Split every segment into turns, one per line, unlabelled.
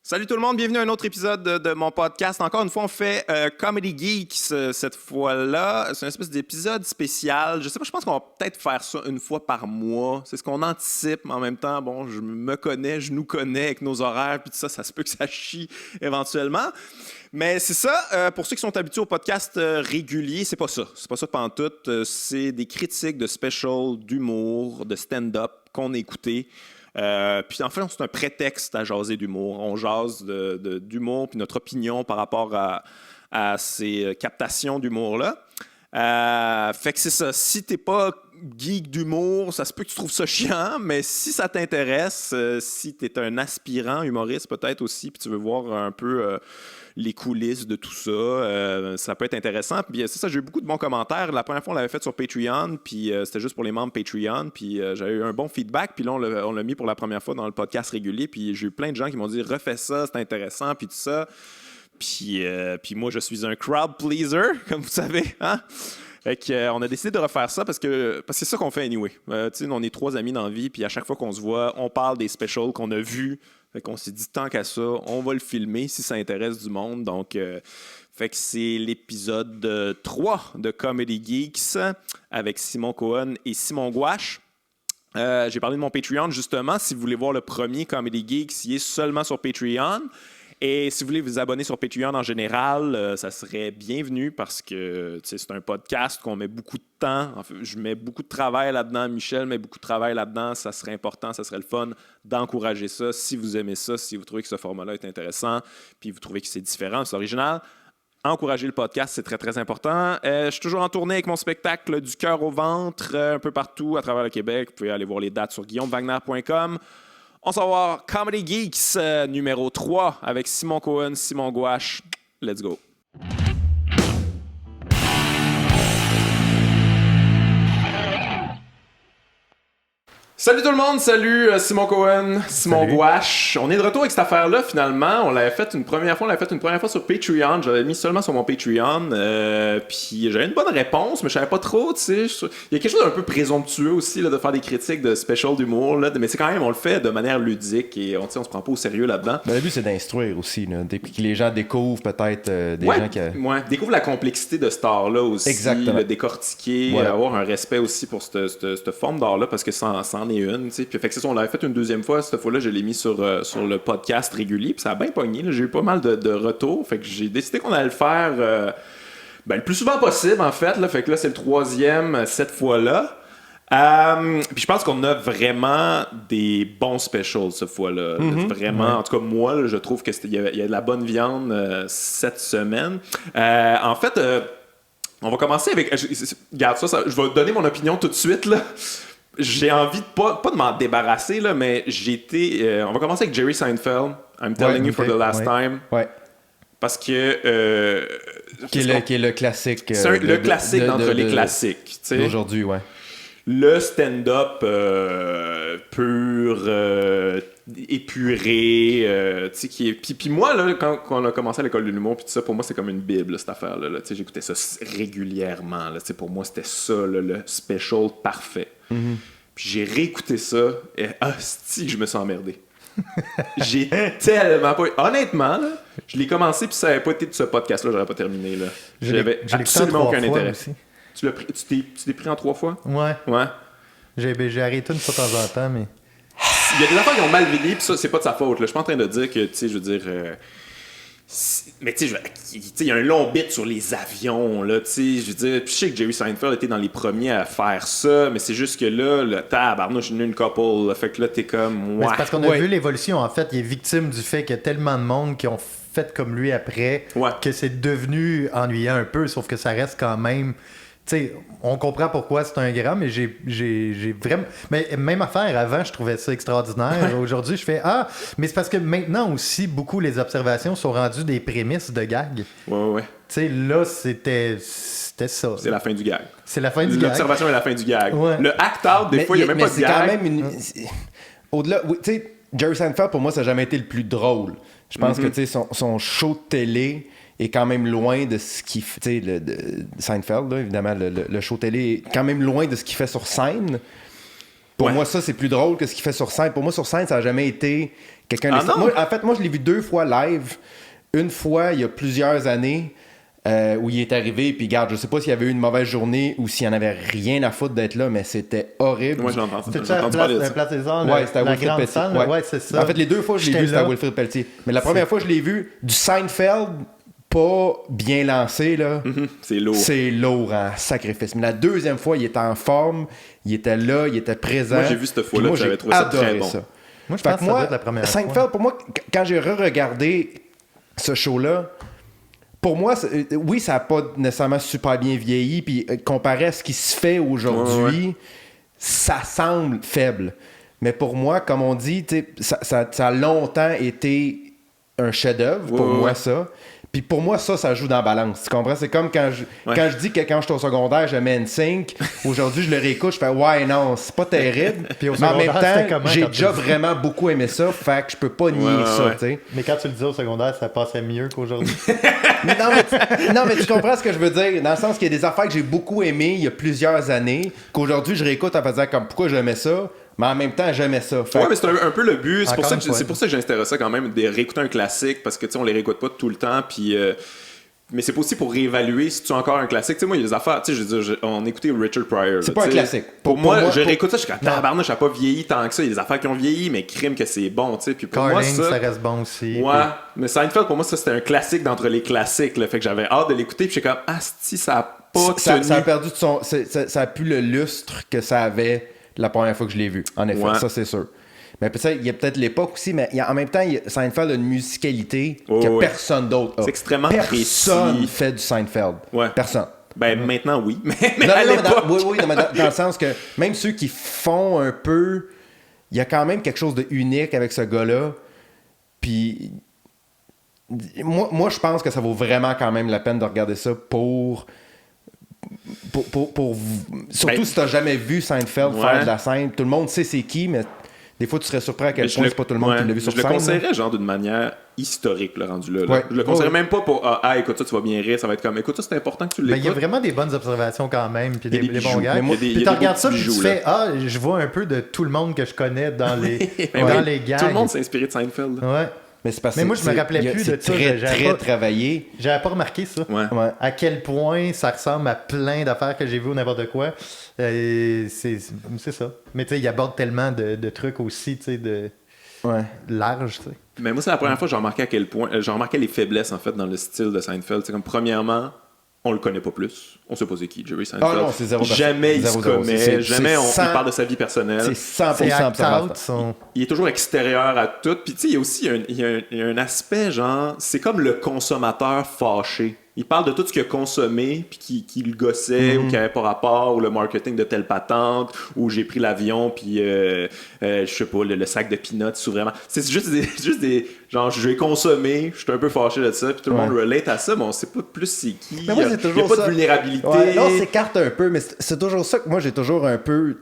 Salut tout le monde, bienvenue à un autre épisode de mon podcast. Encore une fois, on fait Comedy Geeks cette fois-là. C'est une espèce d'épisode spécial. Je sais pas, je pense qu'on va peut-être faire ça une fois par mois. C'est ce qu'on anticipe, mais en même temps, bon, je me connais, je nous connais avec nos horaires, puis tout ça, ça se peut que ça chie éventuellement. Mais c'est ça, pour ceux qui sont habitués au podcast régulier, c'est pas ça. C'est pas ça pantoute. C'est des critiques de special, d'humour, de stand-up qu'on a écouté. Puis en fait, c'est un prétexte à jaser d'humour. On jase d'humour puis notre opinion par rapport à ces captations d'humour-là. Fait que c'est ça. Si t'es pas geek d'humour, ça se peut que tu trouves ça chiant, mais si ça t'intéresse, si t'es un aspirant humoriste peut-être aussi, puis tu veux voir un peu les coulisses de tout ça, ça peut être intéressant. Puis c'est ça, j'ai eu beaucoup de bons commentaires. La première fois, on l'avait fait sur Patreon, puis c'était juste pour les membres Patreon, puis j'avais eu un bon feedback, puis là, on l'a mis pour la première fois dans le podcast régulier, puis j'ai eu plein de gens qui m'ont dit « refais ça, c'est intéressant », puis tout ça. Puis moi, je suis un crowd pleaser, comme vous savez, hein? Fait qu'on a décidé de refaire ça parce que c'est ça qu'on fait anyway. On est 3 amis dans la vie, puis à chaque fois qu'on se voit, on parle des specials qu'on a vus. Fait qu'on s'est dit, tant qu'à ça, on va le filmer si ça intéresse du monde. Donc, fait que c'est l'épisode 3 de Comedy Geeks avec Simon Cohen et Simon Gouache. J'ai parlé de mon Patreon, justement. Si vous voulez voir le premier Comedy Geeks, il est seulement sur Patreon. Et si vous voulez vous abonner sur Patreon en général, ça serait bienvenu parce que c'est un podcast qu'on met beaucoup de temps. En fait, je mets beaucoup de travail là-dedans. Michel met beaucoup de travail là-dedans. Ça serait important, ça serait le fun d'encourager ça. Si vous aimez ça, si vous trouvez que ce format-là est intéressant, puis vous trouvez que c'est différent, c'est original, encourager le podcast, c'est très, très important. Je suis toujours en tournée avec mon spectacle Du cœur au ventre un peu partout à travers le Québec. Vous pouvez aller voir les dates sur guillaumewagner.com. On s'en va voir Comedy Geeks numéro 3 avec Simon Cohen, Simon Gouache. Let's go. Salut tout le monde, salut Simon Cohen, Simon Gouache. On est de retour avec cette affaire-là finalement. On l'avait fait une première fois sur Patreon. J'avais mis seulement sur mon Patreon. Puis j'avais une bonne réponse, mais je savais pas trop, tu sais. Il y a quelque chose d'un peu présomptueux aussi là, de faire des critiques de special d'humour. Là, mais c'est quand même, on le fait de manière ludique et on se prend pas au sérieux là-dedans.
Ben, le but c'est d'instruire aussi, là, que les gens découvrent peut-être des gens qui...
Ouais, découvrent la complexité de cet art-là aussi.
Exactement.
Le décortiquer, avoir un respect aussi pour cette forme d'art-là parce que ça en est une, tu sais. Puis fait que c'est ça, on l'avait fait une deuxième fois. Cette fois-là, je l'ai mis sur le podcast régulier. Puis ça a bien pogné. Là. J'ai eu pas mal de retours. Fait que j'ai décidé qu'on allait le faire le plus souvent possible, en fait. Là. Fait que là, c'est le 3e cette fois-là. Puis je pense qu'on a vraiment des bons specials cette fois-là. Vraiment, en tout cas, moi, là, je trouve qu'il y a de la bonne viande cette semaine. En fait, on va commencer avec... Regarde ça, je vais donner mon opinion tout de suite, là. J'ai envie de pas de m'en débarrasser, là, mais on va commencer avec Jerry Seinfeld. I'm telling you for the last time.
Ouais.
Parce que...
Qui est le classique.
C'est le classique d'entre les classiques.
D'aujourd'hui, ouais.
Le stand-up pur, épuré, tu sais, Puis moi, là, quand on a commencé à l'école de l'humour, puis tout ça, pour moi, c'est comme une bible, là, cette affaire-là. Là, j'écoutais ça régulièrement. Là, pour moi, c'était ça, là, le special parfait. Puis j'ai réécouté ça, et hostie, je me suis emmerdé. J'ai tellement pas... Honnêtement, là, je l'ai commencé, puis ça n'avait pas été de ce podcast-là, j'aurais pas terminé. Là. J'avais absolument aucun intérêt. Aussi. Tu t'es pris en 3 fois? Ouais.
J'ai arrêté une fois de temps en temps, mais...
Il y a des affaires qui ont mal vieilli, puis ça, c'est pas de sa faute. Là. Je suis pas en train de dire que, tu sais, je veux dire... Mais tu sais, il y a un long bit sur les avions, là, tu sais, je veux dire... Puis je sais que Jerry Seinfeld était dans les premiers à faire ça, mais c'est juste que là, le tabarnouche, je suis une couple, là, fait que là, t'es comme...
Mais c'est parce qu'on a vu l'évolution, en fait. Il est victime du fait qu'il y a tellement de monde qui ont fait comme lui après, que c'est devenu ennuyant un peu, sauf que ça reste quand même... T'sais, on comprend pourquoi c'est un grand, mais j'ai vraiment... Mais même affaire, avant, je trouvais ça extraordinaire. Aujourd'hui, je fais « Ah! » Mais c'est parce que maintenant aussi, beaucoup les observations sont rendues des prémices de gag.
Ouais.
Tu sais, là, c'était ça.
C'est la fin du gag.
C'est la fin du gag.
L'observation est la fin du gag.
Ouais.
Le act-out, des fois, il n'y a même pas de gag.
Quand même au-delà... Tu sais, Jerry Seinfeld, pour moi, ça n'a jamais été le plus drôle. Je pense que, tu sais, son show de télé... est quand même loin de ce qu'il fait, tu sais, de Seinfeld, là, évidemment, le show télé est quand même loin de ce qu'il fait sur scène. Pour moi, ça, c'est plus drôle que ce qu'il fait sur scène. Pour moi, sur scène, ça n'a jamais été En fait, moi, je l'ai vu 2 fois live. Une fois, il y a plusieurs années, où il est arrivé, puis regarde, je sais pas s'il y avait eu une mauvaise journée ou s'il y en avait rien à foutre d'être là, mais c'était horrible.
Moi, j'ai entendu
C'était à Place des Arts,
ouais, c'était à
la
Wilfrid
grande
Pelletier.
salle. Ouais, c'est ça.
En fait, les 2 fois, je l'ai vu, c'était à Wilfrid Pelletier. Mais la première fois, je l'ai vu du Seinfeld, pas bien lancé, là.
C'est lourd.
C'est lourd en sacrifice. Mais la deuxième fois, il était en forme, il était là, il était présent.
Moi, j'ai vu cette fois-là, j'avais trouvé ça très bon.
Ça.
Moi, je pense que ça doit être la première fois.
Seinfeld, pour moi, quand j'ai re-regardé ce show-là, pour moi, oui, ça n'a pas nécessairement super bien vieilli, puis comparé à ce qui se fait aujourd'hui, ça semble faible. Mais pour moi, comme on dit, ça a longtemps été un chef-d'œuvre, pour moi, ça. Puis pour moi, ça joue dans la balance. Tu comprends? C'est comme quand je dis que quand j'étais au secondaire, j'aimais NSYNC. Aujourd'hui, je le réécoute, je fais ouais, non, c'est pas terrible.
Puis
mais en même temps, j'ai déjà vraiment beaucoup aimé ça. Fait que je peux pas nier ça. T'sais.
Mais quand tu le disais au secondaire, ça passait mieux qu'aujourd'hui.
non, mais tu comprends ce que je veux dire? Dans le sens qu'il y a des affaires que j'ai beaucoup aimées il y a plusieurs années, qu'aujourd'hui, je réécoute en faisant comme pourquoi j'aimais ça. Mais en même temps, j'aimais ça.
Ouais, mais c'est un peu le but. C'est pour ça que j'intéressais quand même de réécouter un classique, parce que tu sais, on les réécoute pas tout le temps. Puis, mais c'est pas aussi pour réévaluer si tu as encore un classique. Tu sais, moi, il y a des affaires. Tu sais, je veux dire, on écoutait Richard Pryor.
C'est pas un classique.
Pour moi, je réécoute ça, je suis comme tabarnak, ça n'a pas vieilli tant que ça. Il y a des affaires qui ont vieilli, mais crime que c'est bon. Tu sais, puis pour moi,
ça reste bon aussi.
Ouais, mais Seinfeld, pour moi, ça c'était un classique d'entre les classiques. Là, fait que j'avais hâte de l'écouter. Puis j'étais comme, si ça a pas tenu.
Ça a perdu de son. Ça a plus le lustre que ça avait la première fois que je l'ai vu. En effet, ça c'est sûr. Mais peut-être, il y a peut-être l'époque aussi, mais en même temps, Seinfeld a une musicalité que personne d'autre a.
C'est extrêmement
personne
précis.
fait du Seinfeld.
Ouais.
Personne.
Ben maintenant oui, mais
non,
à l'époque...
dans le sens que même ceux qui font un peu, il y a quand même quelque chose de unique avec ce gars-là. Puis moi je pense que ça vaut vraiment quand même la peine de regarder ça pour surtout si t'as jamais vu Seinfeld faire de la scène. Tout le monde sait c'est qui, mais des fois tu serais surpris à quel point c'est pas tout le monde qui l'a vu sur scène.
Je le conseillerais genre d'une manière historique, le rendu là.
Ouais.
Je le conseillerais même pas pour écoute ça, tu vas bien rire, ça va être comme écoute ça, c'est important que tu l'écoutes.
Mais il y a vraiment des bonnes observations quand même, puis des bons gars.
Puis
tu regardes ça, puis tu fais je vois un peu de tout le monde que je connais dans les les gags.
Tout le monde s'est inspiré de Seinfeld.
Ouais.
Mais c'est parce
moi, je me rappelais plus de ça.
Très travaillé.
J'avais pas remarqué ça.
Ouais.
À quel point ça ressemble à plein d'affaires que j'ai vues ou n'importe quoi. C'est ça. Mais tu sais, il aborde tellement de trucs aussi, tu sais, large, tu sais.
Mais moi, c'est la première fois que j'ai remarqué à quel point... j'ai remarqué les faiblesses, en fait, dans le style de Seinfeld. C'est comme, premièrement, on le connaît pas plus. On sait pas c'est qui, Jerry Seinfeld.
Ah non, c'est zéro.
Jamais il se commet. Jamais il parle de sa vie personnelle.
C'est 100%
Il est toujours extérieur à tout. Puis tu sais, il y a aussi il y a un aspect, genre, c'est comme le consommateur fâché. Il parle de tout ce qu'il a consommé, puis qui le gossait, ou qui avait pas rapport, ou le marketing de telle patente, ou j'ai pris l'avion, puis je sais pas, le sac de peanuts, ou vraiment. C'est juste des genre, je vais consommer, je suis un peu fâché de ça, puis tout le monde relate à ça, mais on sait pas plus c'est qui.
Mais moi,
il y a pas de vulnérabilité.
Ouais, là, on s'écarte un peu, mais c'est toujours ça que moi, j'ai toujours un peu...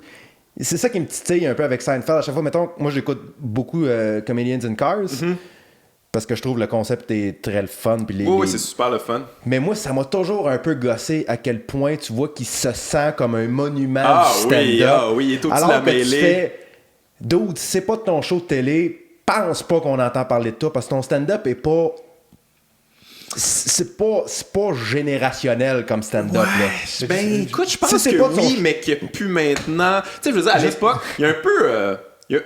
C'est ça qui me titille un peu avec Seinfeld. À chaque fois, mettons, moi, j'écoute beaucoup Comedians in Cars. Parce que je trouve le concept est très le fun. Puis
oui, c'est super le fun.
Mais moi, ça m'a toujours un peu gossé à quel point tu vois qu'il se sent comme un monument du stand-up.
Oui, il est au-dessus
alors
de la
que
mêlée.
Tu fais, dude, c'est pas de ton show de télé, pense pas qu'on entend parler de toi, parce que ton stand-up est pas... C'est pas générationnel comme stand-up.
Ouais,
là.
Écoute, je pense que oui, mais qu'il n'y a plus maintenant. Tu sais, je veux dire, à l'époque, il y a un peu...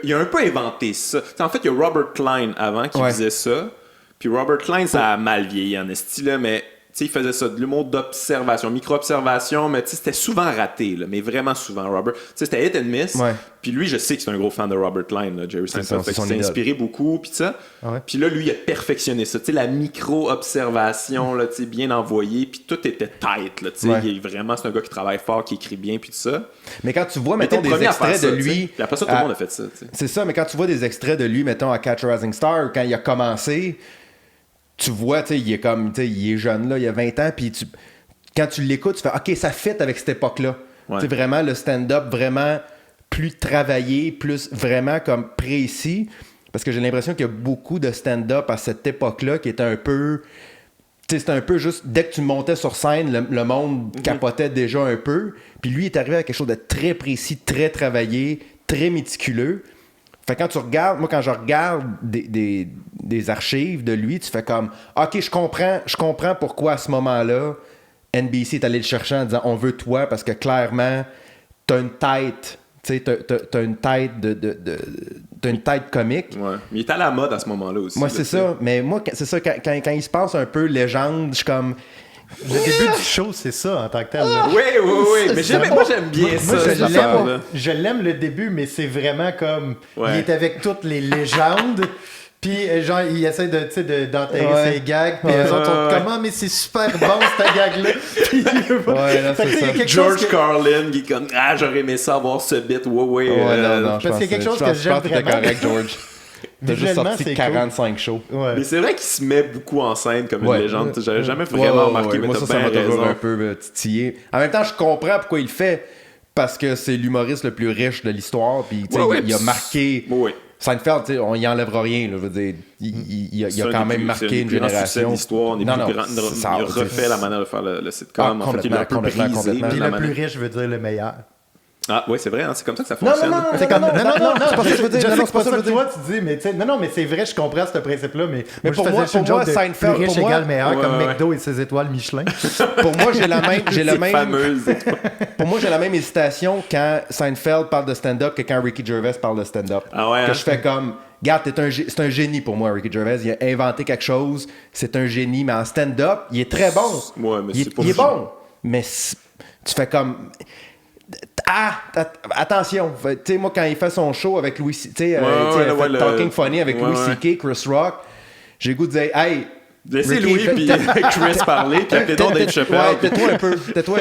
Il a un peu inventé ça. T'sais, en fait, il y a Robert Klein avant qui faisait ça. Puis Robert Klein, ça a mal vieilli en esti, là, mais il faisait ça, de l'humour d'observation, micro-observation, mais c'était souvent raté, là, mais vraiment souvent, Robert. C'était hit and miss. Ouais. Puis lui, je sais que c'est un gros fan de Robert Klein, là, Jerry Seinfeld. Il s'est inspiré beaucoup, puis ça. Ouais. Puis là, lui, il a perfectionné ça. La micro-observation, là, bien envoyée, puis tout était tight. Là, vraiment, c'est un gars qui travaille fort, qui écrit bien, puis tout ça.
Mais quand tu vois, mettons, des extraits de lui...
Puis après ça, tout le monde a fait ça.
C'est ça, mais quand tu vois des extraits de lui, mettons, à Catch a Rising Star, quand il a commencé... Tu vois, il est comme, il est jeune, là, il a 20 ans, puis quand tu l'écoutes, tu fais, OK, ça fit avec cette époque-là. Ouais. Vraiment, le stand-up, vraiment plus travaillé, plus vraiment comme précis, parce que j'ai l'impression qu'il y a beaucoup de stand-up à cette époque-là qui était un peu... C'était un peu juste, dès que tu montais sur scène, le monde capotait déjà un peu, puis lui, il est arrivé à quelque chose de très précis, très travaillé, très méticuleux. Fait que quand tu regardes, moi, quand je regarde des archives de lui, tu fais comme, OK, je comprends pourquoi à ce moment-là, NBC est allé le chercher en disant, on veut toi, parce que clairement, t'as une tête, tu sais, t'as une tête t'as une tête comique.
Ouais. Mais il est à la mode à ce moment-là aussi.
Moi,
là,
c'est ça. Mais moi, c'est ça, quand il se passe un peu légende, je suis comme...
Le début du show, c'est ça en tant que tel. là.
Oui. Mais moi, j'aime bien ça.
Moi,
cette affaire-là.
je l'aime le début, mais c'est vraiment comme.
Ouais.
Il est avec toutes les légendes. Puis, genre, il essaie d'enterrer
Ouais.
ses gags. Puis, eux autres sont comment, mais c'est super bon, cette gag-là. Puis,
Ouais, là,
fait que,
c'est
il y a
ça.
quelque chose
George
que-
Carlin qui est comme j'aurais aimé ça avoir ce bit. Ouais.
non,
parce qu'il y a quelque chose que
je
j'aime
pense que t'es
vraiment.
correct, George. T'as juste
Visuellement,
sorti
c'est
45 shows.
Ouais.
Mais c'est vrai qu'il se met beaucoup en scène comme
Ouais.
une légende. J'avais jamais vraiment remarqué, mais
Moi,
t'as
ça m'a
bien
toujours
raison.
un peu titillé. En même temps, je comprends pourquoi il le fait. Parce que c'est l'humoriste le plus riche de l'histoire. Puis, tu sais,
Ouais,
il a marqué.
Ouais.
Seinfeld, tu sais, on y enlèvera rien. Là, je veux dire, il
C'est
a
un
quand
des
même
plus-
marqué
c'est un
une
des plus grands succès de
génération.
l'histoire. Il
ça,
a refait la manière de faire le sitcom.
Ah,
En fait, il l'a un peu
complètement.
brisé.
Puis
la
le plus
manière-
riche veut dire le meilleur.
Ah, ouais, c'est vrai, hein, c'est comme ça que ça
Non,
fonctionne.
C'est comme, non,
c'est pas ça que je veux dire.
Je
Non,
sais
non,
que c'est pas ça que
je veux
toi tu dis, mais tu sais, non, mais c'est vrai, je comprends ce principe-là, mais
Mais pour moi, Seinfeld,
plus riche
pour moi-
égale meilleur, comme
Ouais.
McDo et ses étoiles Michelin.
Pour moi, j'ai la même,
Fameuse.
pour moi, j'ai la même hésitation quand Seinfeld parle de stand-up que quand Ricky Gervais parle de stand-up.
Ah ouais,
Que
hein?
je fais comme, regarde, c'est un génie pour moi, Ricky Gervais. Il a inventé quelque chose, c'est un génie, mais en stand-up, il est très bon.
Ouais, mais
il
c'est pas
il est
juste-
bon, mais tu fais comme... attention, tu sais, moi, quand il fait son show avec Louis C. Tu sais, il fait Talking Funny avec
ouais,
Louis
ouais.
C.K., Chris Rock, j'ai le goût de dire, hey...
Laissez
Ricky,
Louis
fais-
puis Chris parler, puis appelez donc Dave Chappelle.
Ouais, tais-toi un peu. Tais-toi,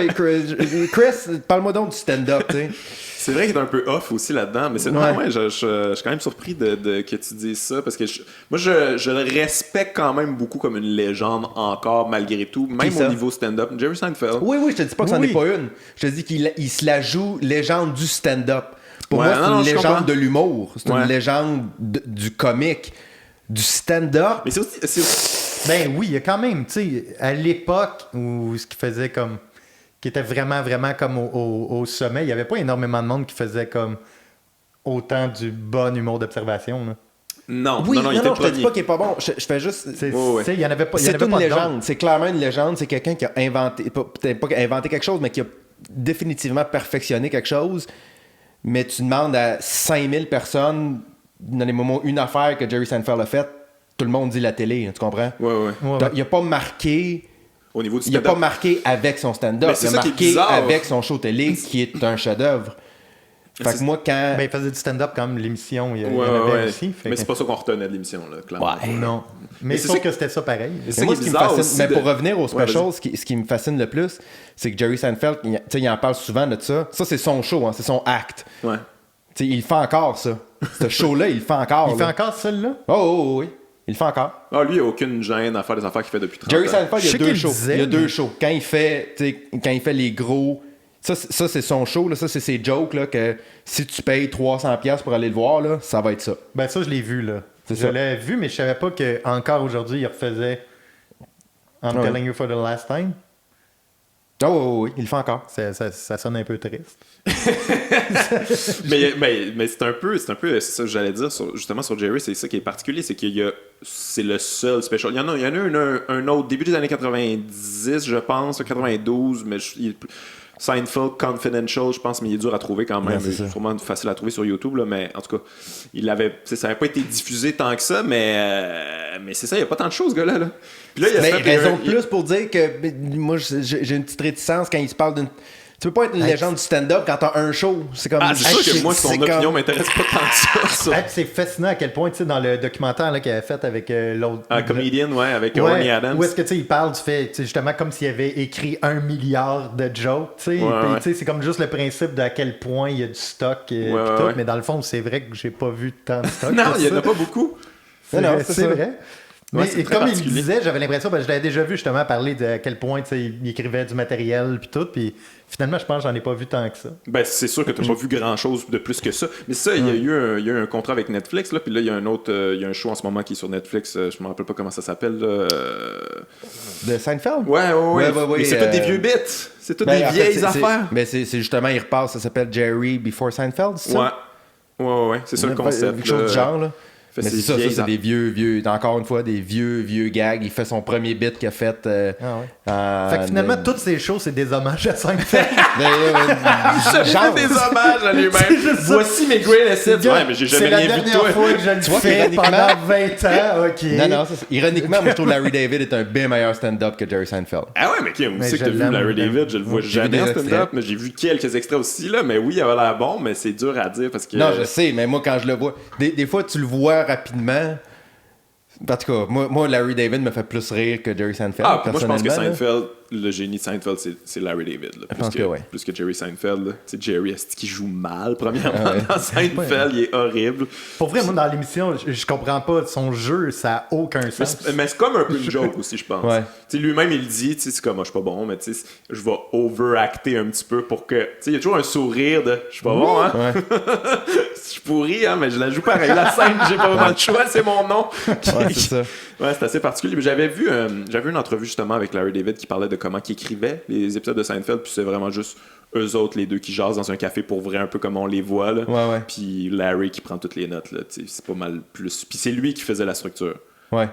Chris, parle-moi donc du stand-up, tu sais.
C'est vrai qu'il est un peu off aussi là-dedans, mais c'est
Ouais.
ouais, je suis quand même surpris que tu dises ça, parce que moi, je le respecte quand même beaucoup comme une légende encore, malgré tout, même
ça?
au niveau stand-up. Jerry Seinfeld.
Oui, je te dis pas que c'en
Oui.
est pas une. Je te dis qu'il se la joue légende du stand-up. Pour
Ouais,
moi, c'est
non,
une
je
légende
comprends.
de l'humour. C'est
Ouais.
une légende du comique. Du stand-up.
Mais c'est aussi
Ben oui, il y a quand même, tu sais, à l'époque où ce qui faisait comme. Qui était vraiment, vraiment comme au sommet, il n'y avait pas énormément de monde qui faisait comme autant du bon humour d'observation. Là.
Non,
Oui,
il était
je te dis
premier.
pas qu'il est pas bon. Je fais juste.
C'est,
Ouais.
tu sais, il y en avait pas. il y en
C'est
avait
une
pas de
légende. C'est clairement une légende. C'est quelqu'un qui a inventé, peut-être pas inventé quelque chose, mais qui a définitivement perfectionné quelque chose. Mais tu demandes à 5000 personnes, dans les moments, une affaire que Jerry Seinfeld a faite, tout le monde dit la télé, tu comprends?
Ouais.
Ouais.
Il a pas marqué.
Au niveau du
Il a
stand-up.
pas marqué avec son stand-up.
Mais c'est
Il a
ça qui est
marqué
bizarre.
avec son show télé, qui est un chef-d'œuvre. Fait que moi, quand.
Ben, il faisait du stand-up comme l'émission, il y en
Ouais,
avait
ouais.
aussi. fait
Mais
que-
c'est pas ça qu'on retenait de l'émission, là, clairement.
Ouais.
Non. Mais
Mais c'est
sauf
ça
que c'était ça pareil.
Mais
Mais
c'est
moi,
qui
ce
est
qui me
bizarre
fascine,
aussi
mais
de-
pour revenir au
Ouais,
special, ce qui me fascine le plus, c'est que Jerry Seinfeld, il en parle souvent de ça. Ça, c'est son show, hein, c'est son acte.
Ouais.
T'sais, il fait encore ça. Ce show-là, il le fait encore.
Il fait
là.
encore celle-là?
Oh, oui. Il le fait encore.
Ah, lui, il a aucune gêne à faire des affaires qu'il fait depuis 30
Jerry
ans.
Seinfeld,
Je sais
il y a deux
qu'il
shows.
disait,
Il y a deux
mais-
shows. Quand il fait les gros. Ça, c'est son show, là. Ça, c'est ses jokes, là, que si tu payes 300$ pour aller le voir, là, ça va être ça.
Ben ça, je l'ai vu, là.
C'est
Je
ça.
l'ai vu, mais je savais pas qu'encore aujourd'hui, il refaisait I'm
Ouais.
telling you for the last time.
Oh, oui, il le fait encore.
Ça sonne un peu triste.
mais c'est un peu c'est ça que j'allais dire justement sur Jerry, c'est ça qui est particulier, c'est c'est le seul special. Il y en a eu un autre début des années 90, je pense, 92, mais Seinfeld Confidential, je pense, mais il est dur à trouver quand même.
Ouais, c'est ça.
C'est sûrement facile à trouver sur YouTube, là, mais en tout cas, ça n'avait pas été diffusé tant que ça, mais c'est ça, il n'y a pas tant de choses, ce gars-là. Là. Puis là, il a
Mais
fait
raison de plus pour dire que moi, j'ai une petite réticence quand il se parle d'une. Tu peux pas être une légende du stand-up quand t'as un show. C'est comme.
Ah, c'est sûr que moi, son
c'est
opinion
comme-
m'intéresse pas tant que ça.
Ah, puis c'est fascinant à quel point, tu sais, dans le documentaire là, qu'il avait fait avec l'autre.
Un comédien, ouais, avec
Ouais,
Orny Adams.
où est-ce que tu sais, il parle du fait, tu sais, justement, comme s'il avait écrit 1 milliard de jokes, tu sais. Puis,
ouais.
tu sais, c'est comme juste le principe d'à quel point il y a du stock et
Ouais,
tout.
ouais.
Mais dans le fond, c'est vrai que j'ai pas vu tant de stock.
Non,
que
il n'y en
ça.
a pas beaucoup.
C'est
Non,
vrai,
c'est
c'est
ça.
vrai. Mais
Ouais, c'est
et
très
comme il
particulier.
disait, j'avais l'impression, parce que je l'avais déjà vu justement parler de à quel point tu sais, il écrivait du matériel puis tout, puis finalement je pense que j'en ai pas vu tant que ça.
Ben, c'est sûr que tu n'as pas vu grand-chose de plus que ça. Mais ça, il y a eu un contrat avec Netflix, là, puis là, il y a un autre, il y a un show en ce moment qui est sur Netflix, je me rappelle pas comment ça s'appelle. Là,
De Seinfeld?
Ouais.
Ouais,
Mais c'est tous des vieux bits. C'est toutes
Ben,
des
en fait,
vieilles
c'est-
affaires.
Mais c'est justement, il repasse, ça s'appelle Jerry Before Seinfeld, c'est ça?
Ouais. Ouais, c'est ça le concept.
Quelque chose du genre, là.
Fait
Mais
ses
c'est ça,
vieilles
c'est des vieux, encore une fois, des vieux gags. Il fait son premier bit qu'il a fait.
Fait que finalement, toutes ces choses, c'est des hommages à Seinfeld.
Genre des hommages à lui-même. Voici mes greatest hits. Ouais, mais j'ai jamais rien vu de
C'est
toi.
la dernière fois que je le
Tu vois,
fais
ironiquement-
pendant 20 ans. OK.
Non, ironiquement, moi, je trouve Larry David est un bien meilleur stand-up que Jerry Seinfeld.
Ah ouais, mais Kim,
Mais
c'est que
je
t'as vu
l'aime,
Larry
j'aime.
David, je le vois
J'ai vu
jamais en
des
stand-up,
extraits.
mais j'ai vu quelques extraits aussi, là, mais oui, il avait l'air bon, mais c'est dur à dire parce que...
Non, je sais, mais moi, quand je le vois, des fois, tu le vois rapidement. En tout cas, moi, Larry David me fait plus rire que Jerry Seinfeld.
Ah, puis moi je pense que
personnellement, là.
Seinfeld, le génie de Seinfeld, c'est Larry David. Là,
pense que ouais.
Plus que Jerry Seinfeld. Là. Tu sais, Jerry, est-ce qu'il joue mal, premièrement,
Ouais.
dans Seinfeld, il est horrible.
Pour vrai, moi, dans l'émission, je comprends pas son jeu, ça a aucun
Mais
sens.
c'est comme un peu une joke aussi, je pense.
Ouais.
Tu sais, lui-même, il le dit, tu sais, c'est comme, moi, je suis pas bon, mais tu sais, je vais overacter un petit peu pour que... Tu sais, il y a toujours un sourire de, je suis pas bon, hein?
Ouais.
Je suis pourri, hein, mais je la joue pareil. La scène, j'ai pas vraiment de choix, c'est mon nom.
Ouais, c'est ça.
Ouais, c'est assez particulier. Mais j'avais vu une entrevue justement avec Larry David qui parlait de comment il écrivait les épisodes de Seinfeld, puis c'est vraiment juste eux autres, les deux, qui jasent dans un café pour vrai, un peu comme on les voit. Là.
Ouais.
Puis Larry qui prend toutes les notes. Là, c'est pas mal plus. Puis c'est lui qui faisait la structure.
Ouais.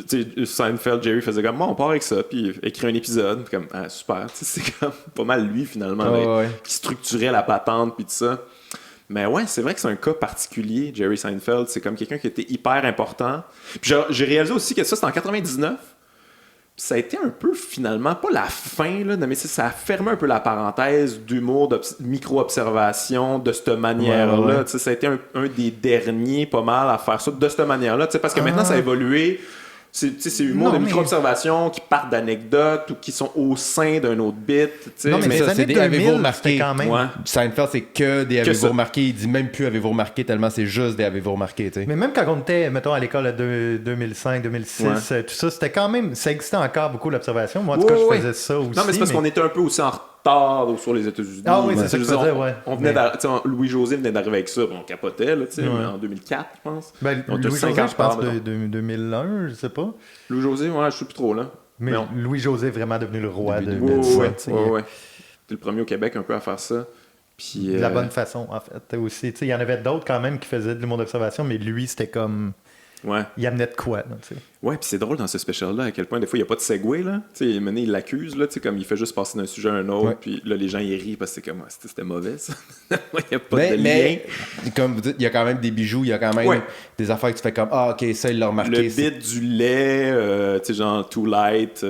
Tu sais, Seinfeld, Jerry faisait comme, on part avec ça, puis écrit un épisode, puis comme, ah, super. Tu sais, c'est comme pas mal lui finalement,
Ouais.
qui structurait la patente, puis tout ça. Mais ouais, c'est vrai que c'est un cas particulier, Jerry Seinfeld. C'est comme quelqu'un qui était hyper important. Puis j'ai réalisé aussi que ça, c'était en 99. Puis ça a été un peu, finalement, pas la fin, là, mais ça a fermé un peu la parenthèse d'humour, de micro-observation de cette manière-là.
Ouais.
Tu sais, ça a été un des derniers, pas mal, à faire ça de cette manière-là. Tu sais, parce que maintenant, ça a évolué. C'est humour
Non,
de
mais-
micro-observation qui partent d'anecdotes ou qui sont au sein d'un autre bit. Tu sais.
Non, mais
mais
les
ça, c'est
années
des avez-vous
2000,
remarqué?
c'était quand même...
Ouais.
Seinfeld, c'est que des avez-vous
ça.
remarqué. Il dit même plus avez-vous remarqué tellement c'est juste des avez-vous remarqué, tu sais.
Mais même quand on était, mettons, à l'école de 2005, 2006,
Ouais.
tout ça, c'était quand même... Ça existait encore beaucoup, l'observation. Moi, en tout cas,
Ouais.
je faisais ça aussi.
Non, mais c'est parce qu'on était un peu aussi en retard sur les États-Unis.
Ah oui, c'est ça que
Je
je
veux dire,
faisais, ouais.
On venait
Mais-
tu sais, Louis-José venait d'arriver avec ça, on capotait, là, tu sais,
Ouais.
en 2004, je pense.
Ben,
On était
Louis-José,
50
je pense,
par,
de
mettons.
2001, je sais pas.
Louis-José, ouais, je sais plus trop, là.
Mais
Non.
Louis-José est vraiment devenu le roi
Depuis
de
2007,
Ouais,
ça, tu sais.
ouais. T'es le premier au Québec un peu à faire ça. Puis,
De la bonne façon, en fait, aussi. Tu sais, il y en avait d'autres quand même qui faisaient de l'humour d'observation, mais lui, c'était comme...
Ouais.
Il amenait de quoi, là, tu sais.
Ouais, puis c'est drôle dans ce special-là, à quel point des fois il n'y a pas de segue, là. Tu sais, maintenant il l'accuse, là, tu sais, comme il fait juste passer d'un sujet à un autre,
Ouais.
puis là les gens ils rient parce que c'est comme, c'était mauvais, ça. Il n'y a pas de
Mais,
lien.
comme vous dites, il y a quand même des bijoux, il y a quand même
Ouais.
des affaires que tu fais comme ah, ok, ça, il l'a remarqué.
Le
c'est-
bit du lait, tu sais, genre Too Light, tu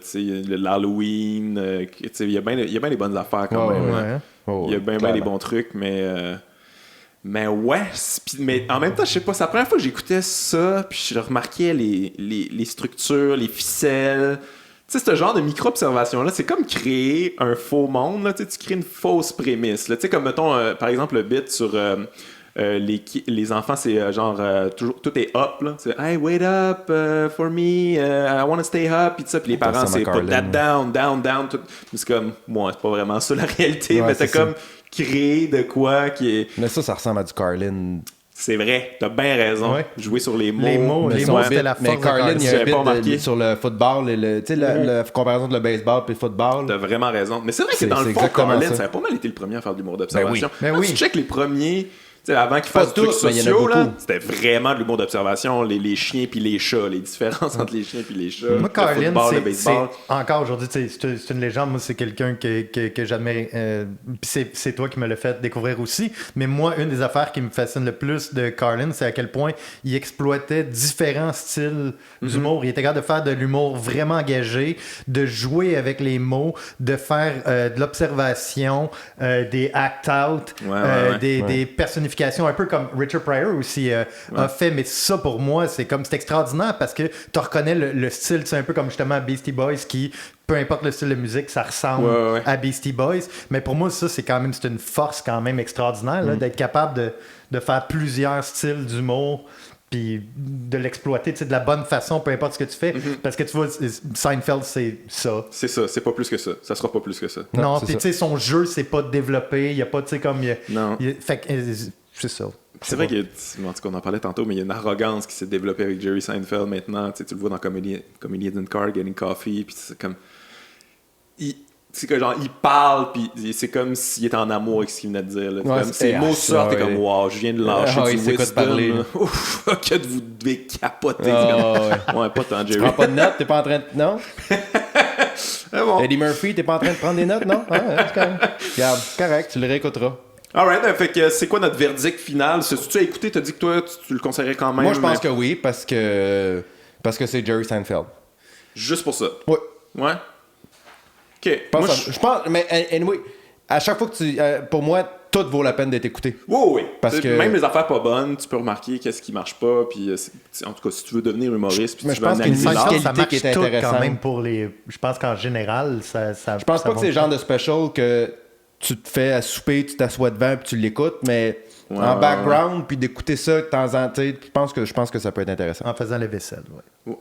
sais, l'Halloween, tu sais, il y a bien des bonnes affaires quand
Ouais,
même.
ouais.
là.
hein.
Oh,
Il y a bien
clairement.
des bons trucs, mais ouais, mais en même temps, je sais pas, c'est la première fois que j'écoutais ça, puis je remarquais les structures, les ficelles. Tu sais, ce genre de micro-observation-là, c'est comme créer un faux monde, là, tu sais, tu crées une fausse prémisse. là. Tu sais, comme, mettons, par exemple, le bit sur les enfants, c'est toujours, tout est up, là. C'est « Hey, wait up for me, I want to stay up », puis tout ça, puis les
Ça
parents,
ressemble
c'est
à
« Put that
Carlin,
down », tout. Puis c'est comme, moi, c'est pas vraiment ça la réalité,
Ouais,
mais t'as
c'est ça.
comme créé de quoi qui est...
Mais ça ressemble à du Carlin.
C'est vrai, t'as bien raison.
Ouais.
Jouer sur les mots.
Les mots,
Mais
les
son
mots,
bit-
c'était la
mais
force de
Carlin, il y a
J'avais
un bit
pas remarqué.
sur le football, la comparaison de le baseball et le football.
T'as vraiment raison. Mais c'est vrai que
C'est-
dans le
c'est
fond,
exactement
Carlin,
ça.
ça a pas mal été le premier à faire de l'humour d'observation.
Ben
Quand
oui.
tu check les premiers, tu sais, avant qu'ils
Pas
fassent des trucs
tous, mais il y en a
sociaux, là,
beaucoup.
c'était vraiment de l'humour d'observation, les chiens puis les chats, les différences entre les chiens puis les chats,
Moi,
le
Carlin,
football, le
c'est
baseball.
encore aujourd'hui, tu sais, c'est une légende. Moi, c'est quelqu'un que j'admire. Puis c'est toi qui me l'as fait découvrir aussi. Mais moi, une des affaires qui me fascine le plus de Carlin, c'est à quel point il exploitait différents styles d'humour. Il était capable de faire de l'humour vraiment engagé, de jouer avec les mots, de faire de l'observation, des act-out,
Ouais.
des personnifications, un peu comme Richard Pryor aussi a fait. Mais ça, pour moi, c'est extraordinaire parce que tu reconnais le style. C'est un peu comme justement Beastie Boys qui, peu importe le style de musique, ça ressemble
Ouais.
à Beastie Boys. Mais pour moi, ça, c'est une force quand même extraordinaire là, d'être capable de faire plusieurs styles d'humour puis de l'exploiter de la bonne façon, peu importe ce que tu fais. Parce que tu vois, Seinfeld, c'est ça.
C'est ça, c'est pas plus que ça. Ça sera pas plus que ça.
Non,
c'est
puis
ça.
tu sais, son jeu, c'est pas développé. Il y a pas, tu sais, comme...
Non.
Fait que, c'est ça.
C'est vrai qu'il y a, en tout cas, on en parlait tantôt, mais il y a une arrogance qui s'est développée avec Jerry Seinfeld maintenant. Tu sais, tu le vois dans Comedian in Car, Getting Coffee, puis c'est comme... c'est que genre, il parle, puis c'est comme s'il était en amour avec ce qu'il venait de dire. Là.
Ouais,
Comme, ces mots sortent, t'es comme, wow, je viens de lâcher du
il sait quoi te parler.
wisdom. Ouf, que vous devez capoter. Ouais, pas tant,
Tu
Jerry.
prends pas de notes, t'es pas en train de... Non?
Ah bon.
Eddie Murphy, t'es pas en train de prendre des notes, non? C'est correct. Regarde, correct, tu le réécouteras.
Alright, fait que c'est quoi notre verdict final? Si tu as écouté, t'as dit que toi, tu le conseillerais quand même?
Moi, je pense que oui, parce que c'est Jerry Seinfeld.
Juste pour ça?
Oui.
Ouais? OK.
Je pense, mais anyway, à chaque fois que tu... pour moi, tout vaut la peine d'être écouté.
Oui.
Parce que...
Même les affaires pas bonnes, tu peux remarquer qu'est-ce qui marche pas, puis en tout cas, si tu veux devenir humoriste, puis
Mais
tu
je
veux
pense qu'il y a une
analyser l'art,
qualité
ça marche
qui est
tout
intéressante.
quand même pour les... Je pense qu'en général, ça
Je pense pas que c'est le genre de special que tu te fais à souper, tu t'assois devant puis tu l'écoutes, mais en background, puis d'écouter ça de temps en temps, je pense que ça peut être intéressant.
En faisant la vaisselle, ouais.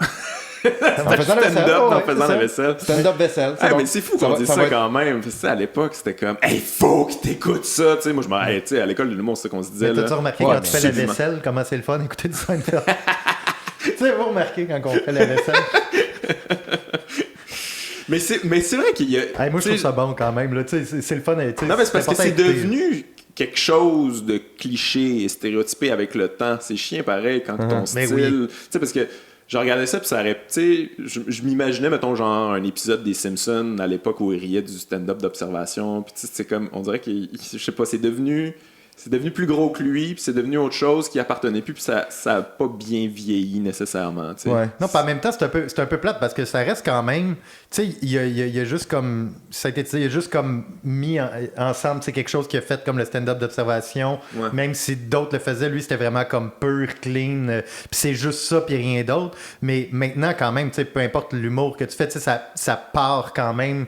En faisant la vaisselle.
stand-up en
ouais,
faisant
c'est
la
ça.
vaisselle.
Stand-up vaisselle.
Hey,
bon.
mais c'est fou qu'on dise ça quand même. Tu sais, à l'époque, c'était comme, hey, faut que t'écoutes ça. Tu sais, moi, tu sais, à l'école de l'humour, c'est ça qu'on se disait.
Mais t'as-tu remarqué
Ouais,
quand tu fais la
absolument.
vaisselle, comment c'est le fun d'écouter du Seinfeld? Tu sais, vous remarquez quand on fait la vaisselle?
Mais c'est vrai qu'il y a.
Hey, moi, je
tu sais,
trouve ça bon quand même. Là. Tu sais, c'est le fun. Tu sais,
Non, mais c'est parce que
important
c'est
d'écouter.
devenu quelque chose de cliché et stéréotypé avec le temps. C'est chiant pareil quand ton
Mais
style. Tu sais, parce que je regardais ça, puis ça aurait. Tu sais, je m'imaginais, mettons, genre un épisode des Simpsons à l'époque où ils riaient du stand-up d'observation. Puis tu sais, c'est comme. On dirait que. Je sais pas, c'est devenu plus gros que lui, puis c'est devenu autre chose qui appartenait plus, puis ça a pas bien vieilli nécessairement. Tu sais.
Ouais.
Non, puis en même temps, c'est un peu plate parce que ça reste quand même. Tu sais, il y a juste comme. Ça a été, il y a juste comme mis ensemble, c'est quelque chose qui a fait comme le stand-up d'observation.
Ouais.
Même si d'autres le faisaient, lui, c'était vraiment comme pur, clean. Puis c'est juste ça, puis rien d'autre. Mais maintenant, quand même, tu sais, peu importe l'humour que tu fais, tu sais, ça part quand même.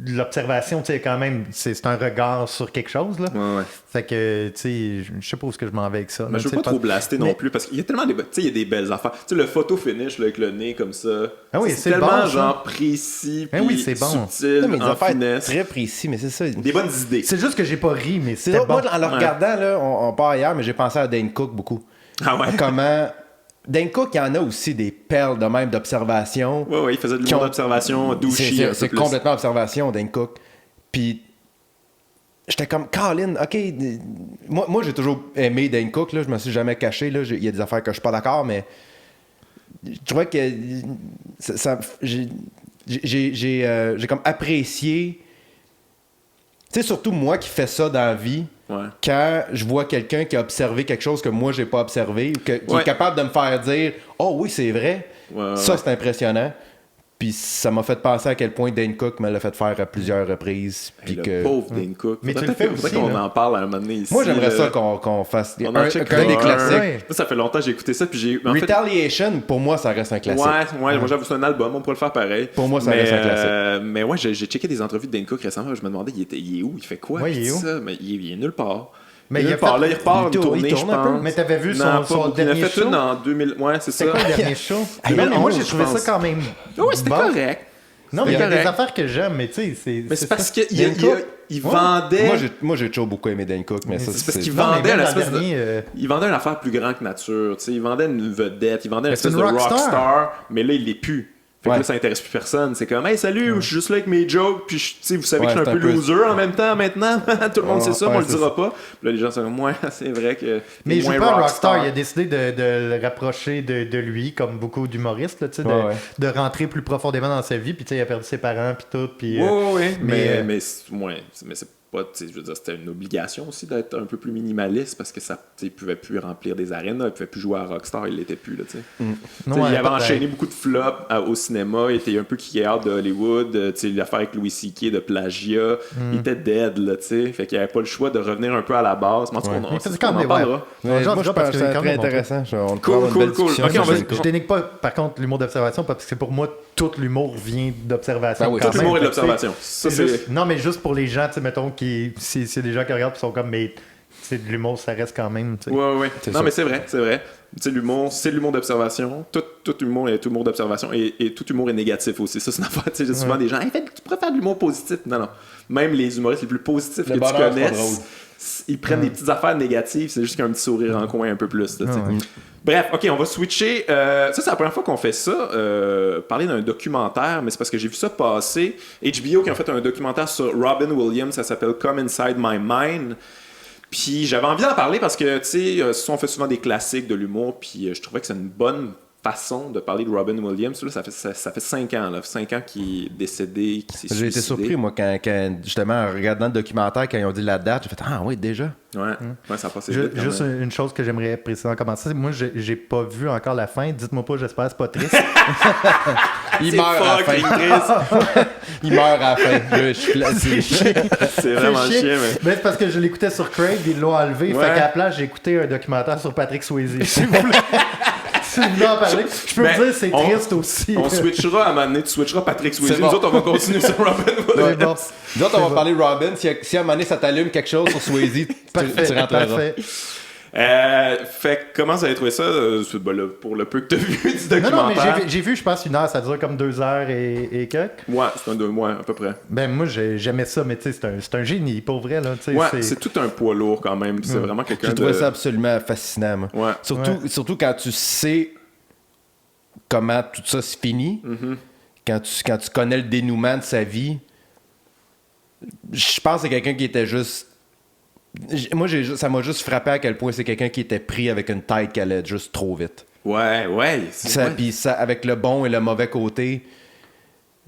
L'observation, tu sais, quand même, c'est un regard sur quelque chose, là.
Ouais.
Fait que, tu sais, je sais pas où ce que je m'en vais avec ça.
Mais
là,
je veux
tu
pas
sais,
trop blaster non
mais-
plus parce qu'il y a tellement des, tu sais, il y a des belles affaires. Tu sais, le photo finish là, avec le nez comme ça.
Ah oui,
c'est
c'est
tellement
bon, ça.
genre précis,
Ben
puis
oui, c'est bon.
subtil,
Non, mais des
en
affaires
finesse.
très précis, mais c'est ça.
Des bonnes idées.
C'est juste que j'ai pas ri, mais
C'est
c'était
ça,
bon.
moi, en le regardant, là, on part ailleurs, mais j'ai pensé à Dane Cook beaucoup.
Ah ouais?
Comment... Dane Cook, il y en a aussi des perles de même d'observation.
Ouais, il faisait de
qui
l'humour
ont-
d'observation douchy. un peu
C'est
plus.
complètement observation, Dane Cook. Puis j'étais comme, Colin, OK. Moi j'ai toujours aimé Dane Cook, là, je me suis jamais caché. Là, il y a des affaires que je suis pas d'accord, mais je trouvais que j'ai comme apprécié. Tu sais, surtout moi qui fais ça dans la vie.
Ouais.
Quand je vois quelqu'un qui a observé quelque chose que moi j'ai pas observé, qui
Ouais.
est capable de me faire dire oh oui, c'est vrai,
Ouais,
ça
ouais.
c'est impressionnant. Puis ça m'a fait penser à quel point Dane Cook me l'a fait faire à plusieurs reprises.
Hey,
Puis
le
que...
pauvre Dane Cook.
Mais tu
Faudrait
le fais
peut-être
aussi,
qu'on
là.
en parle à un moment donné ici.
Moi j'aimerais
là.
ça qu'on fasse
On en
un
checkera
des
un.
classiques.
Ouais.
Ça fait longtemps que j'ai écouté ça, puis j'ai. En fait,
Retaliation, pour moi, ça reste un classique.
Ouais, moi j'avoue, c'est un album, on pourrait le faire pareil.
Pour moi, ça reste un classique.
Mais ouais, j'ai checké des entrevues de Dane Cook récemment, je me demandais, il est où, il fait quoi?
Ouais,
puis
il est où?
ça, mais il est nulle part.
Mais
il est
il a
nulle part.
fait-
Là, il repart
il
une
tourne-
tournée,
il
je
tourne un peu.
pense.
Mais t'avais vu
Non, pas
son
beaucoup. Il en a
dernier
fait
show?
une en 2000. Ouais, c'est ça.
C'est quoi le dernier show?
Hey,
Non, mais moi, j'ai
je
trouvé
pense.
ça quand même.
Ouais, c'était
bon.
correct.
Non, mais il y a
correct.
des affaires que j'aime, mais tu sais, c'est.
Mais c'est
ça.
parce qu'il
Dane Cook?
vendait.
Moi, j'ai toujours beaucoup aimé Dane Cook, mais ça,
C'est parce qu'il
Non, mais
vendait
même
une
dans le
espèce de.
dernier,
Il vendait une affaire plus grande que nature. Tu sais, il vendait une vedette, il vendait une
Mais c'est
espèce de
une rockstar.
rockstar, mais là, il l'est plus. Fait que
Ouais.
là, ça intéresse plus personne. C'est comme, hey, salut, je suis juste là avec mes jokes, puis tu sais, vous savez que je suis
Ouais,
un peu
c'est un peu-
loser en même temps maintenant. Tout le monde sait ça, mais on le
c'est
dira pas. Puis là, les gens sont comme, ouais, c'est vrai que.
Mais il joue
moins
pas un rockstar, il a décidé de le rapprocher de lui, comme beaucoup d'humoristes, là, tu sais,
Ouais.
de rentrer plus profondément dans sa vie, puis tu sais, il a perdu ses parents, puis tout, puis...
Ouais,
mais,
mais c'est pas, tu sais, je veux dire, c'était une obligation aussi d'être un peu plus minimaliste parce que ça, tu sais, il pouvait plus remplir des arènes, là, il pouvait plus jouer à Rockstar, il l'était plus, là, tu sais. Tu sais,
Ouais,
il avait
peut-être.
enchaîné beaucoup de flops au cinéma, il était un peu kick-out de Hollywood, tu sais, l'affaire avec Louis C.K. de plagiat, il était dead, là, tu sais, fait qu'il avait pas le choix de revenir un peu à la base, mais en tout cas,
Ouais.
on,
Mais c'est
on
quand
en
même,
parlera.
ouais.
Ouais,
On
moi, je
jasera parce
pense que
que
c'est
quand
très
même, on peut-
intéressant. On
Cool,
prend une belle
cool.
discussion
Ok, on
sur
va-
Dane Cook.
Je dénigre pas, par contre, l'humour d'observation, parce que pour moi, tout l'humour vient d'observation.
Ben oui,
quand
Tout
même.
l'humour et de
Fait que, tu sais,
l'observation. Ça,
c'est
c'est.
juste- Non, mais juste pour les gens, tu sais, mettons, si c'est des gens qui regardent et sont comme, mais c'est de l'humour, ça reste quand même, tu sais.
Ouais.
C'est
Non,
ça.
mais c'est vrai. Tu sais, l'humour, c'est l'humour d'observation. Tout humour est humour d'observation. Et tout humour est négatif aussi. Ça, c'est une affaire. Tu sais, j'ai souvent des gens, hey, tu pourrais faire de l'humour positif. Non. Même les humoristes les plus positifs
Le
que tu
bonheur, c'est pas
connaisses, ils prennent des petites affaires négatives, c'est juste qu'un petit sourire en coin un peu plus. Là, Bref, OK, on va switcher. Ça, c'est la première fois qu'on fait ça. Parler d'un documentaire, mais c'est parce que j'ai vu ça passer. HBO qui a fait un documentaire sur Robin Williams, ça s'appelle Come Inside My Mind. Puis j'avais envie d'en parler parce que, tu sais, on fait souvent des classiques de l'humour, puis je trouvais que c'est une bonne façon de parler de Robin Williams. Là, ça fait 5 ans, 5 ans qu'il est décédé, qu'il s'est suicidé.
J'ai été surpris, moi, quand justement, en regardant le documentaire, quand ils ont dit la date, j'ai fait « Ah oui, déjà? »
Ouais, ça a passé vite.
Juste une chose que j'aimerais préciser en commençant, c'est que moi, j'ai pas vu encore la fin. Dites-moi pas, j'espère, c'est pas triste.
Il meurt à la fin. Il meurt à la fin.
C'est vraiment chiant, mais...
Mais c'est parce que je l'écoutais sur Crave, ils l'ont enlevé. Fait qu'à la place, j'ai écouté un documentaire sur Patrick Swayze. Si vous voulez en parler, je peux vous dire, c'est triste aussi.
On switchera à un moment donné, tu switcheras Patrick Swayze. Nous autres, on va continuer sur Robin Williams.
Nous autres, on va parler Robin. Si à un moment donné, ça t'allume quelque chose sur Swayze, tu rentreras.
Parfait.
Fait que comment vous avez trouvé ça pour le peu que tu as vu du documentaire?
Non, mais j'ai vu, je pense, 1 heure, ça dure comme 2 heures et quelques.
Ouais, c'est un 2 mois à peu près.
Ben moi, j'aimais ça, mais tu sais, c'est un génie, pour vrai. Là,
c'est tout un poids lourd quand même. C'est vraiment quelqu'un
J'ai trouvé ça absolument fascinant. Moi.
Ouais.
Surtout quand tu sais comment tout ça se finit, quand tu connais le dénouement de sa vie. Je pense que c'est quelqu'un qui était juste... Moi, ça m'a juste frappé à quel point c'est quelqu'un qui était pris avec une tête qui allait juste trop vite.
Ouais.
Puis ça, avec le bon et le mauvais côté.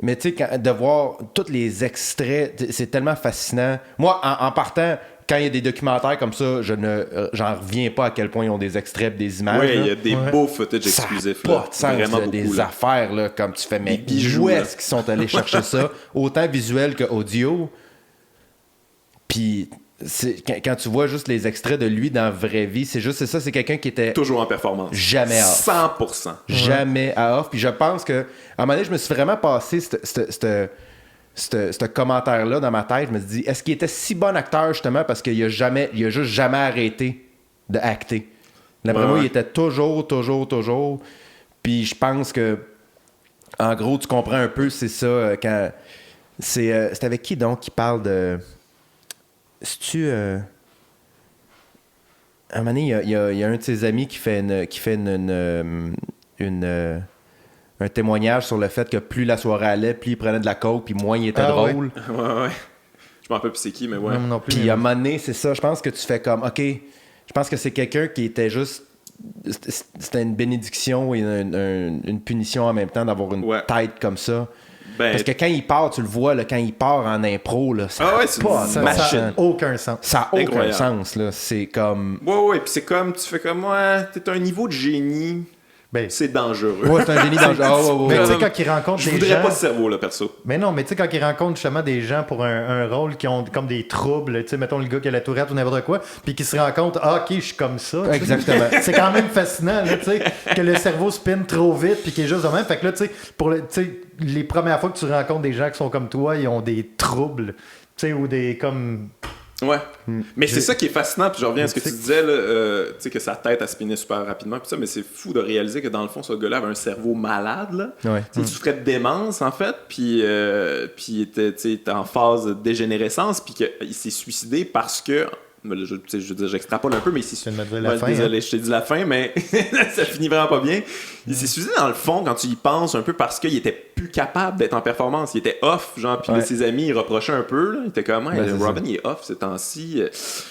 Mais tu sais, de voir tous les extraits, c'est tellement fascinant. Moi, en partant, quand il y a des documentaires comme ça, j'en reviens pas à quel point ils ont des extraits, des images.
Oui, il y a des beaux footage exclusifs.
Ça n'a pas de sens,
vraiment beaucoup,
des affaires là, comme tu fais, mais
bijoux,
où est-ce qu'ils sont allés chercher ça? Autant visuel que audio. Puis quand tu vois juste les extraits de lui dans la vraie vie, c'est ça, c'est quelqu'un qui était
toujours en performance.
Jamais off.
100%.
Jamais à off. Puis je pense que, à un moment donné, je me suis vraiment passé ce commentaire-là dans ma tête. Je me suis dit, est-ce qu'il était si bon acteur justement parce qu'il a juste jamais arrêté de acter? D'après moi, il était toujours. Puis je pense que, en gros, tu comprends un peu, c'est ça, quand... C'est avec qui donc qui parle de... C'est-tu... À un moment donné, il y a un de ses amis qui fait un témoignage sur le fait que plus la soirée allait, plus il prenait de la coke, puis moins il était drôle.
Ouais. Je m'en rappelle plus c'est qui, mais ouais.
Non plus,
puis à un moment donné, c'est ça. Je pense que tu fais comme, OK, je pense que c'est quelqu'un qui était juste... C'était une bénédiction et une punition en même temps d'avoir une tête comme ça. Parce que quand il part, tu le vois, là, quand il part en impro, là, ça
n'a aucun sens.
Ça n'a aucun sens. Là. C'est comme...
Ouais. Puis c'est comme, tu fais comme, t'es un niveau de génie. C'est dangereux.
Ouais, c'est un génie dangereux.
Mais tu sais, quand il rencontre des gens...
Je voudrais pas ce cerveau, là, perso.
Mais non, mais tu sais, quand il rencontre justement des gens pour un rôle qui ont comme des troubles, tu sais, mettons le gars qui a la tourette ou n'importe quoi, puis qui se rend compte, OK, je suis comme ça.
Exactement.
C'est quand même fascinant, là, tu sais, que le cerveau spinne trop vite, puis qu'il est juste de même. Fait que là, tu sais, les premières fois que tu rencontres des gens qui sont comme toi, ils ont des troubles, tu sais, ou des comme...
Ouais. Mais c'est ça qui est fascinant, puis je reviens à ce que tu disais, là, tu sais, que sa tête a spiné super rapidement, puis ça, mais c'est fou de réaliser que dans le fond, ce gars-là avait un cerveau malade, là. Ouais. Tu souffrais de démence, en fait, puis il était en phase de dégénérescence, puis qu'il s'est suicidé parce que... Je veux dire, j'extrapole un peu, mais ici. Désolé, je t'ai dit la fin, mais ça finit vraiment pas bien. Il s'est suicidé dans le fond quand tu y penses un peu parce qu'il était plus capable d'être en performance. Il était off, genre, puis ses amis, ils reprochaient un peu. Là. Il était comme, Robin, il est off ces temps-ci.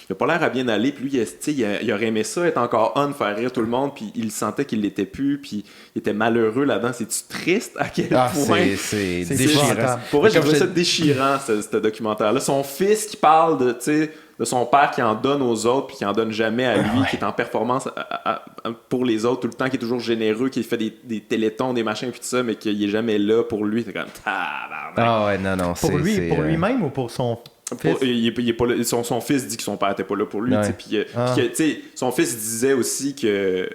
Il a pas l'air à bien aller. Puis lui, il aurait aimé ça, être encore on, faire rire tout le monde. Puis il sentait qu'il l'était plus. Puis il était malheureux là-dedans. C'est-tu triste à quel point?
C'est déchirant.
Pour vrai, j'ai trouvé ça déchirant, ce documentaire-là. Son fils qui parle de son père qui en donne aux autres puis qui en donne jamais à lui, qui est en performance pour les autres tout le temps, qui est toujours généreux, qui fait des télétons, des machins puis tout ça, mais qu'il est jamais là pour lui. C'est comme
non.
Pour lui-même ou pour son fils?
Il est pas là. Son fils dit que son père était pas là pour lui. Puis son fils disait aussi qu'il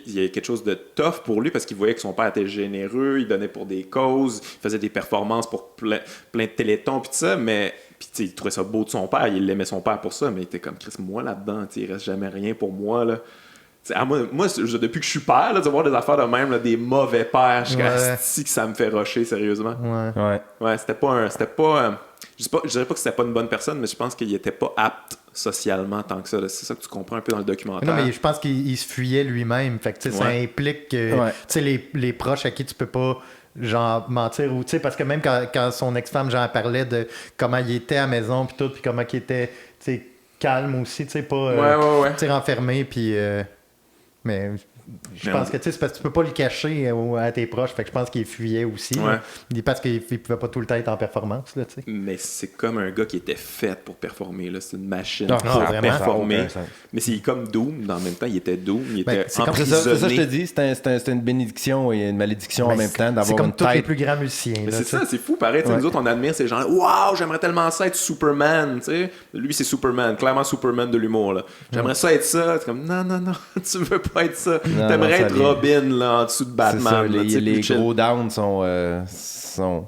y avait quelque chose de tough pour lui parce qu'il voyait que son père était généreux, il donnait pour des causes, il faisait des performances pour plein de télétons puis tout ça, mais puis il trouvait ça beau de son père, il aimait son père pour ça, mais il était comme, Chris, moi là-dedans, il reste jamais rien pour moi, là. Moi, depuis que je suis père, là, de voir des affaires de même, là, des mauvais pères, je suis que ça me fait rusher, sérieusement.
Ouais,
c'était pas je dirais pas que c'était pas une bonne personne, mais je pense qu'il était pas apte socialement tant que ça. C'est ça que tu comprends un peu dans le documentaire.
Non, mais je pense qu'il se fuyait lui-même. Fait que, ça implique que les proches à qui tu peux pas genre mentir ou parce que même quand son ex-femme genre parlait de comment il était à la maison puis tout, puis comment il était calme aussi, pas renfermé, puis mais je pense que c'est parce que tu peux pas le cacher à tes proches, fait que je pense qu'il fuyait aussi parce qu'il pouvait pas tout le temps être en performance là,
mais c'est comme un gars qui était fait pour performer là. C'est une machine
pour
performer, mais c'est comme Doom en même temps. Il était Doom, il était emprisonné.
C'est ça je te dis, c'était une bénédiction et une malédiction en même temps d'avoir une tête.
C'est comme tous les plus grands musiciens
là, c'est ça, c'est fou pareil. Nous autres on admire ces gens, waouh, j'aimerais tellement ça être Superman, lui c'est Superman, clairement Superman de l'humour là. J'aimerais ça être ça. C'est comme non tu veux pas être ça. T'aimerais être Robin là, en dessous de Batman.
Ça, les gros downs sont...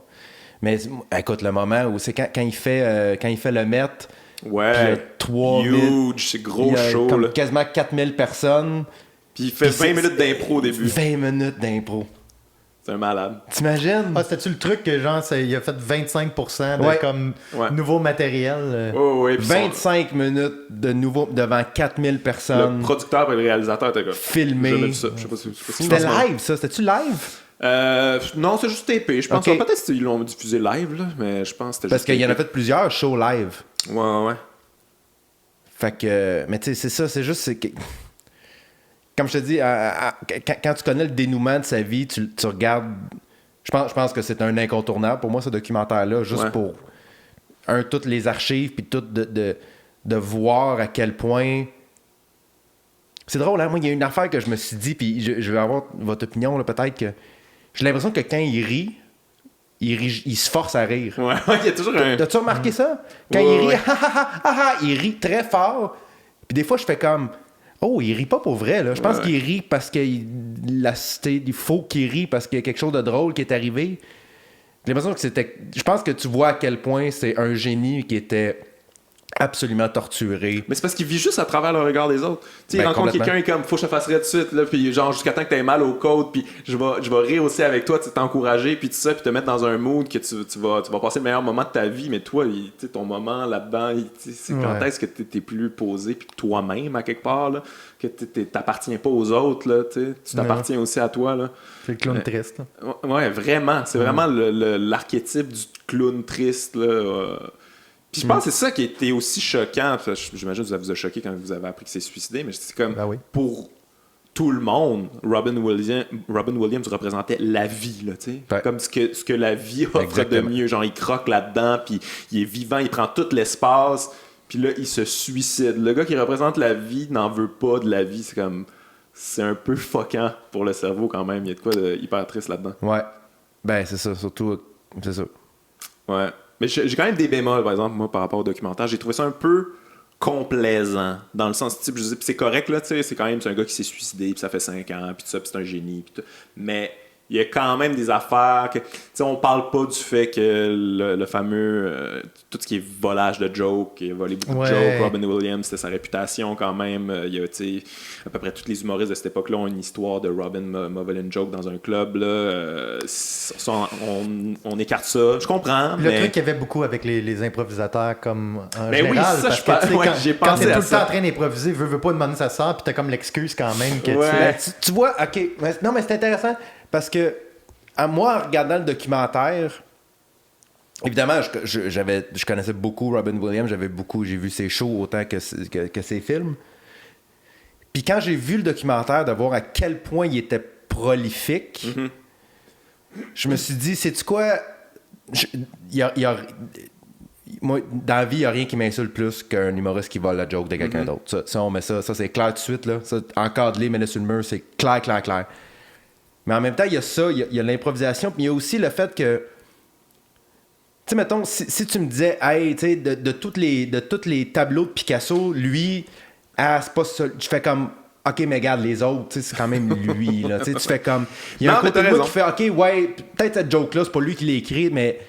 Mais écoute, le moment où c'est quand il fait le Met,
ouais,
3
huge, c'est gros show.
Comme
là.
Quasiment 4000 personnes.
Puis il fait 20 minutes d'impro au début.
20 minutes d'impro.
C'est un malade.
T'imagines?
C'était-tu le truc que genre il a fait 25% de comme nouveau matériel?
25 minutes de nouveau devant 4000 personnes.
Le producteur et le réalisateur étaient comme
filmé.
J'ai jamais vu ça. Je sais pas si
c'était live ça? C'était-tu live?
Non, c'est juste tapé. Je pense que peut-être qu'ils l'ont diffusé live, là, mais je pense que c'était
parce
juste
qu'il y en a
tapé.
fait plusieurs shows live.
Ouais.
Fait que... Mais tu sais, c'est ça. C'est juste... Comme je te dis, quand tu connais le dénouement de sa vie, tu regardes... Je pense que c'est un incontournable pour moi, ce documentaire-là, juste pour, toutes les archives, puis tout de voir à quel point... C'est drôle, hein? Moi, il y a une affaire que je me suis dit, puis je vais avoir votre opinion, là, peut-être que... J'ai l'impression que quand il rit, il se force à rire.
Ouais, il y a toujours un...
T'as-tu remarqué ça? Quand il rit, il rit très fort. Puis des fois, je fais comme... Oh, il rit pas pour vrai, là. Je pense qu'il rit parce qu'il faut qu'il rit parce qu'il y a quelque chose de drôle qui est arrivé. J'ai l'impression que c'était... Je pense que tu vois à quel point c'est un génie qui était absolument torturé.
Mais c'est parce qu'il vit juste à travers le regard des autres. Tu sais, il rencontre quelqu'un et comme faut que je te fasse rire tout de suite, là, puis genre jusqu'à temps que t'aies mal au côte, puis je vais rire aussi avec toi, t'encourager, puis tout ça, puis te mettre dans un mood que tu vas passer le meilleur moment de ta vie, mais toi, ton moment là-dedans, c'est quand est-ce que t'es plus posé, puis toi-même à quelque part, là, que t'appartiens pas aux autres, là, tu t'appartiens aussi à toi, là.
C'est le clown triste.
Ouais, vraiment. C'est vraiment l'archétype du clown triste, là. Puis je pense que c'est ça qui était aussi choquant. J'imagine que ça vous a choqué quand vous avez appris qu'il s'est suicidé, mais c'est comme pour tout le monde, Robin Williams représentait la vie, là, tu sais. Comme ce que la vie offre de mieux. Genre, il croque là-dedans, puis il est vivant, il prend tout l'espace, puis là, il se suicide. Le gars qui représente la vie n'en veut pas de la vie. C'est comme... C'est un peu fuckant pour le cerveau quand même. Il y a de quoi de hyper triste là-dedans.
Ouais. Ben, c'est ça. Surtout, c'est ça.
Ouais. Mais j'ai quand même des bémols, par exemple, moi, par rapport au documentaire. J'ai trouvé ça un peu complaisant, dans le sens, type, je dis, c'est correct, là, tu sais, c'est un gars qui s'est suicidé, puis ça fait 5 ans, puis tout ça, puis c'est un génie, puis tout. Mais il y a quand même des affaires que, tu sais, on parle pas du fait que le fameux, tout ce qui est volage de jokes, il a volé beaucoup de jokes, Robin Williams, c'était sa réputation quand même. Il y a, tu sais, à peu près tous les humoristes de cette époque-là ont une histoire de Robin m'a volé une joke dans un club, là. On écarte ça, je comprends.
Le truc qu'il y avait beaucoup avec les improvisateurs, comme en
général,
oui, ça,
parce que j'ai
quand
pensé
t'es
à
tout le
ça.
temps en train d'improviser, veux pas demander ça sort, puis t'as comme l'excuse quand même que
tu vois, ok, non mais c'est intéressant. Parce que, moi, en regardant le documentaire, évidemment, je connaissais beaucoup Robin Williams, j'ai vu ses shows autant que ses films. Puis quand j'ai vu le documentaire, de voir à quel point il était prolifique, je me suis dit, sais-tu quoi? Moi, dans la vie, il n'y a rien qui m'insulte plus qu'un humoriste qui vole la joke de quelqu'un d'autre. Ça, on met ça c'est clair tout de suite. Là. Ça, encadré, mais là sur le mur, c'est clair. Mais en même temps, il y a ça, il y a l'improvisation, puis il y a aussi le fait que, tu sais, mettons, si tu me disais, hey, tu sais, de tous les tableaux de Picasso, lui, c'est pas ça. Je fais comme, ok, mais regarde, les autres, tu sais, c'est quand même lui, là. Tu fais comme, il y a un côté de moi qui fait, ok, ouais, peut-être cette joke-là, c'est pas lui qui l'a écrit, mais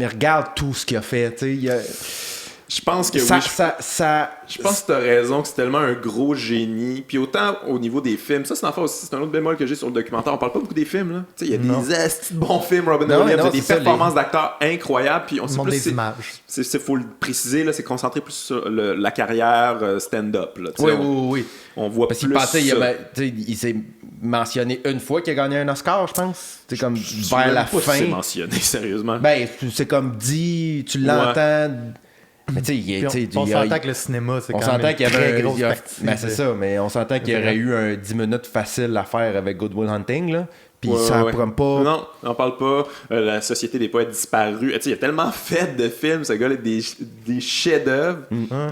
regarde tout ce qu'il a fait, tu sais.
Je pense que
ça,
oui.
ça,
Je pense que t'as raison, que c'est tellement un gros génie. Puis autant au niveau des films, ça c'est en fait aussi, c'est un autre bémol que j'ai sur le documentaire. On parle pas beaucoup des films, là. Tu sais, il y a des astis de bons films, Robin
Non,
Williams,
non,
il y a des
c'est ça,
performances d'acteurs incroyables. Puis on sait plus.
des images.
C'est faut le préciser, là, c'est concentré plus sur la carrière stand-up. Là, tu sais,
oui.
On voit
Parce
plus.
qu'il pensait,
ça.
il s'est mentionné une fois qu'il a gagné un Oscar, je pense. C'est comme
Je
vers
sais
la
même pas si
fin.
c'est mentionné, sérieusement.
Ben, c'est comme dit, tu l'entends. Mais tu sais,
On s'entend que le cinéma, c'est
on
quand même
s'entend
une
qu'il y avait
très grosse partie.
Ben, c'est ça, mais on s'entend qu'il y aurait eu un 10 minutes facile à faire avec Good Will Hunting, là. Puis ça prend pas.
Non, on parle pas. La Société des poètes disparus. Tu sais, il a tellement fait de films, ce gars-là, des chefs-d'œuvre,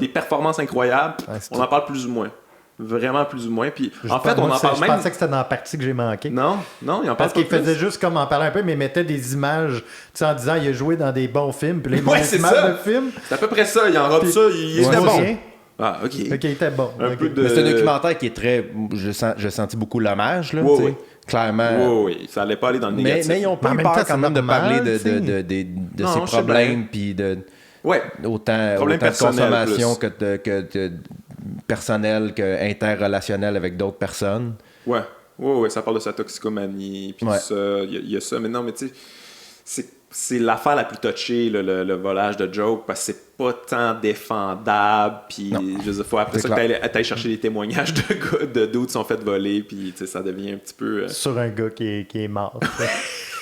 des performances incroyables. On en parle plus ou moins. Vraiment plus ou moins. Puis en fait, on en parle même.
Je pensais que c'était dans la partie que j'ai manqué.
Non, il en parle
Parce
pas
qu'il
plus.
faisait juste comme en parler un peu, mais il mettait des images, tu sais, en disant il a joué dans des bons films, puis là, il
Ouais,
montre
c'est
des images
ça.
de films.
C'est à peu près ça. Il enrobe
Puis-
ça. Il était
Ouais,
bon.
rien.
Ah, ok.
Ok, il était bon.
Un
Ok.
peu de.
Mais c'est un documentaire qui est très. J'ai senti beaucoup l'hommage, là.
Ouais,
tu sais.
ouais.
Clairement.
Oui, ça allait pas aller dans le négatif.
Mais ils ont pas
Mais en
eu
même
peur
temps,
quand
c'est
même de
normal,
parler
tu sais.
de
Non,
ses
je sais
problèmes,
bien.
puis de
Ouais.
autant
Problèmes
de
personnels,
consommation
plus.
que personnel que interrelationnel avec d'autres personnes.
Ouais, ça parle de sa toxicomanie, puis
Ouais.
tout ça, il y a ça. Mais non, mais tu sais, c'est l'affaire la plus touchée, le volage de joke, parce que c'est pas tant défendable, puis je veux dire, faut après
C'est
ça
clair.
que t'ailles chercher des témoignages de gars, de d'autres qui sont fait voler, puis tu sais, ça devient un petit peu...
Sur un gars qui est mort.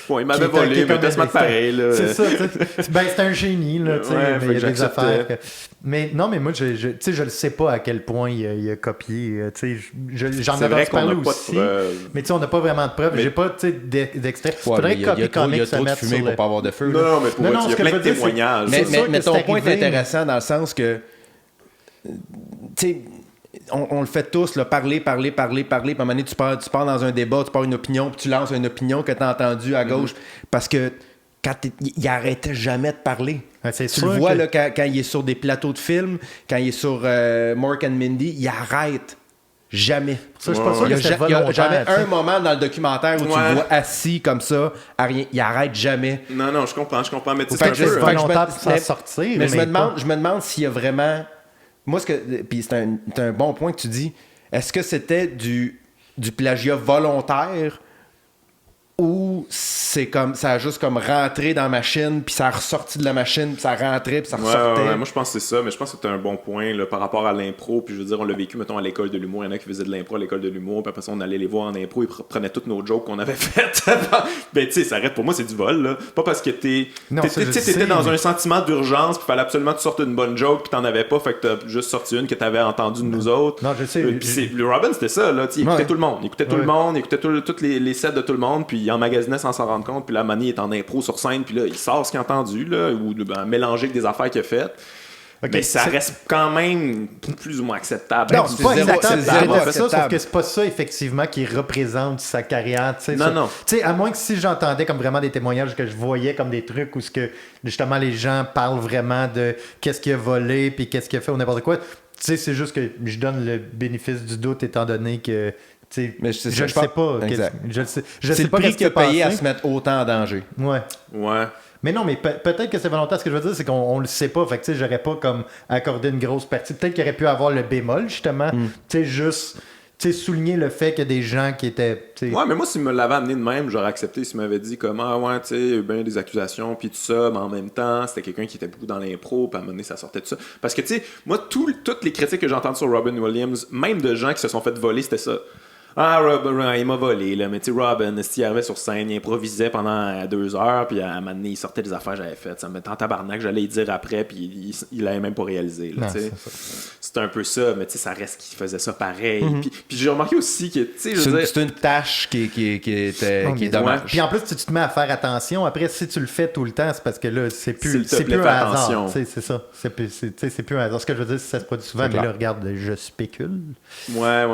Bon, il m'avait
Qui est
volé, mais
comme
t'as se mettre pareil, là.
C'est ça, tu sais. Ben, c'est un génie, là, tu sais,
Ouais,
mais
fait
il y a
que
des
j'acceptais.
affaires. Mais non, mais moi, tu sais, je le sais pas à quel point il a copié. Tu sais, j'en
C'est
avais
vrai qu'on
parlé
n'a pas de
aussi.
preuves.
Mais tu sais, on n'a pas vraiment de preuves.
Mais-
J'ai pas, tu sais, d'extrait.
Ouais,
Faudrait
mais
que
il y a
Copy
trop, il y
Comics
a
se
trop de
mette
fumée
sur
pour pas avoir de feu.
Non,
là.
non, mais pour
Non,
vrai,
non,
il y
ce
a
que
plein
je
de
veux dire, c'est-
témoignages.
Mais,
C'est sûr
mais
que
ton
c'est
point est
arrivé.
intéressant dans le sens que, tu sais, on le fait tous, là, parler, puis à un moment donné, tu pars dans un débat, tu pars une opinion, puis tu lances une opinion que tu as entendue à gauche, parce que quand il arrêtait jamais de parler.
Ouais, c'est
Tu
sûr
le vois
que-
là, quand il est sur des plateaux de films, quand il est sur Mork and Mindy, il arrête jamais.
Ça, je suis pas sûr
Il y a
que c'était
il y a
volontaire.
jamais
tu sais.
un moment dans le documentaire où tu
Ouais.
le vois assis comme ça, à rien. Il arrête jamais.
Non, je comprends, mais tu sais,
Fait
c'est
que
un peu...
fait que je me-
volontaire pour s'en
mais-
sortir.
Mais je me
pas-
demande s'il y a vraiment. Moi, puis c'est un bon point que tu dis. Est-ce que c'était du plagiat volontaire ou c'est comme ça a juste comme rentré dans la machine, puis ça a ressorti de la machine, puis ça rentrait, puis ça ressortait.
Ouais, moi je pense que c'est ça, mais je pense que c'est un bon point là, par rapport à l'impro. Puis je veux dire, on l'a vécu, mettons, à l'école de l'humour. Il y en a qui faisaient de l'impro à l'école de l'humour, puis après ça, on allait les voir en impro, ils prenaient toutes nos jokes qu'on avait faites. Ben, tu sais, ça arrête pour moi, c'est du vol, là. Pas parce que
Non, ça, je
t'étais
sais,
dans
mais-
un sentiment d'urgence, puis fallait absolument que tu sortes une bonne joke, puis t'en avais pas, fait que t'as juste sorti une que t'avais entendue de nous autres.
Non, je sais.
Puis le Robin, c'était ça, là. Tu sais, il écoutait
Ouais.
tout le monde. Il écoutait tout le monde, il écoutait tous les sets de tout le monde, puis il emmagasinait sans s'en rendre compte. Puis là, Manny est en impro sur scène, puis là, il sort ce qu'il a entendu, là, ou mélangé avec des affaires qu'il a faites.
Ok,
Mais ça
c'est-
reste quand même plus ou moins acceptable.
Non,
C'est pas
zéro-
exactement
c'est zéro
ça, sauf
acceptable.
que c'est pas ça effectivement qui représente sa carrière. Tu sais,
Non,
ça.
non.
Tu sais, à moins que si j'entendais comme vraiment des témoignages que je voyais comme des trucs où ce que justement les gens parlent vraiment de qu'est-ce qu'il a volé puis qu'est-ce qu'il a fait ou n'importe quoi. Tu sais, c'est juste que je donne le bénéfice du doute étant donné que tu sais,
Mais c'est ça,
je ne
je
sais
pense-
pas.
Exact.
Je sais
C'est le
pas
prix
qu'est-ce
qu'il a
qui s'est
payé à
passé.
se mettre autant en danger.
Ouais.
Ouais.
Mais non, mais peut-être que c'est volontaire. Ce que je veux dire, c'est qu'on le sait pas. Fait que, tu sais, j'aurais pas comme accordé une grosse partie. Peut-être qu'il aurait pu avoir le bémol, justement. Tu sais, juste, tu sais, souligner le fait qu'il y a des gens qui étaient, tu sais,
Ouais, mais moi, s'il me l'avait amené de même, j'aurais accepté. S'il m'avait dit comme, ah ouais, tu sais, il y a eu bien des accusations, puis tout ça, mais en même temps, c'était quelqu'un qui était beaucoup dans l'impro, puis à un moment donné, ça sortait de ça. Parce que, tu sais, moi, toutes les critiques que j'ai entendues sur Robin Williams, même de gens qui se sont fait voler, c'était ça. Ah, Robin, il m'a volé, là. Mais tu sais, Robin, il arrivait sur scène, il improvisait pendant 2 heures, puis à un moment donné, il sortait des affaires que j'avais faites. Ça me mettait en tabarnak, j'allais y dire après, puis il l'avait même pas réalisé, là,
Non,
tu sais.
c'est ça.
C'était un peu ça, mais tu sais, ça reste qu'il faisait ça pareil. Puis j'ai remarqué aussi que, tu sais, je
C'est
veux
une,
dire...
c'est une tâche qui est
mais-
dommage.
Puis en plus, tu te mets à faire attention. Après, si tu le fais tout le temps, c'est parce que là, c'est
S'il
plus,
te
c'est
plaît,
plus
fais
un hasard.
attention.
Tu sais, c'est ça. Tu sais, c'est plus un hasard. Ce que je veux dire, c'est que ça se produit souvent,
C'est
mais là,
clair.
regarde, je spécule.
Ouais.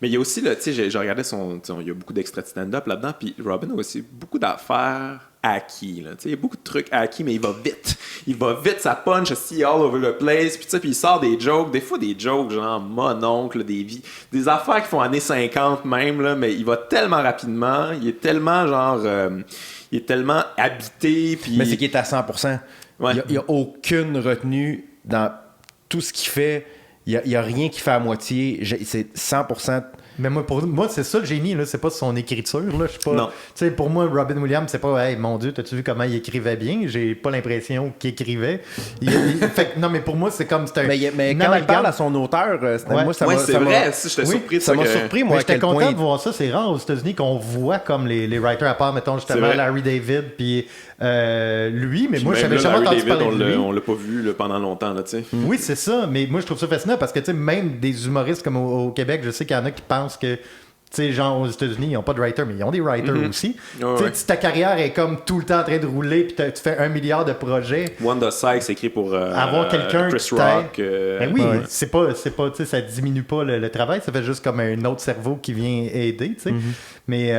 Mais il y a aussi, là, tu sais, j'ai regardé il y a beaucoup d'extraits de stand-up là-dedans, puis Robin a aussi beaucoup d'affaires acquis, là. Tu sais, il y a beaucoup de trucs acquis, mais il va vite. Il va vite, ça punch aussi all over the place, puis tu sais, puis il sort des jokes, des fois des jokes genre mononcle, des affaires qui font années 50 même, là, mais il va tellement rapidement, il est tellement genre... il est tellement habité, puis...
Mais c'est qu'il est à 100%. Il n'y a aucune retenue dans tout ce qu'il fait. Il n'y a rien qui fait à moitié. C'est 100%.
Mais pour moi, c'est ça le génie, là. C'est pas son écriture, là. Je suis pas.
Non.
Tu sais, pour moi, Robin Williams, c'est pas, hey, mon Dieu, t'as-tu vu comment il écrivait bien? J'ai pas l'impression qu'il écrivait. Fait que, non, mais pour moi, c'est comme.
Mais quand il parle à son auteur, moi, ça m'a.
C'est vrai, j'étais surpris de
ça m'a surpris, moi.
J'étais content de voir ça. C'est rare aux États-Unis qu'on voit comme les writers, à part, mettons, justement, Larry David, puis lui. Mais
puis
moi, j'avais jamais entendu parler de lui.
On l'a pas vu là, pendant longtemps, là, tu sais.
Oui, c'est ça. Mais moi, je trouve ça fascinant parce que, tu sais, même des humoristes comme au Québec, je sais qu'il y en a qui pensent que. Tu sais, genre aux États-unis, ils n'ont pas de writer, mais ils ont des writers aussi.
Oh,
tu sais, ta carrière est comme tout le temps en train de rouler, puis tu fais 1 milliard de projets.
Wanda Sykes écrit pour
avoir quelqu'un
Chris Rock.
Ben oui, c'est pas, tu sais, ça diminue pas le travail, ça fait juste comme un autre cerveau qui vient aider, tu sais. Mais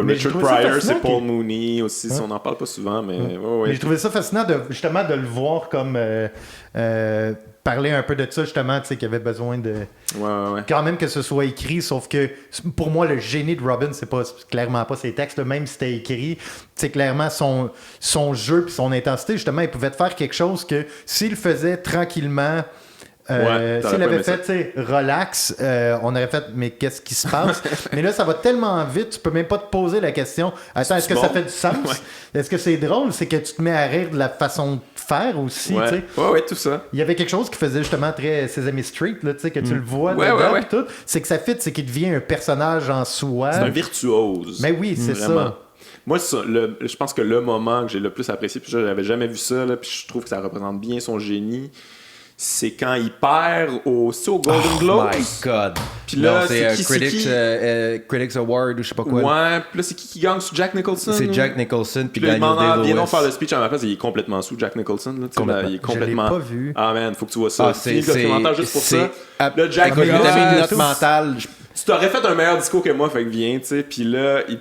Richard Pryor, c'est Paul Mooney aussi, on n'en parle pas souvent, mais
Mais je trouvais ça fascinant justement de le voir comme parler un peu de ça, justement, tu sais, qu'il y avait besoin de. Quand même que ce soit écrit, sauf que pour moi, le génie de Robin, c'est clairement pas ses textes, même si c'était écrit, c'est clairement son jeu puis son intensité. Justement, il pouvait te faire quelque chose que s'il faisait tranquillement. S'il avait fait, tu sais, relax, on aurait fait, mais qu'est-ce qui se passe? Mais là, ça va tellement vite, tu peux même pas te poser la question. Attends, est-ce que ça fait du sens? Est-ce que c'est drôle? C'est que tu te mets à rire de la façon de faire aussi, tu sais.
Ouais, tout ça.
Il y avait quelque chose qui faisait justement très Sesame Street, là, tu sais, que tu le vois dedans et tout. C'est que ça fit, c'est qu'il devient un personnage en soi.
C'est un virtuose.
Mais oui, c'est ça.
Moi, je pense que le moment que j'ai le plus apprécié, puis j'avais jamais vu ça, là, puis je trouve que ça représente bien son génie, c'est quand il perd au Golden Globes.
Oh my God.
Puis là,
c'est
qui,
Critics Award ou je sais pas quoi.
Ouais, puis là, c'est qui gagne sous Jack Nicholson?
C'est Jack Nicholson, puis
Daniel
Day-Lewis.
Viens donc faire le speech à ma place, il est complètement sous Jack Nicholson. Là, il est complètement...
Je l'ai pas vu.
Ah man, faut que tu vois ça.
C'est
le documentaire juste pour ça. Là, Jack
Nicholson...
Nicholson...
une note mentale...
Tu t'aurais fait un meilleur discours que moi, fait que viens, tu sais. Puis là, il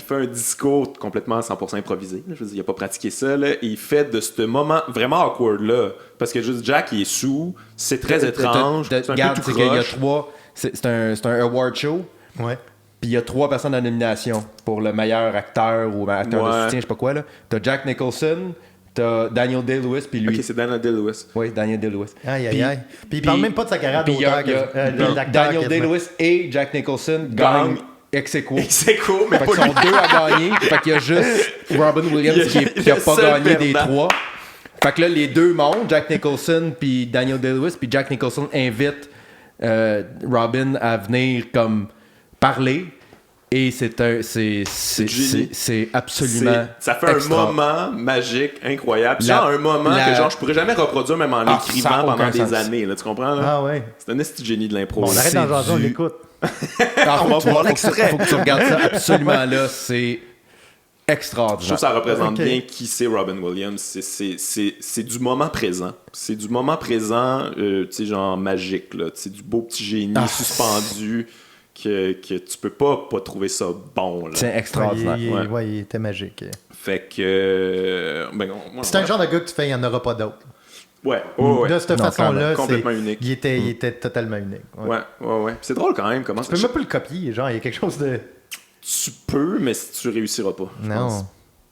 fait un discours complètement 100% improvisé. Là, je veux dire, il a pas pratiqué ça. Là, et il fait de ce moment vraiment awkward là. Parce que juste Jack, il est sous. C'est très étrange. C'est un peu tout
qu'il y a
croche.
3... C'est un award show.
Ouais.
Puis il y a 3 personnes en nomination pour le meilleur acteur ou acteur de soutien, je sais pas quoi. Là. T'as Jack Nicholson, t'as Daniel Day-Lewis, puis lui.
Ok, c'est Daniel Day-Lewis.
Oui, Daniel Day-Lewis.
Aïe. Puis il parle même pas de sa carrière d'auteur.
Daniel Day-Lewis et Jack Nicholson gagnent ex aequo.
Ex aequo, mais
fait
pas
qu'ils sont 2 à gagner. Fait qu'il y a juste Robin Williams qui a pas gagné des 3. Fait que là, les 2 montent, Jack Nicholson puis Daniel Day-Lewis, puis Jack Nicholson invite Robin à venir comme parler. Et c'est absolument
ça fait un moment magique, incroyable. Genre un moment que genre je pourrais jamais reproduire même en l'écrivant pendant des années. Là, tu comprends? Là?
Ah ouais.
C'est un esti génie de l'impro.
On arrête d'en jaser, on l'écoute.
On va voir l'extrait. Faut que tu regardes ça absolument là. C'est extraordinaire.
Je trouve que ça représente bien qui c'est Robin Williams. C'est du moment présent. C'est du moment présent, tu sais, genre magique. C'est du beau petit génie suspendu. Que tu peux pas trouver ça bon. Là.
C'est extraordinaire.
Il était magique.
Fait que...
c'est un genre de gars que tu fais, il n'y en aura pas d'autres.
Ouais.
De cette façon-là,
complètement unique.
Il était totalement unique.
Ouais. C'est drôle quand même. Comment
tu peux même pas le copier. Genre, il y a quelque chose de...
Tu peux, mais tu réussiras pas.
Non.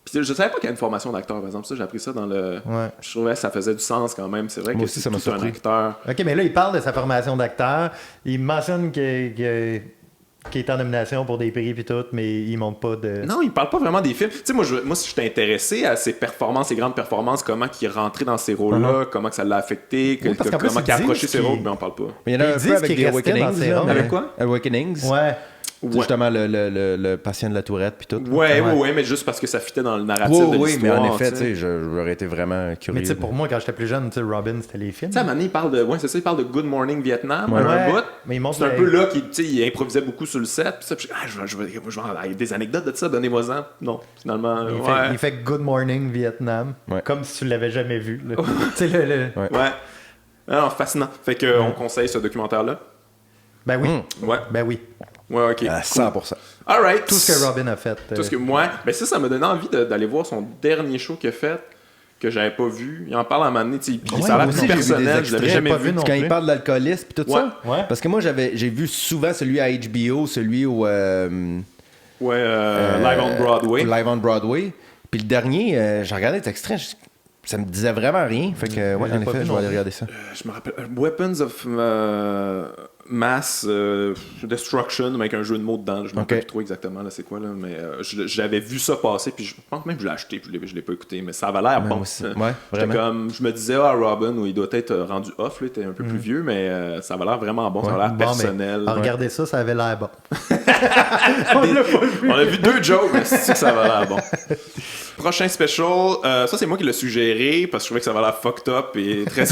Puis je savais pas qu'il y a une formation d'acteur, par exemple. Ça, j'ai appris ça dans le...
Ouais.
Je trouvais que ça faisait du sens quand même. C'est vrai
Moi
que
aussi,
c'est
ça
tout un acteur.
OK, mais là, il parle de sa formation d'acteur. Il mentionne qu'il est en nomination pour des prix puis tout, mais il montre pas de...
Non, il parle pas vraiment des films. Tu sais, moi, si j'étais intéressé à ses performances, ses grandes performances, comment il est rentré dans ces rôles-là, comment que ça l'a affecté, comment il a approché ses rôles, mais on parle pas.
Mais il y en a un peu avec The Awakenings.
Avec quoi?
Awakenings.
Ouais.
Justement, le patient de la tourette puis tout.
Ouais, mais juste parce que ça fitait dans le narratif de l'histoire.
Oui, mais en effet, tu sais, j'aurais été vraiment curieux.
Mais tu sais, pour moi, quand j'étais plus jeune, tu sais, Robin, c'était les films.
Tu sais, à un moment donné, il parle de... Ouais, c'est ça, il parle de Good Morning Vietnam,
un
bout.
Mais
c'est un peu là qu'il improvisait beaucoup sur le set. Puis ça, je vais des anecdotes de ça, donnez-moi-en. Non, finalement...
Il fait Good Morning Vietnam, comme si tu l'avais jamais vu. Tu sais,
Ouais. Alors, fascinant. Fait qu'on conseille ce documentaire-là.
Ben oui.
Ouais.
Ben oui.
Ouais, ok.
À 100%.
All right.
Tout ce que Robin a fait.
Tout ce que moi. Ben ça m'a donné envie d'aller voir son dernier show qu'il a fait, que j'avais pas vu. Il en parle à un moment donné, puis ça a l'air plus personnel, je l'avais jamais vu.
Quand il parle de l'alcoolisme et tout ça.
Ouais.
Parce que moi, j'ai vu souvent celui à HBO, celui au...
Live on Broadway.
Live on Broadway. Puis le dernier, j'ai regardé cet extrait, ça me disait vraiment rien. Fait que, ouais, en effet, je vais aller regarder ça.
Je me rappelle. Weapons of Mass Destruction, avec un jeu de mots dedans. Je me rappelle plus trop exactement là, c'est quoi, là, mais j'avais vu ça passer, puis je pense même que je l'ai acheté, puis je l'ai pas écouté, mais ça avait l'air bon.
Ouais, vraiment.
Je me disais, Robin, où il doit être rendu off, là, il était un peu plus vieux, mais ça avait l'air vraiment bon, ça avait l'air personnel.
Regardez ça avait l'air bon.
On a vu 2 jokes, mais c'est que ça avait l'air bon. Prochain special, ça c'est moi qui l'ai suggéré parce que je trouvais que ça avait l'air fucked up et très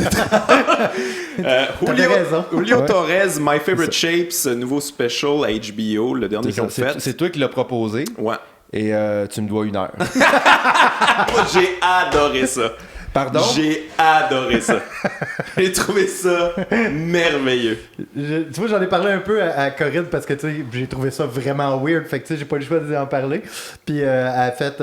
Julio Torres, My Favorite Shapes, nouveau special à HBO, le dernier qu'ils ont fait.
C'est toi qui l'as proposé.
Ouais.
Et tu me dois 1 heure.
Moi, j'ai adoré ça.
Pardon?
J'ai adoré ça. J'ai trouvé ça merveilleux.
Tu vois, j'en ai parlé un peu à Corinne parce que j'ai trouvé ça vraiment weird. Fait que j'ai pas eu le choix d'en parler. Puis elle a fait.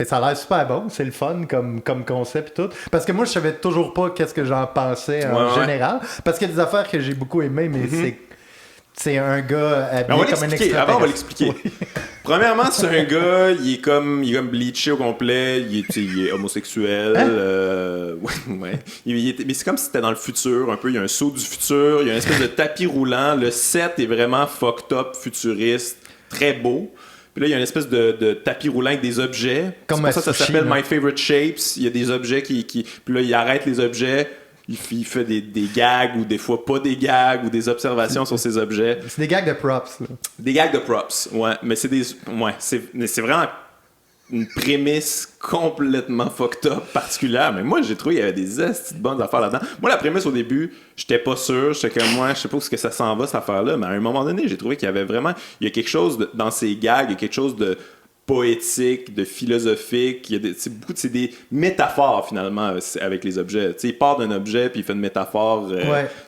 Ça a l'air super bon, c'est le fun comme concept et tout. Parce que moi, je savais toujours pas qu'est-ce que j'en pensais en général. Parce qu'il y a des affaires que j'ai beaucoup aimées, mais c'est un gars habillé comme un extraterrestre.
Avant, on va l'expliquer. Oui. Premièrement, c'est un gars, il est comme bleaché au complet, il est homosexuel.
Hein?
Ouais. Mais c'est comme si c'était dans le futur, un peu. Il y a un saut du futur, il y a une espèce de tapis roulant. Le set est vraiment fucked up, futuriste, très beau. Puis là, il y a une espèce de tapis roulant avec des objets.
Comme
c'est pour ça s'appelle My Favorite Shapes. Il y a des objets qui... Puis là, il arrête les objets. Il fait des gags ou des fois pas des gags ou des observations sur ces objets.
C'est des gags de props. Là.
Des gags de props, ouais. Mais c'est c'est vraiment une prémisse complètement fucked up, particulière. Mais moi, j'ai trouvé qu'il y avait des bonnes affaires là-dedans. Moi, la prémisse au début, j'étais pas sûr. J'étais comme moi, je sais pas où est-ce que ça s'en va, cette affaire-là. Mais à un moment donné, j'ai trouvé qu'il y avait vraiment... Il y a quelque chose dans ces gags, il y a quelque chose de poétique, de philosophique. C'est des métaphores, finalement, avec les objets. T'sais, il part d'un objet, puis il fait une métaphore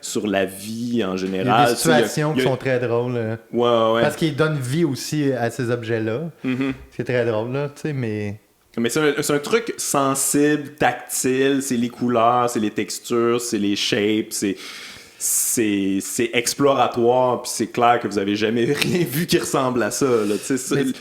sur la vie, en général.
Il y a des situations qui sont très drôles.
Ouais.
Parce qu'il donne vie aussi à ces objets-là. Mm-hmm. C'est très drôle, là, tu sais, mais
c'est un truc sensible, tactile. C'est les couleurs, c'est les textures, c'est les shapes, c'est exploratoire, puis c'est clair que vous avez jamais rien vu qui ressemble à ça. Là,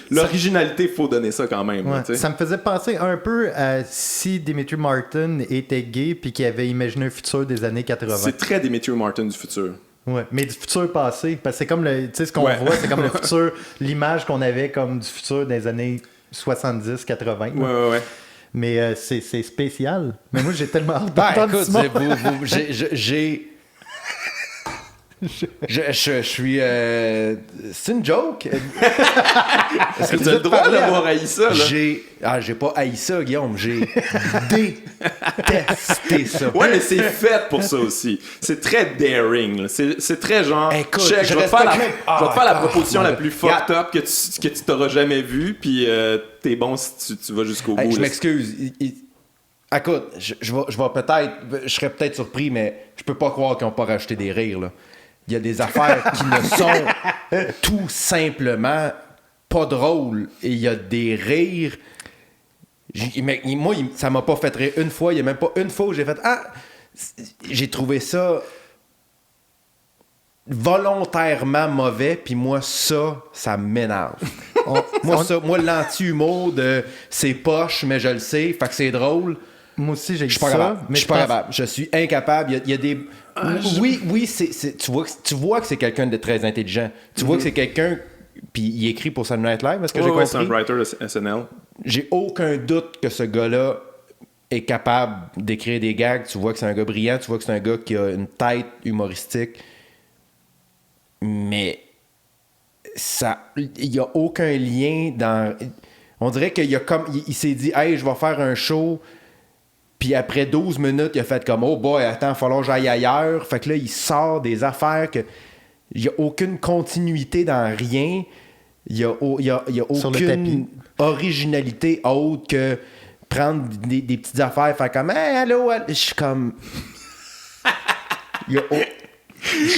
l'originalité, il faut donner ça quand même.
Ouais,
là,
ça me faisait penser un peu à si Dimitri Martin était gay puis qu'il avait imaginé un futur des années 80.
C'est très Dimitri Martin du futur.
Ouais, mais du futur passé, parce que c'est comme ce qu'on voit, c'est comme le futur, l'image qu'on avait comme du futur des années 70, 80.
Ouais.
Mais c'est spécial. Mais moi, j'ai tellement hâte d'entendre ça.
Je suis. C'est une joke.
Est-ce que tu as le droit d'avoir haï ça, là?
J'ai pas haï ça, Guillaume. J'ai détesté ça.
Ouais, mais c'est fait pour ça aussi. C'est très daring. Là. C'est très genre.
Écoute,
check, je vais te faire la proposition la plus fucked up que tu t'auras jamais vue, puis t'es bon si tu vas jusqu'au bout.
Je m'excuse. Écoute, je vais peut-être. Je serais peut-être surpris, mais je peux pas croire qu'ils n'ont pas rajouté des rires, là. Il y a des affaires qui ne sont tout simplement pas drôles. Et il y a des rires. Moi, ça m'a pas fait rire une fois. Il y a même pas une fois où j'ai fait j'ai trouvé ça volontairement mauvais. Puis moi, ça m'énerve. Moi, l'anti-humour de c'est poche, mais je le sais, fait que c'est drôle.
Moi aussi, j'ai
ça. Je suis pas capable. Je suis incapable. Il y a des... Oui, tu vois que c'est quelqu'un de très intelligent. Tu vois que c'est quelqu'un... Puis il écrit pour Saturday Night Live, est-ce que j'ai compris?
C'est un writer de SNL.
J'ai aucun doute que ce gars-là est capable d'écrire des gags. Tu vois que c'est un gars brillant. Tu vois que c'est un gars qui a une tête humoristique. Mais... il n'y a aucun lien dans... On dirait qu'il il s'est dit « Hey, je vais faire un show... » Puis après 12 minutes, il a fait comme « Oh boy, attends, il va falloir que j'aille ailleurs. » Fait que là, il sort des affaires que... Il n'y a aucune continuité dans rien. Il n'y a aucune originalité autre que prendre des petites affaires, faire comme « Hey, allô, allô. » Je suis comme...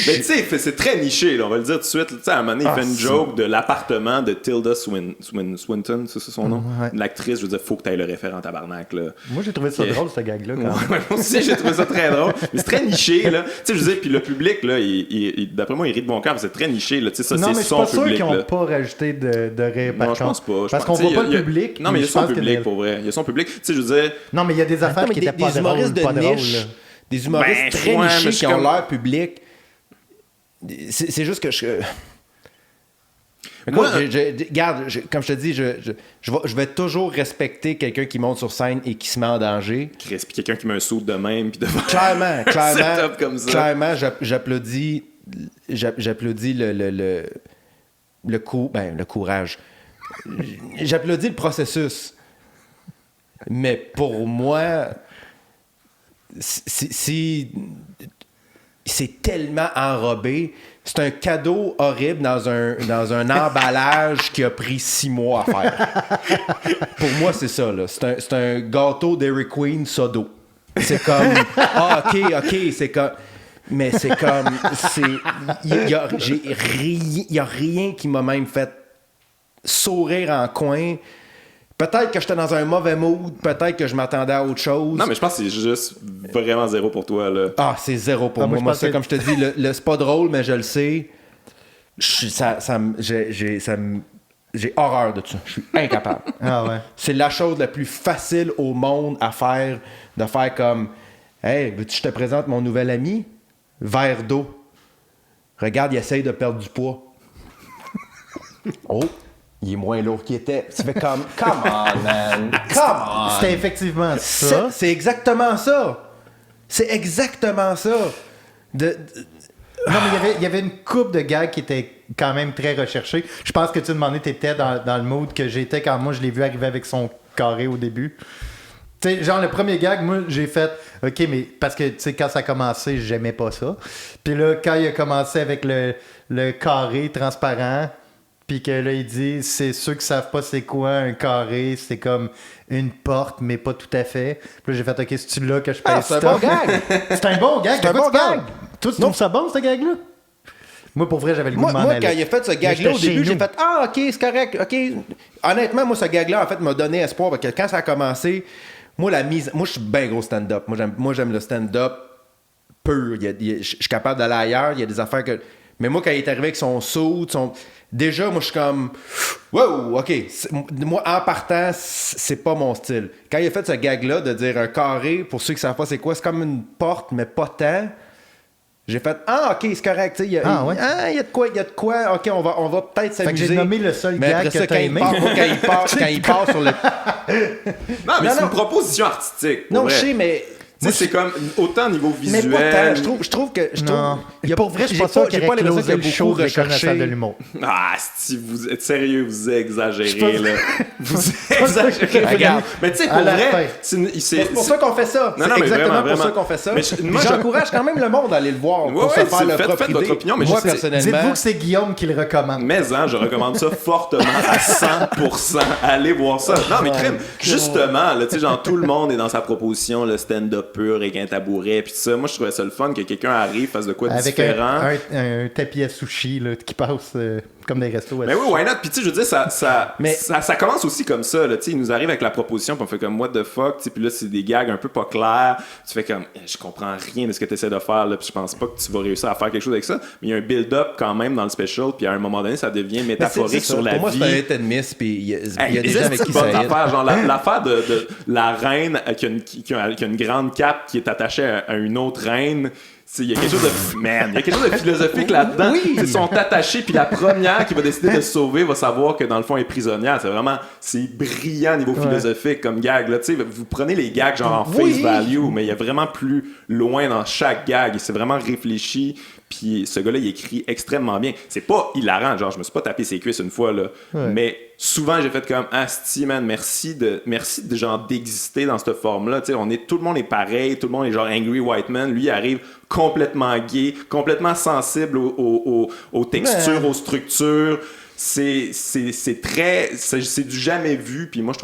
Mais tu sais, c'est très niché, là, on va le dire tout de suite. Tu sais, à un moment donné, il fait une joke de l'appartement de Tilda Swinton, c'est ça son nom?
Ouais.
L'actrice, je veux dire, faut que tu aies le référent tabarnak, là.
Moi, j'ai trouvé ça drôle, ce gag-là. Quand même.
Ouais, moi aussi, j'ai trouvé ça très drôle. Mais c'est très niché, là. Tu sais, je veux dire, puis le public, là, d'après moi, il rit de bon cœur, mais c'est très niché, là. Tu sais, ça,
Non,
c'est
mais
son
je suis pas
public,
sûr qu'ils
là.
n'ont pas rajouté de rire, par
Non, je pense
contre.
pas.
Parce qu'on voit pas le public.
Non, mais il y a
je
son
pense que
public,
les-
pour vrai. Il y a son public. Tu sais, je veux dire...
Non, mais il y a des affaires qui étaient pas
des humoristes
drôles,
de
pas
niche,
drôles, là.
des humoristes
Ben,
très
ouais, mais
nichés
je
qui
suis
ont
comme-
leur public. C'est juste que
Moi,
regarde, comme je te dis, je vais toujours respecter quelqu'un qui monte sur scène et qui se met en danger.
Chris, puis quelqu'un qui met un saut de même, puis devant...
Clairement,
setup comme ça.
clairement, j'applaudis le courage. J'applaudis le processus. Mais pour moi, c'est tellement enrobé. C'est un cadeau horrible dans un emballage qui a pris 6 mois à faire. Pour moi, c'est ça, là. C'est un gâteau Dairy Queen sodo. C'est comme... Ah, OK, c'est comme... Mais c'est comme... Il y a rien qui m'a même fait sourire en coin. Peut-être que j'étais dans un mauvais mood, peut-être que je m'attendais à autre chose.
Non, mais je pense que c'est juste vraiment zéro pour toi, là.
Ah, c'est zéro pour moi.
je
Moi,
pense
ça,
que-
comme je te dis, c'est pas drôle, mais je le sais. J'ai horreur de ça. Je suis incapable.
Ah ouais.
C'est la chose la plus facile au monde à faire, de faire comme Hey, veux-tu que je te présente mon nouvel ami? Verre d'eau. Regarde, il essaye de perdre du poids. Oh, il est moins lourd qu'il était. Tu fais comme Come on, man. Come on.
C'était effectivement ça.
C'est exactement ça. C'est exactement ça.
Non, mais il y avait une coupe de gags qui était quand même très recherchée. Je pense que tu demandais, t'étais dans le mood que j'étais quand moi je l'ai vu arriver avec son carré au début. Tu sais, genre le premier gag, moi j'ai fait OK, mais parce que tu sais, quand ça a commencé, j'aimais pas ça. Puis là, quand il a commencé avec le carré transparent, puis que là il dit c'est ceux qui savent pas c'est quoi un carré, c'est comme une porte, mais pas tout à fait. Puis là j'ai fait OK, c'est-tu là que je pèse
c'est un bon gag.
C'est un bon gag.
C'est un
De quoi
bon
tu parles?
gag.
Toi, tu trouves ça bon, ce gag-là? Moi, pour vrai, j'avais le goût de m'en
Moi,
aller.
quand il a fait ce gag-là,
j'étais
au début,
chez
j'ai
nous.
fait Ah, OK, c'est correct. OK. Honnêtement, moi, ce gag-là, en fait, m'a donné espoir. Parce que quand ça a commencé, moi, je suis bien gros stand-up. Moi, j'aime le stand-up pur. Je suis capable d'aller ailleurs. Il y a des affaires que. Mais moi, quand il est arrivé avec son saut, déjà, moi, je suis comme wow, OK. Moi, en partant, c'est pas mon style. Quand il a fait ce gag-là de dire un carré, pour ceux qui savent pas c'est quoi, c'est comme une porte, mais pas tant. J'ai fait Ah, OK, c'est correct. Il y a de quoi. OK, on va peut-être
Fait que
s'amuser.
j'ai nommé le seul
Mais
gag
après
que
ça,
t'as aimé.
quand il part sur le.
Non, mais
Non,
c'est
non.
une proposition artistique. pour
Non,
vrai.
je sais, mais.
Tu sais, c'est comme autant au niveau
Mais
visuel.
pas tant. Je trouve que.
Non.
il y a-
Pour vrai, je suis
j'ai
pas sûr qu'il
j'ai pas
aurait
l'impression
closé
qu'il
le
y a
show
beaucoup
de connaisseur de
recherché.
l'humour.
Ah, si vous êtes sérieux, vous exagérez,
pense-
là. Vous exagérez.
Regarde.
Mais tu sais,
À
pour
la fin.
vrai,
C'est pour ça qu'on fait ça.
Non,
C'est
non, mais
exactement
vraiment,
pour ça
vraiment.
qu'on fait ça.
Mais
Puis
moi,
j'encourage quand même le monde à aller le voir
Ouais,
pour se
ouais,
faire leur
faites
propre
votre
idée.
opinion, mais
Moi,
je sais-
personnellement.
Dites-vous que c'est Guillaume qui le recommande.
Mais je recommande ça fortement à 100%. Allez voir ça. Non, mais crème, justement, là, tu sais, genre tout le monde est dans sa proposition, le stand-up pur avec un tabouret, puis tout ça. Moi, je trouvais ça le fun que quelqu'un arrive, fasse de quoi de
Avec
différent.
un tapis à sushi là, qui passe comme des restos. à
Mais oui,
sushi.
why not? Puis tu sais, je veux dire,
Mais-
ça commence aussi comme ça, là. Tu sais, il nous arrive avec la proposition, puis on fait comme what the fuck, tu sais, puis là, c'est des gags un peu pas clairs. Tu fais comme, je comprends rien de ce que tu essaies de faire, là, puis je pense pas que tu vas réussir à faire quelque chose avec ça. Mais il y a un build-up quand même dans le special, puis à un moment donné, ça devient
Mais
métaphorique
c'est ça.
sur la
Pour moi,
vie.
c'est un hit and miss, puis il y a
Hey,
des gens avec qui
bonnes
ça hit.
affaires, genre l'affaire de la reine qui a une grande cape qui est attachée à une autre reine. Il y a quelque chose de man, il y a quelque chose de philosophique là-dedans.
Oui.
Ils sont attachés, puis la première qui va décider de se sauver va savoir que dans le fond elle est prisonnière. C'est brillant niveau philosophique comme gag là. Tu sais, vous prenez les gags genre en
Oui.
face value, mais il y a vraiment plus loin dans chaque gag. C'est vraiment réfléchi. Puis ce gars-là, il écrit extrêmement bien. C'est pas hilarant, genre je me suis pas tapé ses cuisses une fois là, mais souvent j'ai fait comme asti man, merci de genre d'exister dans cette forme-là. Tu sais, tout le monde est pareil, tout le monde est genre angry white man. Lui il arrive complètement gay, complètement sensible aux textures, aux structures. c'est très... C'est du jamais vu, puis moi, je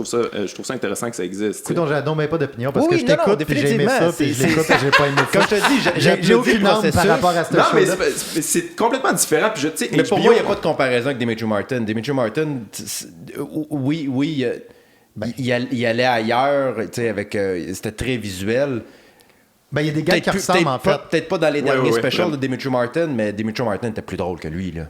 trouve ça intéressant que ça existe.
Écoute, donc, j'ai donc même pas d'opinion, parce que je
non,
t'écoute, puis j'ai aimé ça, puis je l'écoute, et j'ai pas aimé ça.
Comme je te dis,
j'ai aucune arme par rapport à ce
Non, mais
show-là.
c'est complètement différent. Puis
mais pour moi, il n'y a pas de comparaison avec Dimitri Martin. Dimitri Martin, oui, il allait ailleurs, tu sais, avec... c'était très visuel.
Ben, il y a des gars qui ressemblent, en fait.
Peut-être pas dans les derniers specials
vraiment.
de Dimitri Martin, mais Dimitri Martin était plus drôle que lui, là.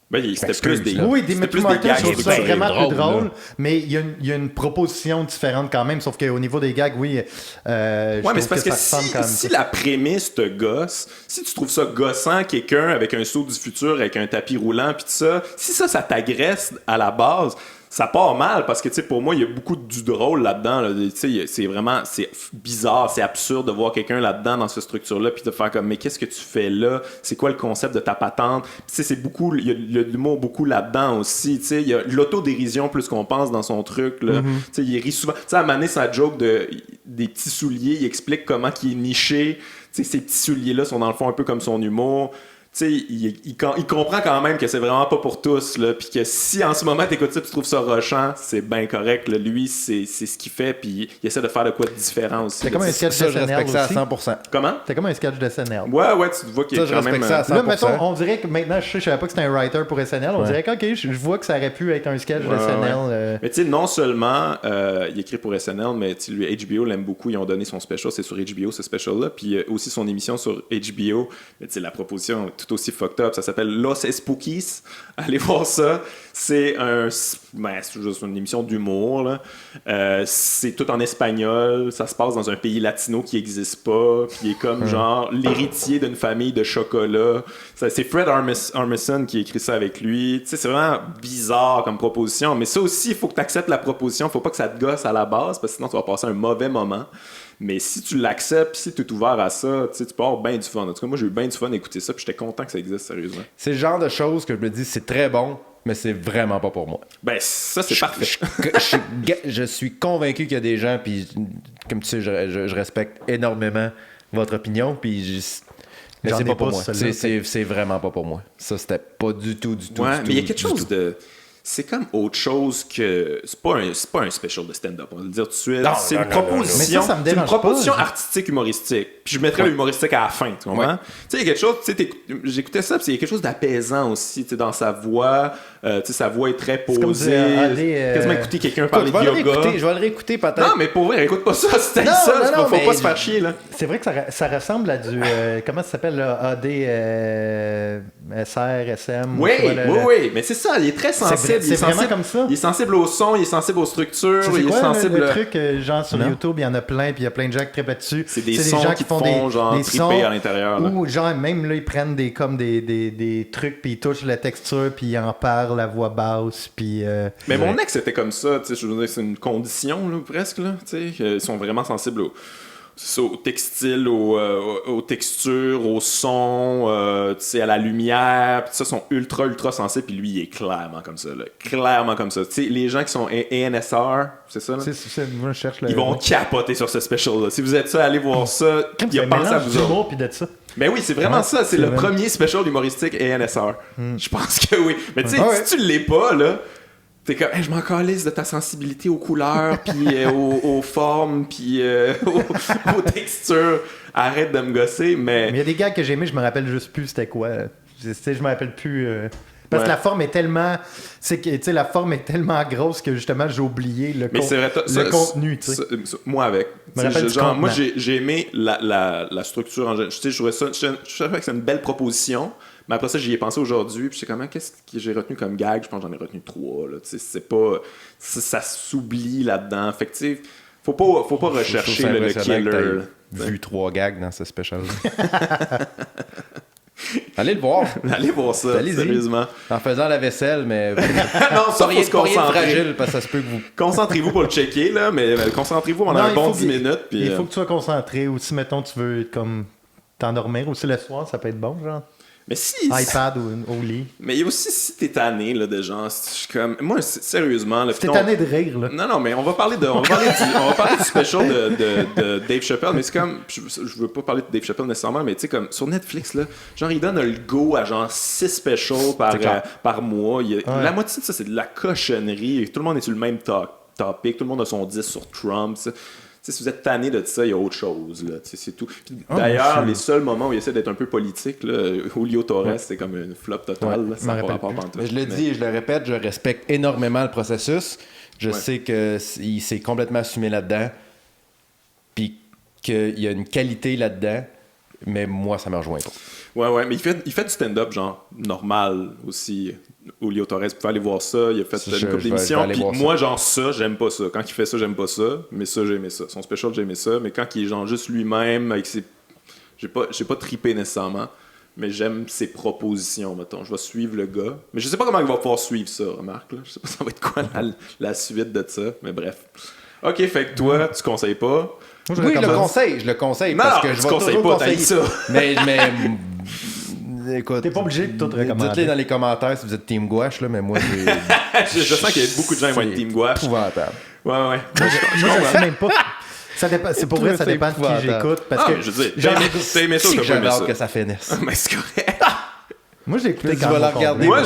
Ben, c'était plus des...
Oui, Dimitri Martin, je trouve ça
c'est
vraiment
drôle,
plus drôle,
là.
mais il y a une proposition différente quand même, sauf qu'au niveau des gags, oui, je
Ouais, mais c'est
trouve
parce que
ça ressemble quand même.
si la prémisse te gosse, si tu trouves ça gossant, quelqu'un avec un saut du futur, avec un tapis roulant, pis tout ça, si ça t'agresse à la base, ça part mal, parce que, tu sais, pour moi, il y a beaucoup du drôle là-dedans, là. Tu sais, c'est bizarre, c'est absurde de voir quelqu'un là-dedans, dans cette structure-là, puis de faire comme, mais qu'est-ce que tu fais là? C'est quoi le concept de ta patente? Puis, tu sais, c'est beaucoup, il y a de l'humour beaucoup là-dedans aussi, tu sais, il y a l'autodérision plus qu'on pense dans son truc, là. Tu sais, il rit souvent. Tu sais, à un moment donné, sa joke des petits souliers, il explique comment il est niché. Tu sais, ces petits souliers-là sont dans le fond un peu comme son humour. Tu sais, il comprend quand même que c'est vraiment pas pour tous, là, puis que si en ce moment t'écoutes ça, tu trouves ça rushant, c'est bien correct, là. Lui, c'est ce qu'il fait, puis il essaie de faire de quoi de différent aussi.
C'est comme un sketch de
Ça, je respecte
SNL
ça à
aussi.
100%.
Comment?
C'est comme un sketch de SNL.
Ouais, tu vois qu'il y a
Ça, je
quand même...
respecte ça à 100%.
Là, mettons, on dirait que maintenant, je savais pas que c'était un writer pour SNL. On dirait que, OK, je vois que ça aurait pu être un sketch de SNL.
Mais tu sais, non seulement il écrit pour SNL, mais lui, HBO l'aime beaucoup. Ils ont donné son special, c'est sur HBO, ce special-là. Puis aussi son émission sur HBO. Mais tu sais, la proposition est tout aussi fucked up. Ça s'appelle Los Spookies. Allez voir ça. C'est juste une émission d'humour, là. C'est tout en espagnol. Ça se passe dans un pays latino qui n'existe pas. Puis il est comme genre l'héritier d'une famille de chocolat. C'est Fred Armisen qui a écrit ça avec lui. Tu sais, c'est vraiment bizarre comme proposition. Mais ça aussi, il faut que tu acceptes la proposition. Faut pas que ça te gosse à la base, parce que sinon tu vas passer un mauvais moment. Mais si tu l'acceptes, si tu es ouvert à ça, tu peux avoir bien du fun. En tout cas, moi, j'ai eu bien du fun à écouter ça, puis j'étais content que ça existe, sérieusement.
C'est le genre de choses que je me dis, c'est très bon, mais c'est vraiment pas pour moi.
Ben, ça, c'est parfait.
Je suis convaincu qu'il y a des gens, puis comme tu sais, je respecte énormément votre opinion, puis mais
J'en
c'est
ai
pas pour
pas
moi.
celle-là.
C'est vraiment pas pour moi. Ça, c'était pas du tout.
Ouais, mais il y a quelque chose de... C'est comme autre chose que... C'est pas un special de stand-up, on va le dire tout de suite. C'est une proposition,
Mais ça me
c'est une
dérange
proposition
pas.
artistique humoristique. Puis je mettrais l'humoristique à la fin, tu comprends? Tu sais, il y a quelque chose... J'écoutais ça, puis il y a quelque chose d'apaisant aussi, tu sais, dans sa voix. Tu sais, sa voix est très posée. Quasiment écouter quelqu'un parler de yoga.
Je vais le réécter peut-être.
Non, mais pour vrai, écoute pas ça, c'était
Non,
ça.
non,
Faut
mais
pas se faire chier, là.
C'est vrai que ça ressemble à du... comment ça s'appelle, là? AD... SR, SM...
Oui, mais c'est ça, il est très sensible.
C'est vraiment comme ça.
Il est sensible au son, il est sensible aux structures,
C'est
il est
quoi,
sensible...
le truc, genre sur YouTube, il y en a plein, puis il y a plein de gens qui trippent dessus.
C'est des sons qui te font genre
des
tripper
sons
à l'intérieur, là.
Ou genre, même là, ils prennent des trucs, puis ils touchent la texture, puis ils en parlent à voix basse, puis...
Mais mon ex était comme ça, tu sais, je veux dire, c'est une condition, là, presque, là, tu sais, ils sont vraiment sensibles au textile, aux textures, au son, tu sais, à la lumière, pis ça, sont ultra sensibles, puis lui, il est clairement comme ça, là. Clairement comme ça. Tu sais, les gens qui sont ANSR, c'est ça, là?
Moi, je cherche
Ils vont capoter sur ce special-là. Si vous êtes ça, allez voir ça. Il y a pensé à vous autres.
Puis de ça.
Mais oui, c'est vraiment ça. C'est le premier special humoristique ANSR. Je pense que oui. Mais tu sais, si tu l'es pas, là, t'es comme, hey, je m'en calisse de ta sensibilité aux couleurs, puis aux formes, puis aux textures. Arrête de me gosser, mais...
Mais il y a des gars que j'ai aimés, je me rappelle juste plus c'était quoi. Je me rappelle plus... Parce que la forme est tellement... la forme est tellement grosse que justement j'ai oublié le contenu.
Moi avec. Moi j'ai aimé la structure en général. Je trouvais que c'est une belle proposition. Mais après ça, j'y ai pensé aujourd'hui, puis je sais comment, qu'est-ce que j'ai retenu comme gag? Je pense que j'en ai retenu 3, là. C'est pas... Ça s'oublie là-dedans. Fait que, tu sais, faut pas rechercher le killer.
Vu 3 gags dans ce special. Allez le voir.
Allez voir ça, sérieusement.
En faisant la vaisselle, mais...
non, ça, faut se concentrer.
Fragile, parce que ça se peut que vous...
Concentrez-vous pour le checker, là, mais concentrez-vous pendant un bon 10 minutes. Puis,
il faut que tu sois concentré, ou si, mettons, tu veux comme t'endormir aussi le soir, ça peut être bon, genre.
Mais si.
iPad ou au lit.
Mais il y a aussi si t'es tanné là, de gens. Je suis comme. Moi, sérieusement. Là,
Si t'es tanné de rire, là.
Non, mais on va parler du special de Dave Chappelle. Mais c'est comme. Je veux pas parler de Dave Chappelle nécessairement, mais tu sais, comme sur Netflix, là, genre, il donne le go à genre 6 specials par mois. La moitié de ça, c'est de la cochonnerie. Tout le monde est sur le même topic. Tout le monde a son 10 sur Trump. Si vous êtes tanné de ça, il y a autre chose. Là, c'est tout. D'ailleurs, les seuls moments où il essaie d'être un peu politique, là, Julio Torres, c'est comme une flop totale.
Je
le dis et je le répète, je respecte énormément le processus. Je sais qu'il s'est complètement assumé là-dedans. Puis qu'il y a une qualité là-dedans. Mais moi, ça me rejoint pas.
Ouais, mais il fait du stand-up, genre, normal aussi. Julio Torres, vous pouvez aller voir ça. Il a fait une couple d'émissions. Puis moi, genre, ça, j'aime pas ça. Quand il fait ça, j'aime pas ça. Mais ça, j'ai aimé ça. Son special, j'ai aimé ça. Mais quand il est genre juste lui-même, avec ses... j'ai pas trippé nécessairement. Mais j'aime ses propositions, mettons. Je vais suivre le gars. Mais je sais pas comment il va pouvoir suivre ça, remarque. Là. Je sais pas ça va être quoi la suite de ça. Mais bref. Ok, fait que toi, tu conseilles pas.
Moi, je le conseille
non,
parce que je vais
conseilles pas, t'as dit ça.
mais écoute,
t'es pas obligé de tout recommander.
Dites-les dans les commentaires si vous êtes Team Gouache, là, mais moi,
je sens qu'il y a beaucoup de gens qui vont être Team Gouache.
C'est épouvantable.
Ouais.
Moi, je sais même pas. Ça dépend, c'est pour vrai, ça dépend de qui j'écoute. Parce que,
je veux dire, t'as aimé ça ou t'as pas aimé ça?
Que ça finisse.
Mais c'est correct.
Moi, j'ai écouté
quand même regarder.
Moi,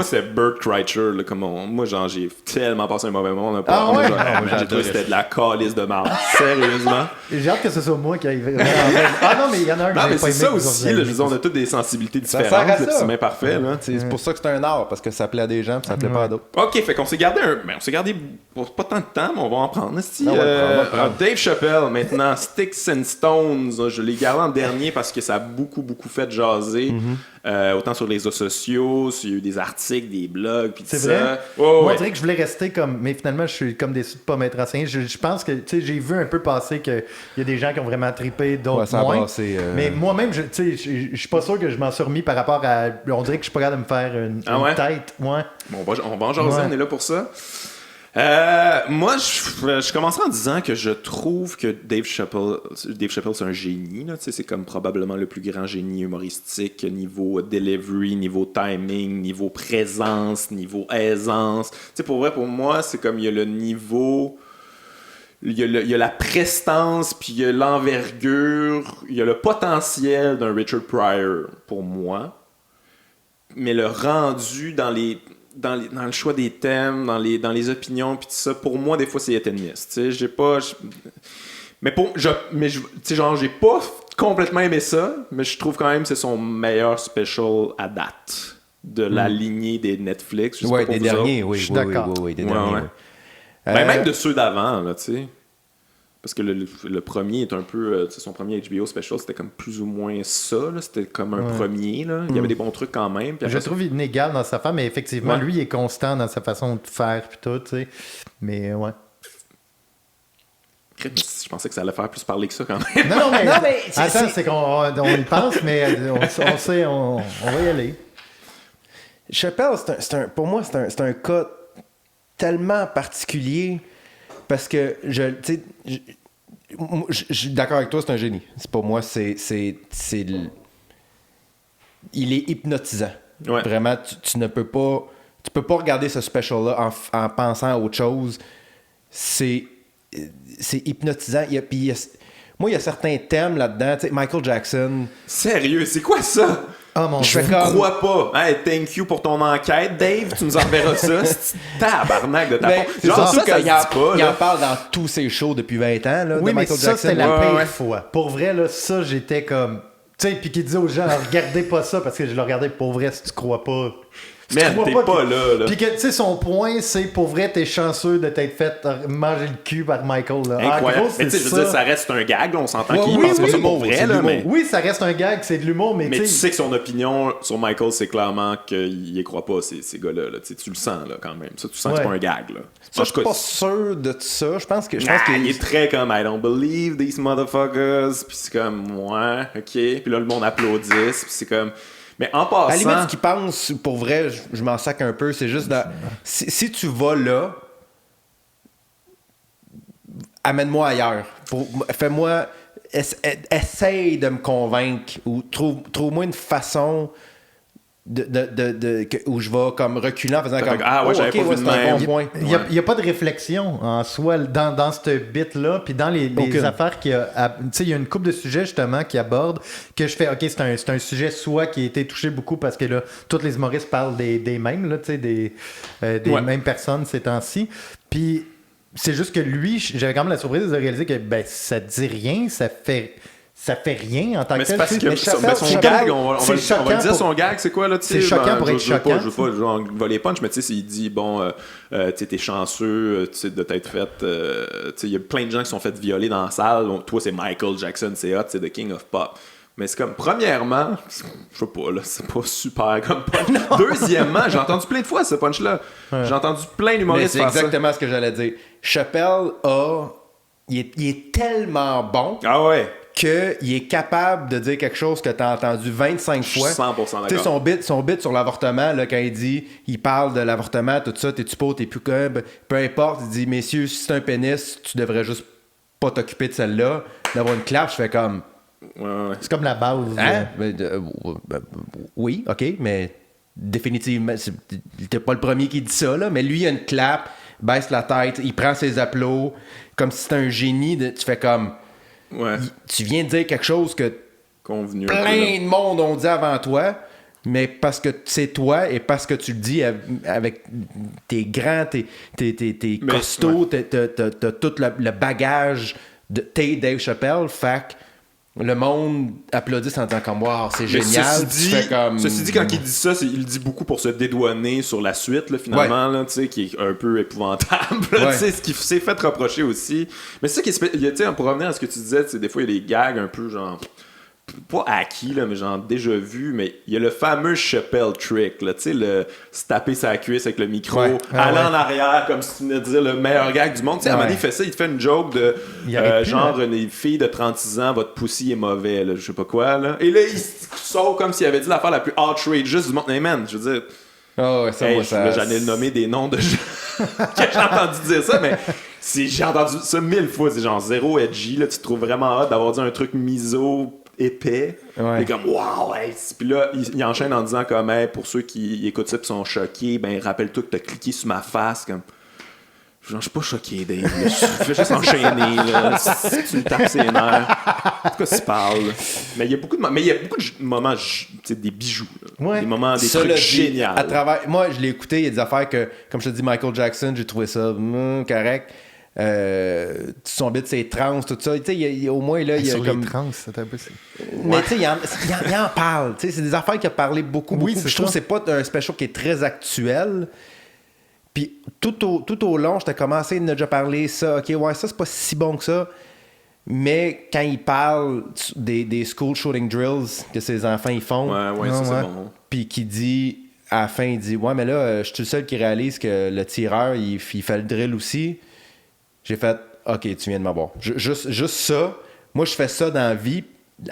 c'était Bert Kreischer. Là, moi, genre, j'ai tellement passé un mauvais moment. J'ai trouvé que c'était de la calice de marde. Sérieusement.
J'ai hâte que ce soit moi qui aille vraiment. Ah non, mais il y en a un que j'ai pas aimé.
C'est ça aussi. Là, je veux dire, on a toutes des sensibilités différentes. C'est bien parfait. Là.
C'est pour ça que c'est un art, parce que ça plaît à des gens et ça plaît pas à d'autres.
OK, fait qu'on s'est gardé pas tant de temps, mais on va en prendre. Dave Chappelle, maintenant, Sticks and Stones. Je l'ai gardé en dernier parce que ça a beaucoup fait jaser. Autant sur les réseaux sociaux, il y a eu des articles, des blogs, puis tout ça.
C'est vrai? Moi, on dirait que je voulais rester comme... Mais finalement, je suis comme déçu de pas m'être renseigné. Je pense que, tu sais, j'ai vu un peu passer qu'il y a des gens qui ont vraiment trippé, d'autres moins. Mais moi-même, je suis pas sûr que je m'en suis remis par rapport à... On dirait que je suis pas capable de me faire une tête. Ouais.
Bon, on va en jaser, on est là pour ça. Moi, je commencerai en disant que je trouve que Dave Chappelle, c'est un génie. Là. C'est comme probablement le plus grand génie humoristique niveau delivery, niveau timing, niveau présence, niveau aisance. T'sais, pour vrai, pour moi, c'est comme il y a le niveau... Il y a la prestance, puis il y a l'envergure, il y a le potentiel d'un Richard Pryor, pour moi. Mais le rendu dans le choix des thèmes, dans les opinions, puis tout ça, pour moi, des fois, c'est hit and miss. Tu sais, j'ai pas... j'ai pas complètement aimé ça, mais je trouve quand même que c'est son meilleur special à date de la lignée des Netflix.
Des derniers, oui.
Je suis d'accord.
Oui, des derniers.
Même de ceux d'avant, là, tu sais. Parce que le premier est un peu... son premier HBO special, c'était comme plus ou moins ça. Là. C'était comme un premier. Là. Il y avait des bons trucs quand même.
Je trouve inégal dans sa femme, mais effectivement, lui, il est constant dans sa façon de faire puis tout, tu sais. Mais ouais.
Je pensais que ça allait faire plus parler que ça quand même.
Non, mais attends, c'est qu'on y pense, mais on sait, on va y aller.
Chappelle, pour moi, c'est un cas tellement particulier parce que je suis d'accord avec toi, c'est un génie. C'est pour moi, il est hypnotisant.
Ouais.
Vraiment, tu ne peux pas regarder ce special-là en pensant à autre chose. C'est hypnotisant. Moi, il y a certains thèmes là-dedans. Tu sais, Michael Jackson.
Sérieux, c'est quoi ça?
Oh mon
Je crois pas. Hey, thank you pour ton enquête, Dave. Tu nous enverras ça. C'est tabarnak de ta part.
Genre, surtout qu'il en parle dans tous ses shows depuis 20 ans, là,
oui,
de Michael
mais ça,
Jackson.
c'était la pire fois. Pour vrai, là, ça, j'étais comme... Tu sais, puis qui disait aux gens, regardez pas ça, parce que je le regardais pour vrai, si tu crois pas...
Man, t'es pas là.
Puis que, tu sais, son point, c'est pour vrai, t'es chanceux de t'être fait manger le cul par Michael. Là.
Incroyable.
Gros,
mais tu sais, je veux dire, ça reste un gag, là, on s'entend qu'il
oui,
pense pas ça pour vrai, là, mais...
Oui, ça reste un gag, c'est de l'humour, mais
tu sais que son opinion sur Michael, c'est clairement qu'il y croit pas, ces gars-là. Là. Tu le sens, là, quand même. Ça, tu sens que c'est pas un gag, là.
Ça, je suis pas sûr de ça. Je pense qu'il
est très comme I don't believe these motherfuckers. Puis c'est comme, ouais, ok. Puis là, le monde applaudit. Puis c'est comme... Mais en passant...
À la limite, ce qu'il pense, pour vrai, je m'en sac un peu, c'est juste si tu vas là, amène-moi ailleurs. Fais-moi... essaye de me convaincre ou trouve-moi une façon où je vais comme reculer en faisant comme
j'avais pas vu de
c'est un
même.
bon point.
Il n'y a pas de réflexion en soi dans cette bit-là. Puis dans les affaires qu'il y a. Tu sais, il y a une couple de sujets justement qui abordent que je fais, OK, c'est un sujet soit qui a été touché beaucoup parce que là, tous les humoristes parlent des mêmes, là, tu sais, des mêmes personnes ces temps-ci. Puis c'est juste que lui, j'avais quand même la surprise de réaliser que ça dit rien, ça fait rien en tant que tel.
Mais c'est parce que son gag, on va le dire, son gag, c'est quoi, là, tu sais?
C'est choquant pour être choquant.
Je veux pas genre, voler punch, mais tu sais, il dit, bon, tu sais, t'es chanceux, tu sais, de t'être fait, tu sais, il y a plein de gens qui sont fait violer dans la salle. Donc, toi, c'est Michael Jackson, c'est hot, c'est The King of Pop. Mais c'est comme, premièrement, je sais pas, là, c'est pas super comme punch. Deuxièmement, j'ai entendu plein de fois ce punch-là. Ouais. J'ai entendu plein d'humoristes faire ça.
C'est exactement ce que j'allais dire. Chappelle il est tellement bon.
Ah ouais.
Qu'il est capable de dire quelque chose que tu as entendu 25 fois.
Je suis 100% d'accord.
Tu sais, son bit sur l'avortement, là, quand il parle de l'avortement, tout ça, t'es-tu pas, t'es plus comme, peu importe, il dit, messieurs, si c'est un pénis, tu devrais juste pas t'occuper de celle-là. D'avoir une clap, je fais comme...
Ouais.
C'est comme la base.
Hein? Oui, OK, mais définitivement, t'es pas le premier qui dit ça, là, mais lui, il a une clap, baisse la tête, il prend ses applaudissements, comme si c'était un génie, tu fais comme...
Ouais.
Tu viens de dire quelque chose que
convenu,
plein de monde ont dit avant toi, mais parce que c'est toi et parce que tu le dis avec tes grands, tes costauds, t'as tout le bagage de t'es Dave Chappelle, fait le monde applaudit en disant comme wow, c'est génial.
Ceci dit, quand il dit ça, il le dit beaucoup pour se dédouaner sur la suite, là, finalement, là, qui est un peu épouvantable. Ce qui s'est fait reprocher aussi. Mais c'est ça qui est pour revenir à ce que tu disais, des fois il y a des gags un peu genre pas acquis, là, mais genre déjà vu, mais il y a le fameux Chappelle trick, là, tu sais, le se taper sa cuisse avec le micro, aller en arrière, comme si tu venais de dire le meilleur gag du monde. Tu sais, à un moment donné, il fait ça, il te fait une joke de genre, une fille de 36 ans, votre pussy est mauvais, là, je sais pas quoi, là. Et là, il sort comme s'il avait dit l'affaire la plus outrageous du monde. Hey man, je veux dire... j'en ai nommé des noms de gens que j'ai entendu dire ça, mais j'ai entendu ça 1000 fois, c'est genre zéro edgy, là, tu te trouves vraiment hot d'avoir dit un truc miso épais. Et comme wow, hey. Puis là il enchaîne en disant comme hey, pour ceux qui écoutent ça et sont choqués, ben rappelle-toi que t'as cliqué sur ma face comme genre je suis pas choqué Dave, je fais juste enchaîner là, tu me tapes ses nerfs. En tout cas tu parles. Mais il y a beaucoup de moments des bijoux là. Des moments des trucs géniaux.
À travers moi je l'ai écouté, il y a des affaires que comme je te dis Michael Jackson, j'ai trouvé ça correct. Son bit c'est trans tout ça, tu sais au moins là il y a comme
trans c'est un peu ça.
Mais tu sais il en parle, tu sais c'est des affaires qu'il a parlé beaucoup. Je trouve que c'est pas un special qui est très actuel. Puis tout au long j'étais commencé à déjà parler ça, ok ouais ça c'est pas si bon que ça, mais quand il parle des school shooting drills que ses enfants ils font,
c'est bon.
Puis qui dit à la fin il dit ouais mais là je suis le seul qui réalise que le tireur il fait le drill aussi. J'ai fait, OK, tu viens de m'avoir. Juste ça. Moi, je fais ça dans la vie.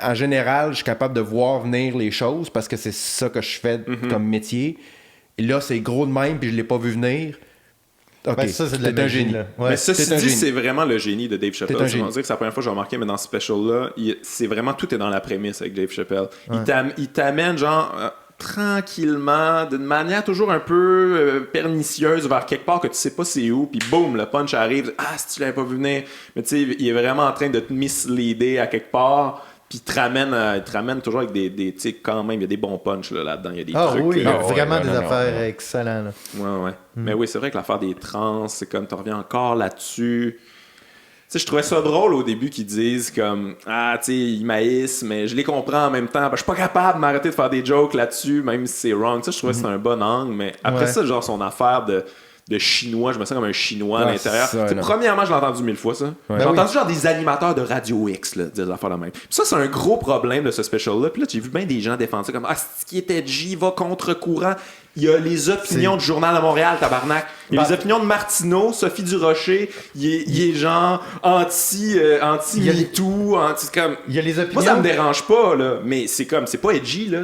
En général, je suis capable de voir venir les choses parce que c'est ça que je fais comme métier. Et là, c'est gros de même, puis je l'ai pas vu venir. OK,
ça, c'est de un génie.
Mais ceci dit, c'est vraiment le génie de Dave Chappelle. Je veux dire que c'est la première fois que j'ai remarqué, mais dans ce special-là, c'est vraiment tout est dans la prémisse avec Dave Chappelle. Il t'amène genre... tranquillement, d'une manière toujours un peu pernicieuse vers quelque part que tu sais pas c'est où, puis boum, le punch arrive, si tu l'avais pas vu venir, mais tu sais, il est vraiment en train de te misleader à quelque part, puis il te ramène toujours avec des tu sais, quand même, il y a des bons punchs là-dedans, il y a des trucs.
Oui, il y a vraiment des affaires excellentes. Là.
Ouais. Mais oui, c'est vrai que l'affaire des trans, c'est comme, tu reviens encore là-dessus. Tu sais, je trouvais ça drôle au début qu'ils disent comme tu sais, ils maïssent, mais je les comprends en même temps. Je suis pas capable de m'arrêter de faire des jokes là-dessus, même si c'est wrong. Tu sais, je trouvais que c'était un bon angle, mais après ça, genre son affaire de chinois, je me sens comme un chinois à l'intérieur. Premièrement, je l'ai entendu 1000 fois, ça. J'ai entendu genre des animateurs de Radio X là, dire des affaires de même. Puis ça, c'est un gros problème de ce special-là. Puis là, j'ai vu bien des gens défendre ça comme ce qui était J va contre-courant. Il y a les opinions du Journal de Montréal, tabarnak. Il y a les opinions de Martineau, Sophie Durocher. Il est genre anti-MeToo. Comme...
Il y a les opinions...
Moi, ça me dérange pas, là. Mais c'est comme, c'est pas edgy, là.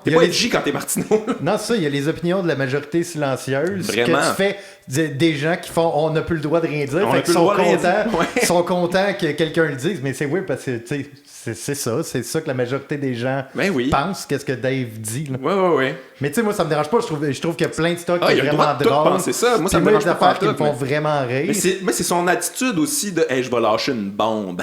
T'es pas edgy quand t'es Martineau.
Non, ça, il y a les opinions de la majorité silencieuse.
Vraiment.
Que tu fais... des gens qui font on n'a plus le droit de rien dire,
On
fait
a
qu'ils
plus le
sont
droit de rien
contents,
dire. Ouais.
sont contents que quelqu'un le dise, mais c'est weird parce que tu sais, c'est ça que la majorité des gens
Ben oui.
pensent, qu'est-ce que Dave dit. Là.
Ouais.
Mais tu sais, moi ça me dérange pas, je trouve qu'il y a plein de stocks qui
Il
est
a le
vraiment
droit de tout
drôle.
penser ça. Moi, ça me
Puis
dérange
des
pas
affaires qui me
pantoute,
font vraiment rire.
Mais c'est son attitude aussi de hey, je vais lâcher une bombe.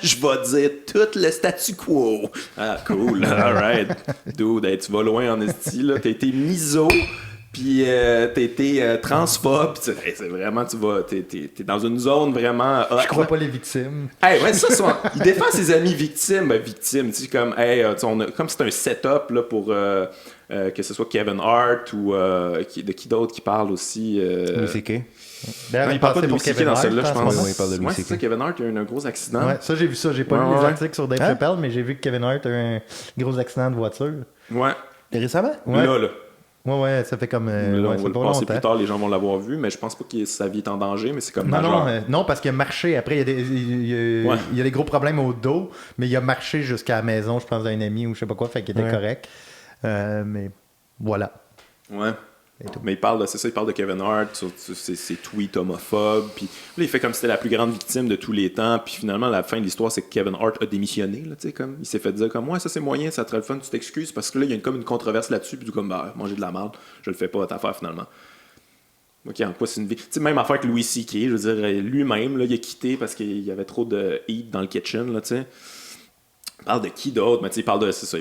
Je vais dire tout le statu quo. Ah, cool. Alright. Dude, hey, tu vas loin en esti, là. T'as été miso, puis t'as été transphobe. Hey, c'est vraiment, t'es dans une zone vraiment.
Je crois pas les victimes.
Hey, ouais, il défend ses amis victimes. Victimes, tu sais, comme, hey, comme c'est un setup là, pour que ce soit Kevin Hart ou de qui d'autre qui parle aussi.
Louis C.K.
D'ailleurs,
Il parle pas de Louis C.K. dans celle-là, je pense.
Oui, il parle de Louis
Ouais,
C.K.
c'est ça, Kevin Hart a eu un gros accident.
Ouais, ça j'ai vu ça. J'ai pas lu les
Ouais.
articles sur Dave
Hein?
Chappelle, mais j'ai vu que Kevin Hart a eu un gros accident de voiture.
Ouais.
Et récemment?
Ouais.
Là.
Ouais, ça fait comme.
Là,
ouais,
on
ça
va
fait
le
pas
passer
longtemps.
plus tard, les gens vont l'avoir vu, mais je pense pas que sa vie est en danger, mais c'est comme
Non,
majeur.
non, parce qu'il a marché. Après, il y a des gros problèmes au dos, mais il a marché jusqu'à la maison, je pense, d'un ami ou je sais pas quoi, fait qu'il était correct. Mais voilà.
Ouais. Mais il parle de Kevin Hart sur ses tweets homophobes, puis là, il fait comme si c'était la plus grande victime de tous les temps, puis finalement, la fin de l'histoire, c'est que Kevin Hart a démissionné, là, tu sais, comme, il s'est fait dire comme, ouais, ça c'est moyen, ça serait le fun, tu t'excuses, parce que là, il y a comme une controverse là-dessus, puis du comme, bah, manger de la merde, je le fais pas, ta affaire, finalement. Ok, en quoi c'est une vie. Tu sais, même affaire que Louis C.K., je veux dire, lui-même, là, il a quitté parce qu'il y avait trop de heat dans le kitchen, là, tu sais. Il parle de qui d'autre? Mais tu sais, il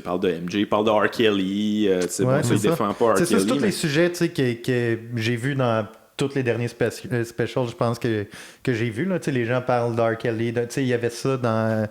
parle de MJ, il parle de R. Kelly. C'est
Ouais,
bon, ça, il défend pas R.
C'est
Kelly.
ça, c'est tous
mais-
les sujets tu sais, que j'ai vus dans tous les derniers specials, je pense que j'ai vus. Tu sais, les gens parlent d'R. Kelly. Tu sais, il y avait ça dans.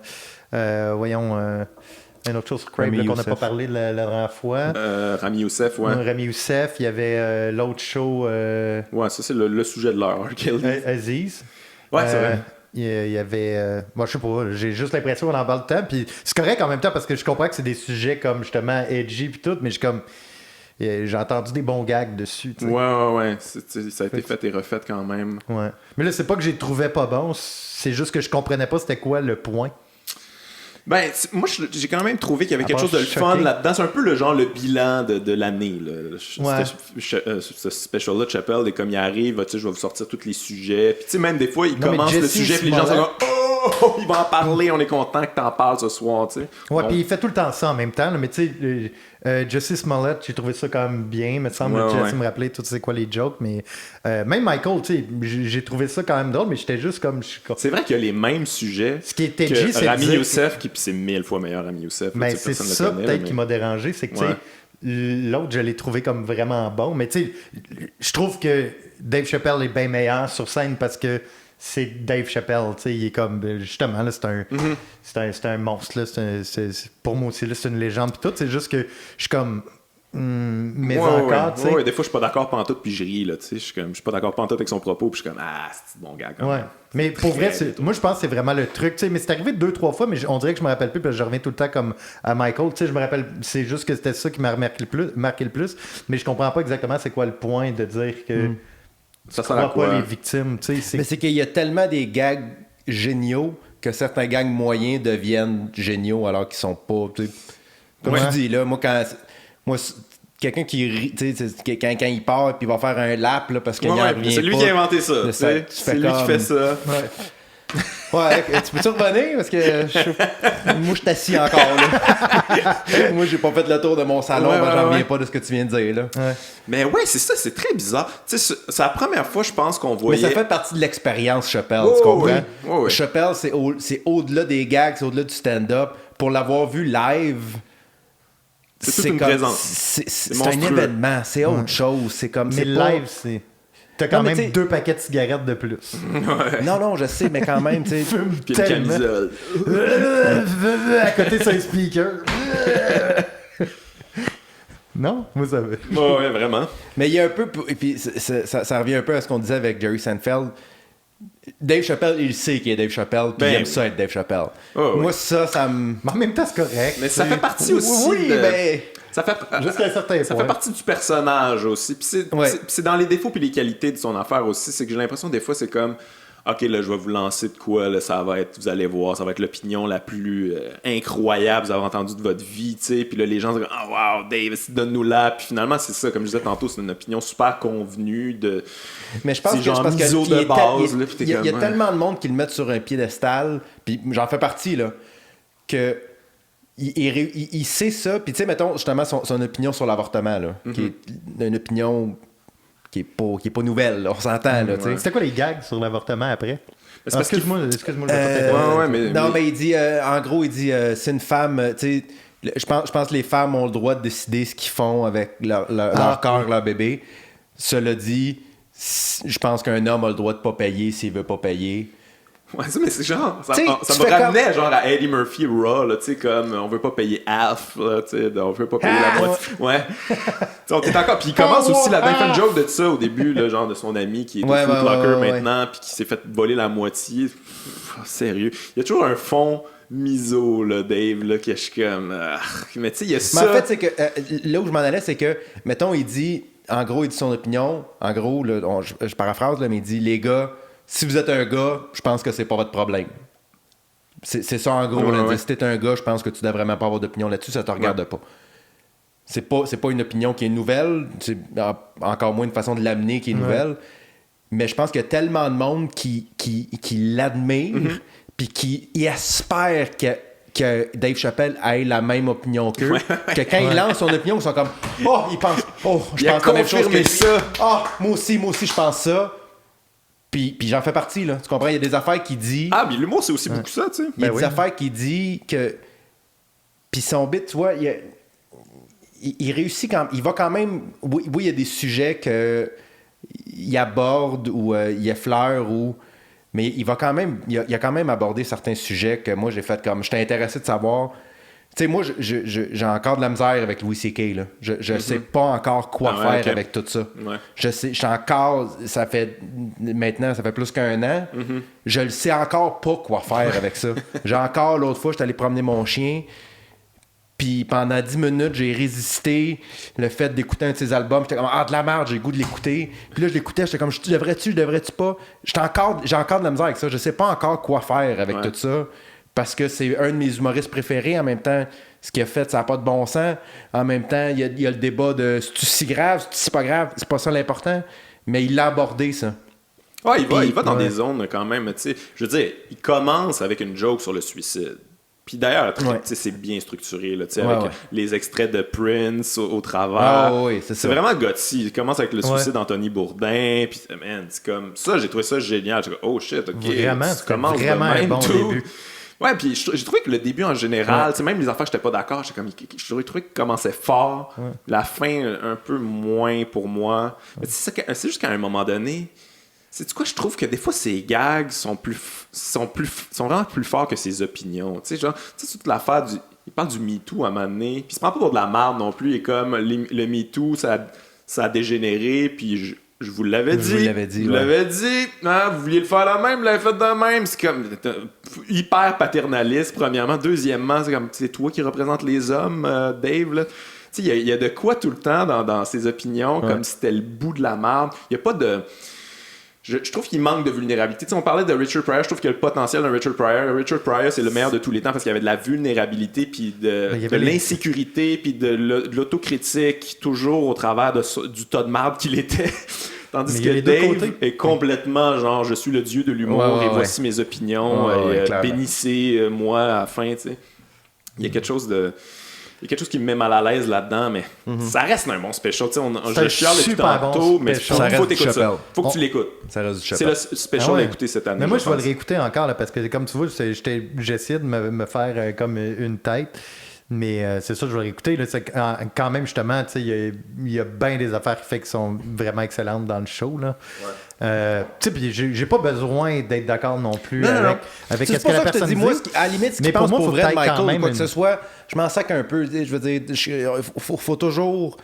Une autre chose sur Crave
Rami
là, qu'on n'a
Youssef.
pas parlé la dernière fois.
Rami Youssef, ouais.
Rami Youssef, il y avait l'autre show
Ouais, ça, c'est le sujet de l'heure, R. Kelly.
Aziz.
Ouais, c'est vrai.
Il y avait. Moi, je sais pas, j'ai juste l'impression qu'on en parle tout le temps. Puis c'est correct en même temps parce que je comprends que c'est des sujets comme justement edgy puis tout, mais j'ai entendu des bons gags dessus. Tu sais.
Ouais. Ça a été fait et refait quand même.
Ouais. Mais là, c'est pas que j'ai trouvé pas bon, c'est juste que je comprenais pas c'était quoi le point.
Ben, moi, j'ai quand même trouvé qu'il y avait
À
quelque
part
chose de le fun
choqué.
là-dedans. C'est un peu le bilan de l'année. Là.
Ouais.
Ce special-là de Chappelle, et comme il arrive, tu sais, je vais vous sortir tous les sujets. Puis, tu sais, même des fois, il
Non, mais
commence le
Jesse
sujet, puis les gens sont
Smollett-
comme oh, il va en parler, on est content que t'en parles ce soir, tu sais.
Ouais,
Bon.
puis il fait tout le temps ça en même temps. Là, mais tu sais, Jussie Smollett, j'ai trouvé ça quand même bien. Me semble
Ouais,
Jesse me rappelait tout c'est quoi les jokes. Mais même Michael, tu sais, j'ai trouvé ça quand même drôle, mais j'étais juste comme.
C'est vrai qu'il y a les mêmes sujets
Ce qui est edgy,
que
c'est de
Rami
dire-
Youssef, qui puis c'est 1000 fois meilleur Rami Youssef. là,
Mais
tu sais,
c'est
personne le
ça
connaît,
peut-être
mais-
qui m'a dérangé, c'est que tu sais,
Ouais.
l'autre, je l'ai trouvé comme vraiment bon. Mais tu sais, je trouve que Dave Chappelle est bien meilleur sur scène parce que c'est Dave Chappelle. Tu sais, il est comme, justement, là, c'est un monstre. Là, pour moi aussi, là, c'est une légende. Puis tout, c'est juste que je suis comme. Mais encore, tu sais.
Ouais, des fois, je suis pas d'accord pantoute, puis je ris, là, tu sais. Je suis pas d'accord pantoute avec son propos, puis je suis comme, ah, c'est bon gars, quand
Ouais.
même.
Mais pour vrai,
Très
moi je pense que c'est vraiment le truc. Tu sais, mais c'est arrivé 2-3 fois, mais on dirait que je me rappelle plus, parce que je reviens tout le temps comme à Michael. Tu sais, je me rappelle, c'est juste que c'était ça qui m'a marqué le plus. Mais je comprends pas exactement c'est quoi le point de dire que
Ça
tu
sert à
crois pas
quoi?
les victimes. Tu sais, c'est
Mais c'est qu'il y a tellement des gags géniaux que certains gags moyens deviennent géniaux alors qu'ils sont pas. Tu sais. Comme
Ouais.
je dis, là, quelqu'un qui rit, tu sais, quand il part et puis il va faire un lap là, parce qu'il n'y
Ouais,
revient
c'est lui
pas.
qui a inventé ça, tu sais.
tu
C'est
fais
lui qui
comme-
fait ça.
Ouais, tu peux-tu revenir? Parce que moi, je suis assis encore. Là. Moi, j'ai pas fait le tour de mon salon,
Ouais,
moi, j'en
ouais,
reviens
ouais.
pas de ce que tu viens de dire. Là.
Mais ouais, c'est ça, c'est très bizarre. Tu sais, c'est la première fois, je pense, qu'on
Mais
voyait...
ça fait partie de l'expérience, Chappelle,
Oh,
tu comprends?
oui. Oh, oui.
Chappelle, c'est au-delà des gags, c'est au-delà du stand-up. Pour l'avoir vu live,
C'est toute une présence.
C'est un
monstrueux.
événement, c'est autre chose. C'est comme.
mais
c'est pas-
live, c'est. T'as quand
Non, mais
même
t'sais-
2 paquets de cigarettes de plus.
Non, je sais, mais quand même, tu sais.
Puis une
Tellement.
camisole.
À côté sur un speaker. Non? Vous savez.
Ouais, vraiment.
Mais il y a un peu. Et puis ça revient un peu à ce qu'on disait avec Jerry Seinfeld. Dave Chappelle, il sait qu'il est Dave Chappelle, puis
Ben
il aime
oui.
ça être Dave Chappelle.
Oh, oui.
Moi, ça me.
Mais en même temps, c'est correct.
Mais ça fait partie aussi
Oui,
de...
mais.
Ça fait...
Jusqu'à un certain
Ça
point.
fait partie du personnage aussi. Puis c'est
Ouais.
c'est dans les défauts puis les qualités de son affaire aussi. C'est que j'ai l'impression des fois, c'est comme... OK, là, je vais vous lancer de quoi, là, ça va être, vous allez voir, ça va être l'opinion la plus incroyable que vous avez entendue de votre vie, tu sais. Puis là, les gens disent, oh wow, Dave, donne-nous là. Puis finalement, c'est ça, comme je disais tantôt, c'est une opinion super convenue de.
Mais je pense que
genre
c'est parce
miso
que
de base, là, puis
il y a
comme,
tellement de monde qui le mettent sur un piédestal, puis j'en fais partie, là, que il sait ça. Puis tu sais, mettons, justement, son opinion sur l'avortement, là, qui est une opinion qui est pas nouvelle, là, on s'entend, là, tu sais.
C'était quoi les gags sur l'avortement après? Excuse-moi,
mais il dit, en gros, il dit, c'est une femme, tu sais, je pense que les femmes ont le droit de décider ce qu'ils font avec leur corps, leur bébé. Cela dit, je pense qu'un homme a le droit de pas payer s'il veut pas payer.
Ouais, mais c'est genre, ça me ramenait genre à Eddie Murphy Raw, là, tu sais, comme on veut pas payer half, là, tu sais, on veut pas payer la moitié. Ouais. On est encore. Puis il commence aussi là-dedans, il fait une joke de ça au début, là, genre de son ami qui est au Foot Locker maintenant, puis qui s'est fait voler la moitié. Sérieux. Il y a toujours un fond miso, là, Dave, là, que je suis comme. Mais tu sais, il y a ça.
Mais en fait, c'est que là où je m'en allais, c'est que, mettons, il dit, en gros, il dit son opinion. En gros, là, je paraphrase, là, mais il dit, les gars, si vous êtes un gars, je pense que c'est pas votre problème. C'est ça en gros. Là, si t'es un gars, je pense que tu devrais vraiment pas avoir d'opinion là-dessus, ça te regarde pas. C'est pas une opinion qui est nouvelle, c'est encore moins une façon de l'amener qui est nouvelle. Mais je pense qu'il y a tellement de monde qui l'admire puis qui espère que Dave Chappelle ait la même opinion qu'eux. Que quand il lance son opinion, ils sont comme je pense la même chose que ça. Moi aussi je pense ça. Puis j'en fais partie, là. Tu comprends? Il y a des affaires qui dit...
Ah, mais l'humour, c'est aussi beaucoup ça, tu sais.
Il y a des affaires qui dit que... Puis son bit, tu vois, il réussit quand... Il va quand même... Oui, il y a des sujets qu'il aborde ou il effleure ou... Mais il va quand même... Il a quand même abordé certains sujets que moi, j'ai fait comme... J'étais intéressé de savoir... Tu sais, moi, j'ai encore de la misère avec Louis C.K., là. Je sais pas encore quoi faire avec tout ça. Ouais. Je suis encore... Maintenant, ça fait plus qu'un an. Je le sais encore pas quoi faire avec ça. J'ai encore, l'autre fois, j'étais allé promener mon chien, puis pendant 10 minutes, j'ai résisté le fait d'écouter un de ses albums. J'étais comme, de la merde, j'ai le goût de l'écouter. Puis là, je l'écoutais, j'étais comme, devrais-tu pas? J'ai encore de la misère avec ça. Je sais pas encore quoi faire avec tout ça. Parce que c'est un de mes humoristes préférés. En même temps, ce qu'il a fait, ça n'a pas de bon sens. En même temps, il y a le débat de c'est-tu si grave, c'est-tu si pas grave. C'est pas ça l'important. Mais il l'a abordé, ça.
Ouais, il va dans des zones quand même. Tu sais, je veux dire, il commence avec une joke sur le suicide. Puis d'ailleurs, c'est bien structuré, là, avec les extraits de Prince au travers. C'est vraiment gutsy. Il commence avec le suicide d'Anthony Bourdain. Puis, man, c'est comme ça, j'ai trouvé ça génial. J'ai dit, oh shit, ok.
Vraiment, tu commences vraiment un bon début.
Ouais, puis j'ai trouvé que le début en général, même les affaires que j'étais pas d'accord, j'ai trouvé qu'il commençait fort, la fin un peu moins pour moi. Mais c'est juste qu'à un moment donné, c'est quoi, je trouve que des fois ses gags sont vraiment plus forts que ses opinions. Tu sais, genre, toute l'affaire il parle du MeToo à un moment donné, puis il se prend pas pour de la merde non plus, et comme le MeToo, ça a dégénéré, puis je vous l'avais dit. Vous l'avez dit. Hein, vous vouliez le faire de même, vous l'avez fait de même. C'est comme hyper paternaliste, premièrement. Deuxièmement, c'est comme c'est toi qui représente les hommes, Dave. Là. Il y a de quoi tout le temps dans ses opinions, comme si c'était le bout de la merde. Il n'y a pas de... Je trouve qu'il manque de vulnérabilité. On parlait de Richard Pryor, je trouve qu'il y a le potentiel d'un Richard Pryor. Richard Pryor, c'est le meilleur de tous les temps parce qu'il y avait de la vulnérabilité, puis de l'insécurité, puis de l'autocritique, toujours au travers du tas de marde qu'il était. Tandis que Dave est complètement genre, je suis le dieu de l'humour et voici mes opinions, bénissez-moi à la fin. T'sais. Il y a quelque chose de... Il y a quelque chose qui me met mal à l'aise là-dedans, mais ça reste un bon special. Je chiale depuis tantôt, mais faut t'écouter ça. Faut que tu l'écoutes.
Ça reste du
Chappelle. C'est le special à écouter cette année.
Mais moi, je vais le réécouter encore, là, parce que comme tu vois, j'essaie de me faire comme une tête. Mais c'est ça, je vais le réécouter. Là, quand même, justement, il y a bien des affaires qui sont vraiment excellentes dans le show. Là. Puis j'ai pas besoin d'être d'accord non plus avec ce que la personne dit.
Moi, à la limite, ce qui pense pour vrai de Michael ou quoi que ce soit, je m'en sac un peu. Je veux dire, faut toujours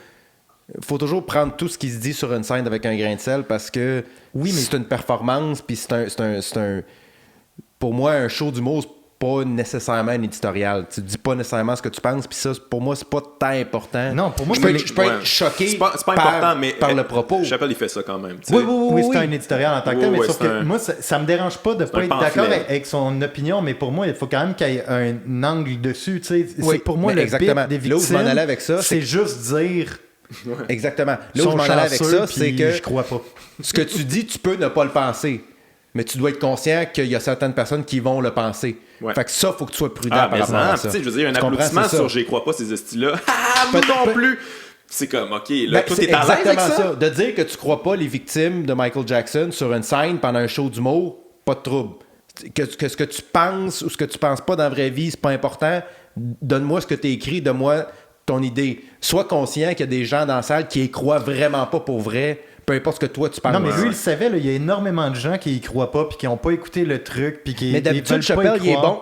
prendre tout ce qui se dit sur une scène avec un grain de sel parce que c'est une performance, puis c'est un pour moi, un show d'humour, pas nécessairement un éditorial. Tu dis pas nécessairement ce que tu penses, puis ça, pour moi, c'est pas tant important.
Non, pour moi,
je peux être choqué
c'est pas important, mais
par le propos.
Chappelle, il fait ça quand même.
Oui, c'est un éditorial en tant que tel, mais sauf que moi, ça me dérange pas de pas être d'accord avec son opinion, mais pour moi, il faut quand même qu'il y ait un angle dessus. C'est pour moi, le
exactement.
bit des
Là où je m'en
victimes,
allais avec ça,
c'est juste dire...
Exactement. Là où je m'en allais avec ça, c'est que
je crois pas.
ce que tu dis, tu peux ne pas le penser. Mais tu dois être conscient qu'il y a certaines personnes qui vont le penser.
Ouais.
Fait que ça, faut que tu sois prudent par
mais
rapport à ça.
Je veux dire, un applaudissement sur J'y crois pas ces estis-là. Moi non plus! C'est comme, OK, là, toi, t'es à l'aise avec ça?
De dire que tu crois pas les victimes de Michael Jackson sur une scène pendant un show d'humour, pas de trouble. Que ce que tu penses ou ce que tu penses pas dans la vraie vie, c'est pas important. Donne-moi ce que tu écrit, donne-moi ton idée. Sois conscient qu'il y a des gens dans la salle qui y croient vraiment pas pour vrai, peu importe ce que toi tu penses.
Non, mais lui, il savait, il y a énormément de gens qui y croient pas puis qui ont pas écouté le truc puis qui
mais d'habitude, Chappelle,
il est bon.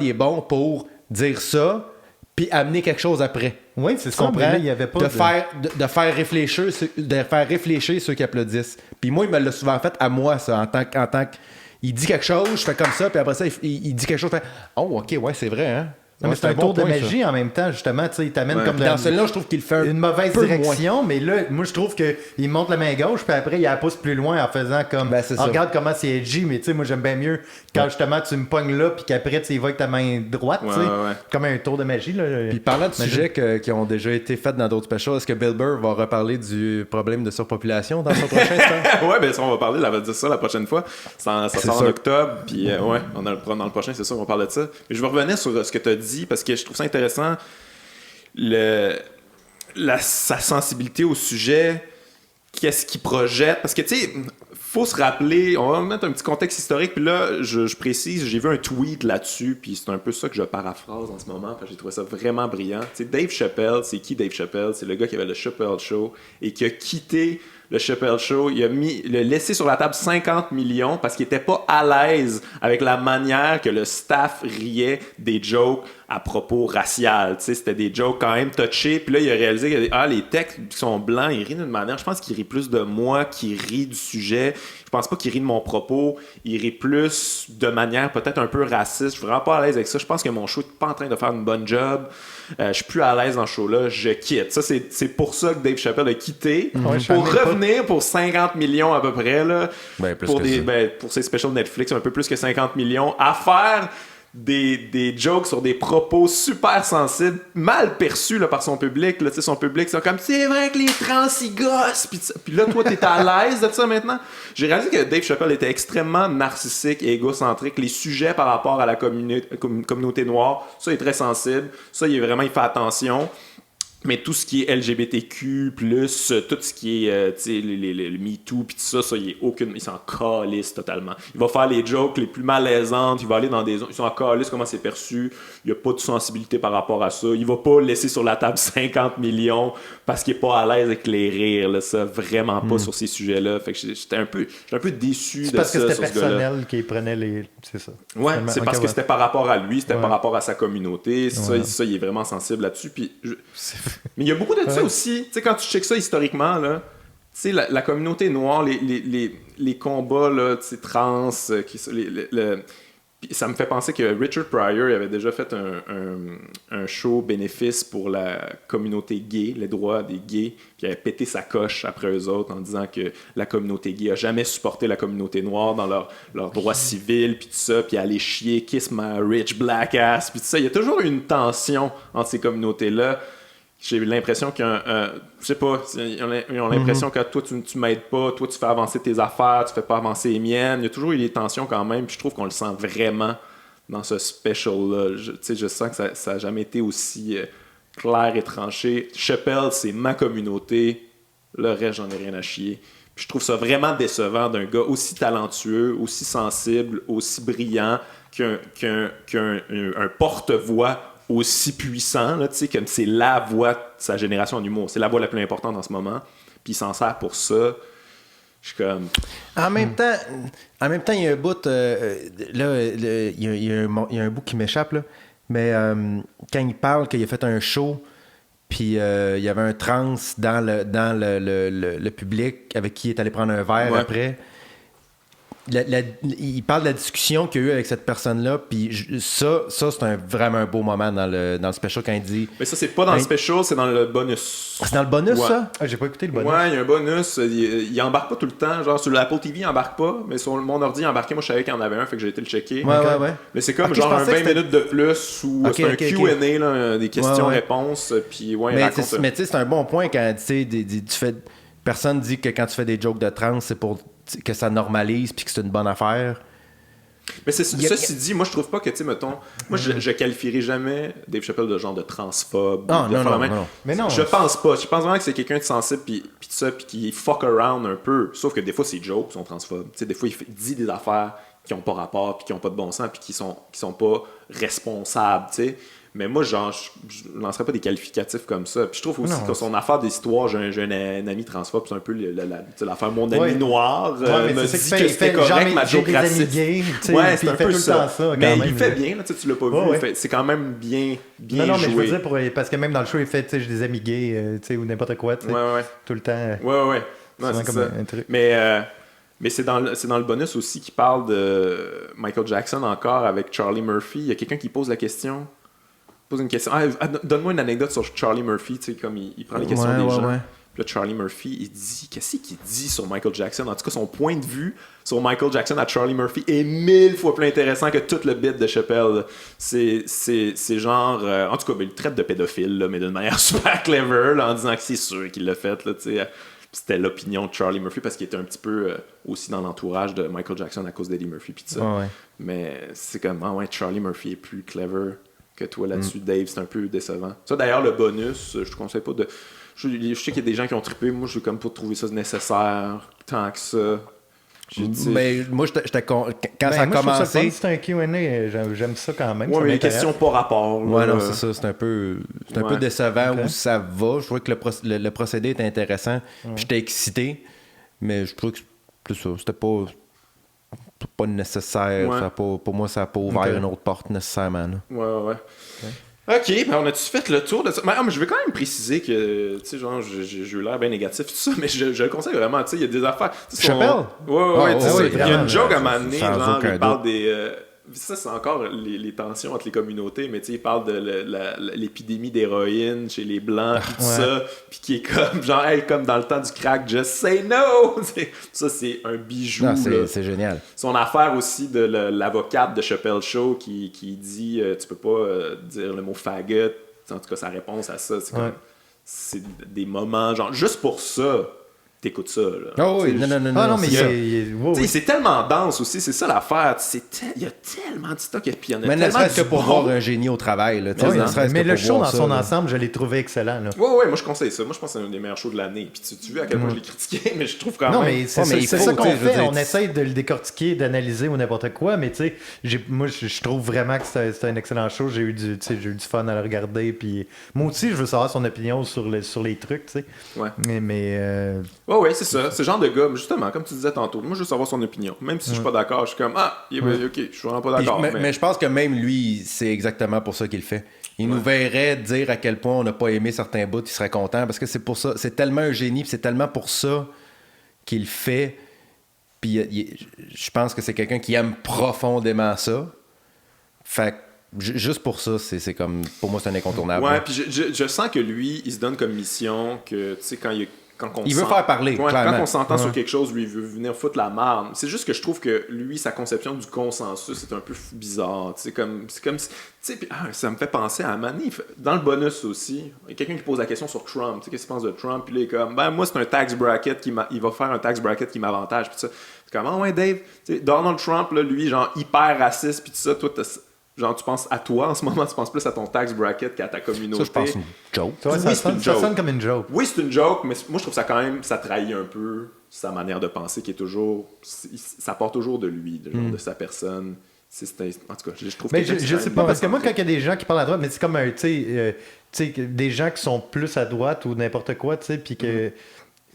Il est bon pour dire ça puis amener quelque chose après.
Oui, c'est ça. Mais là, il y avait pas
de faire réfléchir ceux qui applaudissent. Puis moi, il me l'a souvent fait à moi, ça, en tant que il dit quelque chose, je fais comme ça, puis après ça, il dit quelque chose, je fais « Oh, OK, ouais, c'est vrai, hein? »
Non, mais c'est un tour de magie en même temps, justement. Il t'amène comme
dans celui-là, je trouve qu'il fait
une mauvaise direction, mais là, moi, je trouve qu'il monte la main gauche, puis après, il la pousse plus loin en faisant comme regarde comment c'est edgy, mais tu sais, moi, j'aime bien mieux quand justement tu me pognes là, puis qu'après, tu y vas avec ta main droite, tu sais, comme un tour de magie. Là,
puis parlant de sujets qui ont déjà été faits dans d'autres specials, est-ce que Bill Burr va reparler du problème de surpopulation dans son prochain stand?
Ouais, ben ça, on va parler, elle va dire ça la prochaine fois. Ça sort en octobre, puis ouais, dans le prochain, c'est sûr, on va parler de ça. Mais je vais revenir sur ce que tu as dit, parce que je trouve ça intéressant, sa sensibilité au sujet, qu'est-ce qu'il projette. Parce que, tu sais, faut se rappeler, on va mettre un petit contexte historique, puis là, je précise, j'ai vu un tweet là-dessus, puis c'est un peu ça que je paraphrase en ce moment, parce que j'ai trouvé ça vraiment brillant. Tu sais, Dave Chappelle, c'est qui Dave Chappelle? C'est le gars qui avait le Chappelle Show et qui a quitté le Chappelle Show. Il a laissé sur la table 50 millions parce qu'il était pas à l'aise avec la manière que le staff riait des jokes à propos racial. Tu sais, c'était des jokes quand même touchés. Puis là, il a réalisé que les textes qui sont blancs, ils rient d'une manière. Je pense qu'il rit plus de moi qu'il rit du sujet. Je pense pas qu'il rit de mon propos. Il rit plus de manière peut-être un peu raciste. Je suis vraiment pas à l'aise avec ça. Je pense que mon show n'est pas en train de faire une bonne job. Je suis plus à l'aise dans ce show-là. Je quitte. Ça, c'est pour ça que Dave Chappelle a quitté. Pour revenir pour 50 millions à peu près. Là, pour ses specials Netflix, un peu plus que 50 millions. À faire des jokes sur des propos super sensibles, mal perçus là, par son public. Là, son public, c'est comme c'est vrai que les trans ils gossent. Puis là, toi, t'es à l'aise de ça maintenant. J'ai réalisé que Dave Chappelle était extrêmement narcissique et égocentrique. Les sujets par rapport à la communauté noire, ça, il est très sensible. Ça, il fait attention. Mais tout ce qui est LGBTQ+, tout ce qui est le MeToo, puis tout ça, il s'en calisse totalement. Il va faire les jokes les plus malaisantes, il va aller dans des zones, il s'en calisse comment c'est perçu, il n'y a pas de sensibilité par rapport à ça. Il va pas laisser sur la table 50 millions parce qu'il est pas à l'aise avec les rires, là, ça, vraiment pas sur ces sujets-là. Fait que j'étais un peu déçu de ça.
C'est parce que c'était personnel qu'il prenait les... C'est ça.
Ouais, c'est parce que c'était par rapport à lui, c'était par rapport à sa communauté. Ça, il est vraiment sensible là-dessus. Puis mais il y a beaucoup de ça aussi. Tu sais, quand tu checkes ça historiquement, là, tu sais, la communauté noire, les combats là, trans, ça me fait penser que Richard Pryor avait déjà fait un show bénéfice pour la communauté gay, les droits des gays, puis il avait pété sa coche après eux autres en disant que la communauté gay a jamais supporté la communauté noire dans leurs droits civils, puis tout ça, puis aller chier, kiss my rich black ass, puis tout ça. Il y a toujours une tension entre ces communautés-là. J'ai l'impression qu'il y a je sais pas, ils ont l'impression que toi, tu m'aides pas, toi, tu fais avancer tes affaires, tu fais pas avancer les miennes. Il y a toujours eu des tensions quand même, puis je trouve qu'on le sent vraiment dans ce special-là. Je sens que ça n'a jamais été aussi clair et tranché. Chappelle, c'est ma communauté, le reste, j'en ai rien à chier. Puis je trouve ça vraiment décevant d'un gars aussi talentueux, aussi sensible, aussi brillant, qu'un porte-voix aussi puissant, là, comme c'est la voix de sa génération en humour. C'est la voix la plus importante en ce moment. Puis il s'en sert pour ça. Je suis comme...
En même temps, il y a un bout... il y a un bout qui m'échappe, là. Mais quand il parle qu'il a fait un show, puis il y avait un trans dans le public avec qui il est allé prendre un verre après... il parle de la discussion qu'il y a eu avec cette personne-là, puis ça c'est vraiment un beau moment dans le special quand il dit...
Mais ça, c'est pas dans le special, c'est dans le bonus.
C'est dans le bonus, ça?
Ah, j'ai pas écouté le bonus.
Ouais, il y a un bonus. Il embarque pas tout le temps. Genre, sur l'Apple TV, il embarque pas, mais sur mon ordi, il embarqué. Moi, je savais qu'il y en avait un, fait que j'ai été le checker.
Ouais.
Mais c'est comme
Ok,
genre
je
un
pensais
20
que c'était-
minutes de plus, ou c'est un Q&A, là, des questions-réponses, puis ouais, il
Mais
raconte...
tu sais, c'est un bon point quand tu sais, tu fais... Personne dit que quand tu fais des jokes de trans, c'est pour que ça normalise puis que c'est une bonne affaire.
Mais ceci dit, moi je trouve pas que, tu sais, mettons, moi je qualifierais jamais Dave Chappelle de genre de transphobe.
Ah,
de
non.
Mais non.
Je pense pas. Je pense vraiment que c'est quelqu'un de sensible puis tout ça, puis qui fuck around un peu. Sauf que des fois, ses jokes sont transphobes. Tu sais, des fois, il dit des affaires qui ont pas rapport puis qui ont pas de bon sens puis qui sont pas responsables, tu sais. Mais moi, genre, je lancerais pas des qualificatifs comme ça. Puis je trouve aussi que son affaire d'histoire, j'ai un ami transphobe, c'est un peu l'affaire mon ami noir.
Mais
me
c'est
dit
ça
que
qu'il
c'était
fait,
correct,
genre,
ma
j'ai
joke
des amis
raciste.
gays, tu sais,
Ouais,
puis
c'est
il
un
fait
peu
tout le
ça.
temps ça, quand
Mais
même.
il fait bien, là, tu le pas vu.
Ouais.
C'est quand même bien
Non, mais
joué.
je veux dire, parce que même dans le show, il fait, tu sais, j'ai des amis gays, tu sais, ou n'importe quoi, tu sais,
Ouais.
tout le temps.
Ouais. Non,
C'est
c'est
comme
ça.
un truc.
Mais c'est dans le bonus aussi qui parle de Michael Jackson encore avec Charlie Murphy. Il y a quelqu'un qui pose une question. Donne-moi une anecdote sur Charlie Murphy, tu sais, comme il prend les questions des gens. Puis là, Charlie Murphy, il dit, qu'est-ce qu'il dit sur Michael Jackson? En tout cas, son point de vue sur Michael Jackson à Charlie Murphy est 1000 fois plus intéressant que tout le bit de Chappelle. C'est genre... en tout cas, il le traite de pédophile, là, mais d'une manière super clever, là, en disant que c'est sûr qu'il l'a fait, là, tu sais. C'était l'opinion de Charlie Murphy parce qu'il était un petit peu aussi dans l'entourage de Michael Jackson à cause d'Eddie Murphy puis tout ça. Mais c'est comme, Charlie Murphy est plus clever que toi là-dessus, Dave. C'est un peu décevant. Ça, d'ailleurs, le bonus, je te conseille pas de... Je sais qu'il y a des gens qui ont trippé. Moi, je veux comme pas trouver ça nécessaire tant que ça.
Mais moi, quand ça a
moi,
commencé...
c'est un Q&A, j'aime ça quand même.
Ouais,
ça
mais les
m'intéresse.
questions pas rapport.
Ouais, non, c'est ça. C'est un peu décevant
Ok.
où ça va. Je trouvais que le procédé était intéressant. Puis j'étais excité. Mais je trouvais que c'est ça. C'était pas nécessaire.
Ouais.
Pour moi, ça n'a pas ouvert une autre porte nécessairement. Là.
Ouais. Ok, ben on a-tu fait le tour de ça? Mais je vais quand même préciser que, tu sais, genre, j'ai eu l'air bien négatif, tout ça, mais je le conseille vraiment, tu sais, il y a des affaires.
Chappelle?
Ouais, tu sais, il y a
vraiment,
une joke à un moment donné,
sans
genre,
aucun
il parle
doute.
des. Ça, c'est encore les tensions entre les communautés, mais tu sais, il parle de l'épidémie d'héroïne chez les Blancs, pis tout ça, puis qui est comme, genre, hey, comme dans le temps du crack, just say no! Ça, c'est un bijou.
Non,
là.
c'est génial.
Son affaire aussi de l'avocate de Chappelle Show qui dit tu peux pas dire le mot faggot. En tout cas, sa réponse à ça, c'est comme c'est des moments, genre, juste pour ça, t'écoutes ça. Là.
Oh oui,
T'sais,
non.
Ah non, mais
T'sais, c'est tellement dense aussi, c'est ça l'affaire. Il y a tellement de stock, puis il y en a
Mais ne
tellement
serait-ce que
du
pour
bon.
voir un génie au travail. Là,
Oui,
ne serait-ce
mais
que
le
pour
show
voir
dans
ça,
son
là.
ensemble, je l'ai trouvé excellent. Là.
Ouais, moi je conseille ça. Moi je pense que c'est un des meilleurs shows de l'année. Puis tu vois à quel point je l'ai critiqué, mais je trouve quand
Non,
même.
mais c'est
mais il
ça
faut,
qu'on
tu sais, je veux
fait.
dire,
On essaye de le décortiquer, d'analyser ou n'importe quoi, mais tu sais, moi, je trouve vraiment que c'est un excellent show. J'ai eu du fun à le regarder. Puis moi aussi, je veux savoir son opinion sur les trucs, tu sais.
Ouais.
Mais
C'est ça. C'est le genre de gars, justement, comme tu disais tantôt. Moi je veux savoir son opinion. Même si je suis pas d'accord, je suis comme ok, je suis vraiment pas
Puis
d'accord.
mais je pense que même lui, c'est exactement pour ça qu'il le fait. Il nous verrait dire à quel point on n'a pas aimé certains bouts, il serait content parce que c'est pour ça, c'est tellement un génie, puis c'est tellement pour ça qu'il le fait. Puis je pense que c'est quelqu'un qui aime profondément ça. Fait que juste pour ça, c'est comme pour moi c'est un incontournable.
Ouais, puis je sens que lui, il se donne comme mission que, tu sais, quand
il veut faire parler, clairement.
Quand on s'entend sur quelque chose, lui, il veut venir foutre la marde. C'est juste que je trouve que lui, sa conception du consensus c'est un peu bizarre. C'est comme tu sais, ça me fait penser à Manny. Dans le bonus aussi, il y a quelqu'un qui pose la question sur Trump. Tu sais, qu'est-ce qu'il pense de Trump? Puis là, il est comme, moi, c'est un tax bracket il va faire un tax bracket qui m'avantage. Puis ça, c'est comme, ouais, Dave, tu sais, Donald Trump, là, lui, genre, hyper raciste. Puis tout ça, toi, genre, tu penses à toi en ce moment, tu penses plus à ton tax bracket qu'à ta communauté.
Ça, je pense une joke.
ça sonne comme une joke.
Oui, c'est une joke, mais moi, je trouve ça quand même, ça trahit un peu sa manière de penser qui est toujours... Ça part toujours de lui, de sa personne. En tout cas, je trouve
Mais
que
je sais pas, parce que moi, quand il y a des gens qui parlent à droite, mais c'est comme un, tu sais, des gens qui sont plus à droite ou n'importe quoi, tu sais, puis que,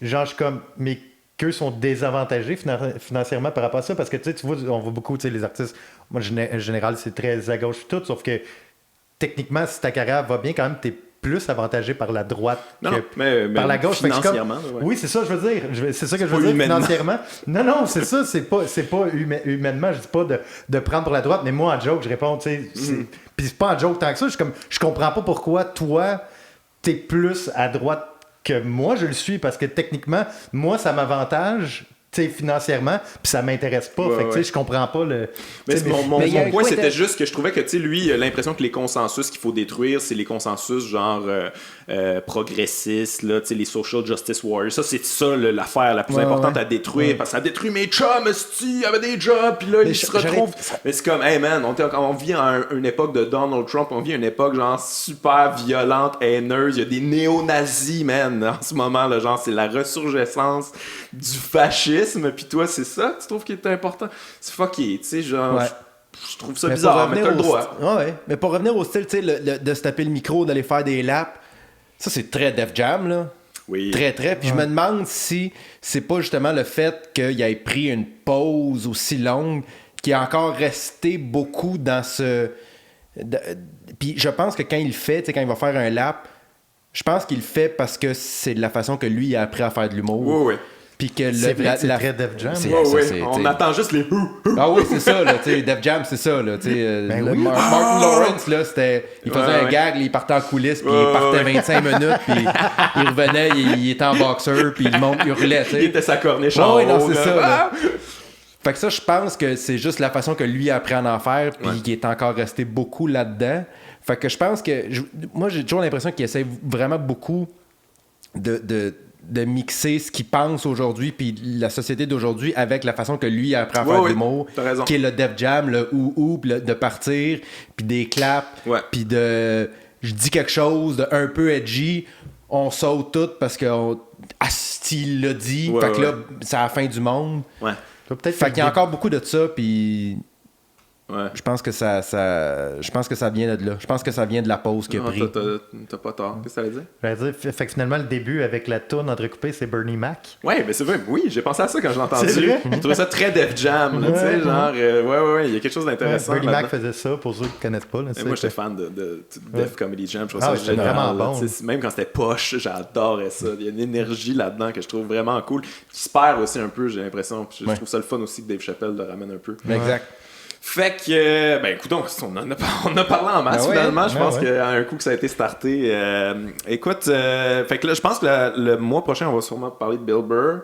genre, je suis comme, mais qu'eux sont désavantagés financièrement par rapport à ça, parce que, tu vois, on voit beaucoup, tu sais, les artistes, moi, en général, c'est très à gauche tout, sauf que, techniquement, si ta carrière va bien, quand même, t'es plus avantagé par la droite
Non,
que
non, mais
par la gauche. Fait que je suis comme-
financièrement, ouais.
Oui, c'est ça, je veux dire. C'est ça que je
pas
veux dire
humainement.
financièrement. Non, c'est ça, c'est pas humainement. Je dis pas de prendre pour la droite, mais moi, en joke, je réponds, tu sais. Puis c'est pas en joke tant que ça. Je comprends pas pourquoi toi, t'es plus à droite que moi, je le suis, parce que techniquement, moi, ça m'avantage. Financièrement, puis ça m'intéresse pas.
Ouais,
fait que,
ouais.
je comprends pas le.
Mais mon
il y a un
point,
point
c'était juste que je trouvais que, tu sais, lui, il a l'impression que les consensus qu'il faut détruire, c'est les consensus genre progressistes, là, tu sais, les social justice warriors. Ça, c'est ça l'affaire la plus importante à détruire, parce que ça détruit mes chums, esti, il avait des jobs, puis là, ils se retrouvent. Mais c'est comme, hey man, on vit à une époque de Donald Trump, on vit à une époque, genre, super violente, haineuse. Il y a des néo-nazis, man, en ce moment, là, genre, c'est la ressurgescence du fascisme. Puis toi, c'est ça que tu trouves qui est important? C'est fucké, tu sais, genre,
Ouais.
je trouve ça bizarre, mais t'as le droit.
Ouais, mais pour revenir au style, tu sais, de se taper le micro, d'aller faire des laps, ça, c'est très Def Jam, là.
Oui.
Très, très. Puis je me demande si c'est pas justement le fait qu'il ait pris une pause aussi longue qui est encore resté beaucoup dans ce... Puis je pense que quand il le fait, tu sais, quand il va faire un lap, je pense qu'il le fait parce que c'est de la façon que lui a appris à faire de l'humour.
Oui, oui.
Puis que
C'est vrai que c'est très Def Jam.
c'est-
Ouais,
ça,
ouais.
c'est-
On
t'sais-
attend juste les
Ah oui, c'est ça, là, tu sais, Def Jam, c'est ça, là, tu sais.
Ben
le
oui.
Martin Lawrence, là, c'était... Il faisait
Ouais,
un
ouais.
gag, il partait en coulisses, puis
Ouais,
il partait
ouais.
25 minutes, puis il revenait, il était en boxeur, puis le monde hurlait, tu sais.
Il était sa corniche en
Ouais, non,
haut,
c'est
là.
ça, là.
Ah!
Fait que ça, je pense que c'est juste la façon que lui a appris à en faire, puis
Ouais.
qu'il est encore resté beaucoup là-dedans. Fait que je pense que... Moi, j'ai toujours l'impression qu'il essaie vraiment beaucoup de mixer ce qu'il pense aujourd'hui puis la société d'aujourd'hui avec la façon que lui a appris à
Ouais,
faire de
ouais,
l'humour,
t'as raison.
qui est le Def Jam, le ou puis de partir, puis des claps,
Ouais.
puis de... Je dis quelque chose de un peu edgy, on saute tout parce que... Asti, il l'a dit,
Ouais,
fait que
ouais.
là, c'est la fin du monde.
Ouais.
Peut-être
Fait qu'il y a encore beaucoup de ça, puis
Ouais.
je pense que je pense que ça vient de là. Je pense que ça vient de la pause qu'il a
Non,
pris.
t'as pas tort. Qu'est-ce que ça veut dire?
J'allais dire, fait que finalement, le début avec la toune entrecoupée, c'est Bernie Mac.
Ouais, mais c'est vrai. Oui, j'ai pensé à ça quand je l'ai entendu.
C'est vrai?
Je trouvais ça très Def Jam, là, tu sais,
Ouais.
genre, ouais, il y a quelque chose d'intéressant.
Bernie Mac
là-dedans.
faisait ça, pour ceux qui ne connaissent pas. Là,
Et moi, j'étais fan de Def Comedy Jam. Je trouvais
Ah,
ça
c'était
génial.
vraiment
là,
bon.
tu sais, même quand c'était poche, j'adorais ça. Il y a une énergie là-dedans que je trouve vraiment cool. Qui se perd aussi un peu, j'ai l'impression. Puis je trouve ça le fun aussi que Dave Chappelle le ramène un peu.
Exact.
Fait que, ben écoute, on a parlé en masse
Ben ouais,
finalement. Je
ben
pense
ouais.
qu'à un coup que ça a été starté. Écoute, fait que là, je pense que le mois prochain, on va sûrement parler de Bill Burr.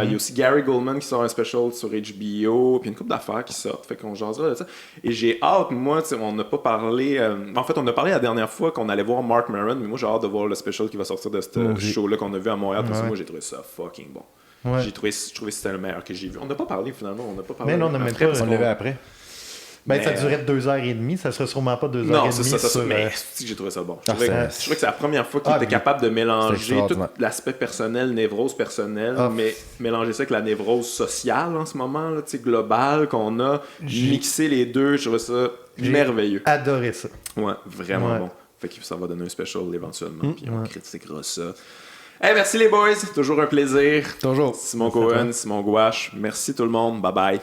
Il y a aussi Gary Goldman qui sort un special sur HBO, puis une couple d'affaires qui sortent. Fait qu'on jasera de ça. Et j'ai hâte, moi, tu sais, on n'a pas parlé. En fait, on a parlé la dernière fois qu'on allait voir Mark Maron, mais moi, j'ai hâte de voir le special qui va sortir de ce show-là qu'on a vu à Montréal. Parce que
Ouais.
moi, j'ai trouvé ça fucking bon.
Ouais.
Je trouvais que c'était le meilleur que j'ai vu. On n'a pas parlé finalement, on n'a pas parlé.
Mais non, on n'a même
après,
pas-
parce
On
qu'on-
l'a vu après.
Ben, ça
Mais-
durait 2h30, ça serait sûrement pas 2h30.
Non, c'est ça,
sur,
mais c'est que j'ai trouvé ça bon. Je
Ah,
trouvais,
c'est-
je trouvais que c'est la première fois qu'il
Ah,
était
puis-
capable de
c'est
mélanger tout
extraordinaire.
l'aspect personnel, névrose personnelle,
Ah.
mais mélanger ça avec la névrose sociale en ce moment, là, tu sais, globale qu'on a, mixer les deux, je trouvais ça
J'ai
merveilleux.
adoré ça.
Ouais, vraiment
Ouais.
bon. Fait que ça va donner un special éventuellement, puis on critiquera ça. Hey, merci les boys, toujours un plaisir.
Toujours.
Simon Cohen, Simon Gouache, merci tout le monde, bye bye.